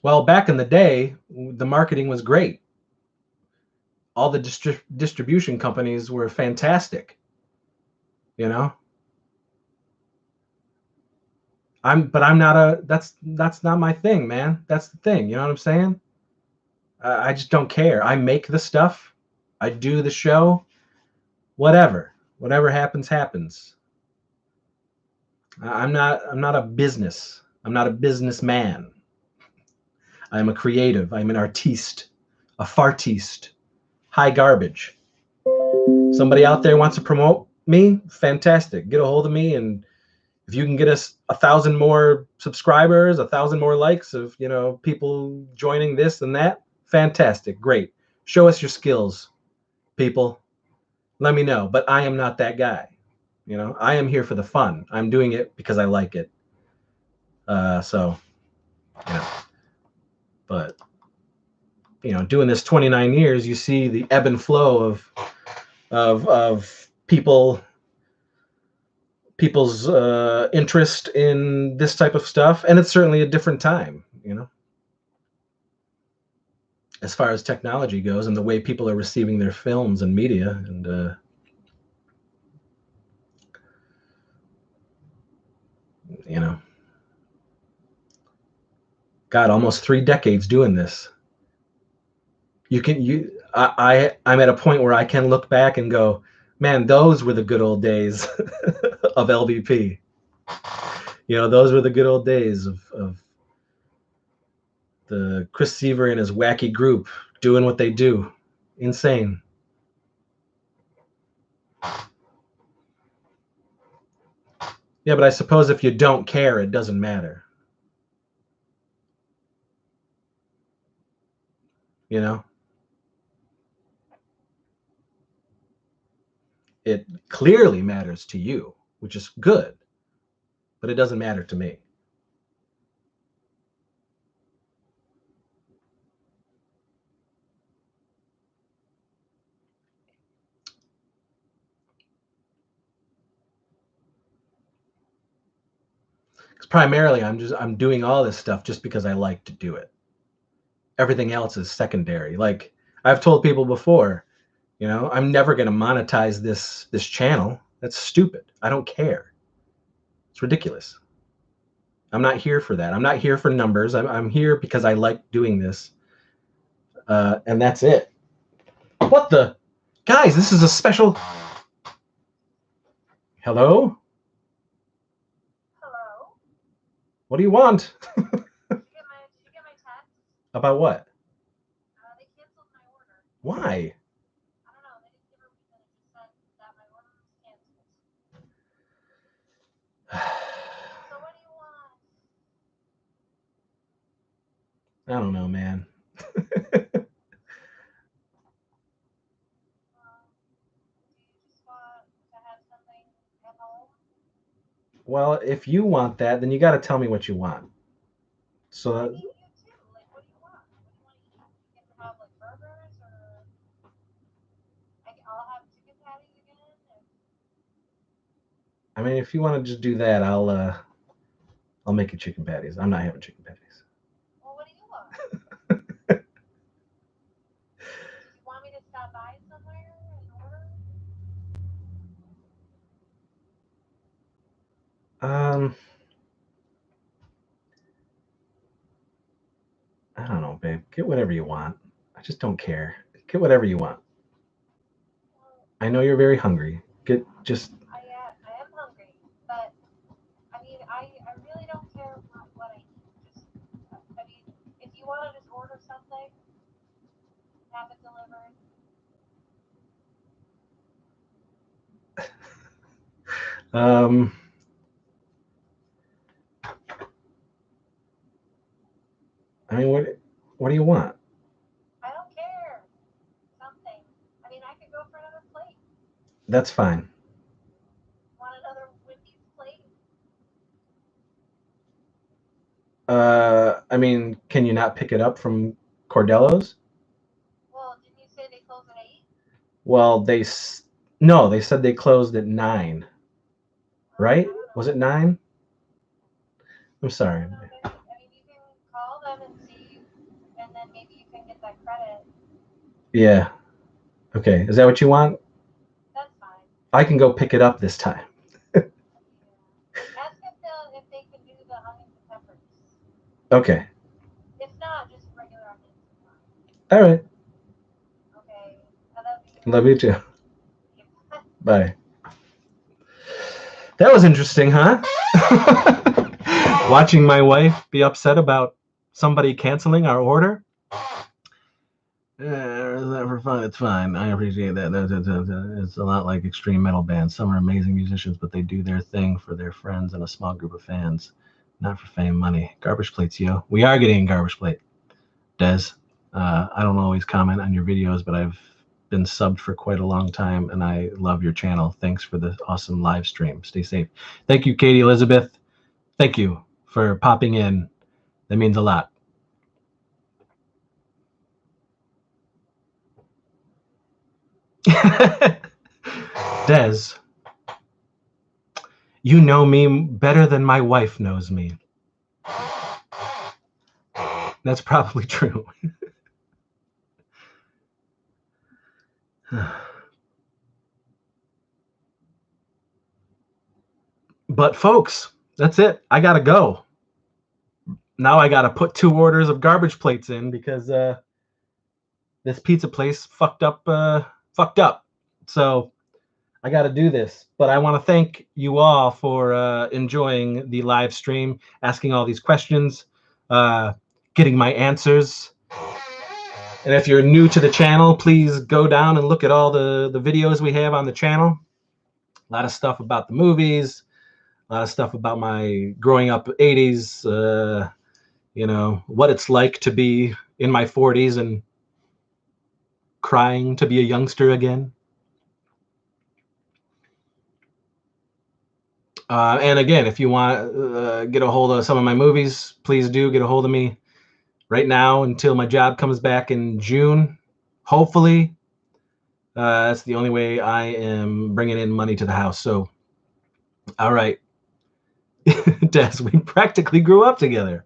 Well, back in the day, the marketing was great. All the distribution companies were fantastic. You know, I'm not a. That's not my thing, man. That's the thing. You know what I'm saying? I just don't care. I make the stuff. I do the show. Whatever happens, happens. I'm not a business. I'm not a businessman. I'm a creative. I'm an artiste, a fartiste. High garbage. Somebody out there wants to promote me, fantastic. Get a hold of me, and if you can get us 1,000 more subscribers, 1,000 more likes of people joining this and that, fantastic, great. Show us your skills, people. Let me know. But I am not that guy. I am here for the fun. I'm doing it because I like it. So, you know, but doing this 29 years, you see the ebb and flow of people's interest in this type of stuff, and it's certainly a different time, as far as technology goes and the way people are receiving their films and media. And You know, God, almost 3 decades doing this. I'm at a point where I can look back and go, man, those were the good old days of LVP. Those were the good old days of the Chris Seaver and his wacky group doing what they do. Insane. Yeah, but I suppose if you don't care, it doesn't matter. You know? It clearly matters to you, which is good, but it doesn't matter to me. Because primarily I'm doing all this stuff just because I like to do it. Everything else is secondary. Like I've told people before, I'm never going to monetize this channel. That's stupid. I don't care. It's ridiculous. I'm not here for that. I'm not here for numbers. I'm here because I like doing this. And that's it. What the? Guys, this is a special. Hello? Hello? What do you want? Did you get my text? About what? They canceled my order. Why? I don't know. They didn't give a reason. It just said that my order was canceled. So what do you want? I don't know, man. Do you just want to have something at home? Well, if you want that, then you got to tell me what you want. So I need you too. Like, what do you want? What do you want to eat? You can have like burgers, or I'll have chicken patties again. I mean, if you want to just do that, I'll make you chicken patties. I'm not having chicken patties. Well, what do you want? Do you want me to stop by somewhere and order? I don't know, babe. Get whatever you want. I just don't care. Get whatever you want. Well, I know you're very hungry. Get just. I am hungry, but I mean, I really don't care what I eat. Just, I mean, if you want to just order something, have it delivered. Um. I mean, what do you want? I don't care. Something. I mean, I could go for another plate. That's fine. Want another Wendy's plate? I mean, can you not pick it up from Cordello's? Well, didn't you say they close at 8? Well, no, they said they closed at 9. Well, Right? I don't know. Was it 9? I'm I sorry. don't know. Maybe, I mean, you can call them and see, and then maybe you can get that credit. Yeah. Okay. Is that what you want? That's fine. I can go pick it up this time. Yeah. Ask if they can do the onions and peppers. Okay. If not, just regular onions and fine. All right. Okay. I love you. Love you too. Okay. Bye. That was interesting, huh? Watching my wife be upset about somebody canceling our order. For fun, it's fine. I appreciate that. It's a lot like extreme metal bands. Some are amazing musicians, but they do their thing for their friends and a small group of fans, not for fame, money. Garbage plates, yo. We are getting a garbage plate, Des. I don't always comment on your videos, but I've been subbed for quite a long time, and I love your channel. Thanks for the awesome live stream. Stay safe. Thank you, Katie Elizabeth. Thank you for popping in. That means a lot. Des, you know me better than my wife knows me. That's probably true. But folks, that's it. I gotta go. Now I gotta put 2 orders of garbage plates in because this pizza place fucked up. Fucked up. So I got to do this. But I want to thank you all for enjoying the live stream, asking all these questions, getting my answers. And if you're new to the channel, please go down and look at all the videos we have on the channel. A lot of stuff about the movies, a lot of stuff about my growing up 80s, you know, what it's like to be in my 40s and crying to be a youngster again. And again, if you want to get a hold of some of my movies, please do get a hold of me right now until my job comes back in June. Hopefully, that's the only way I am bringing in money to the house. So, all right. Des, we practically grew up together.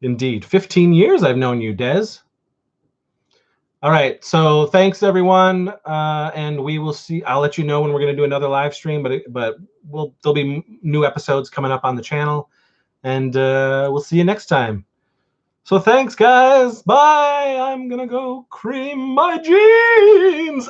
Indeed. 15 years I've known you, Des. All right. So thanks, everyone. And we will see. I'll let you know when we're going to do another live stream, but there'll be new episodes coming up on the channel. And we'll see you next time. So thanks, guys. Bye. I'm going to go cream my jeans.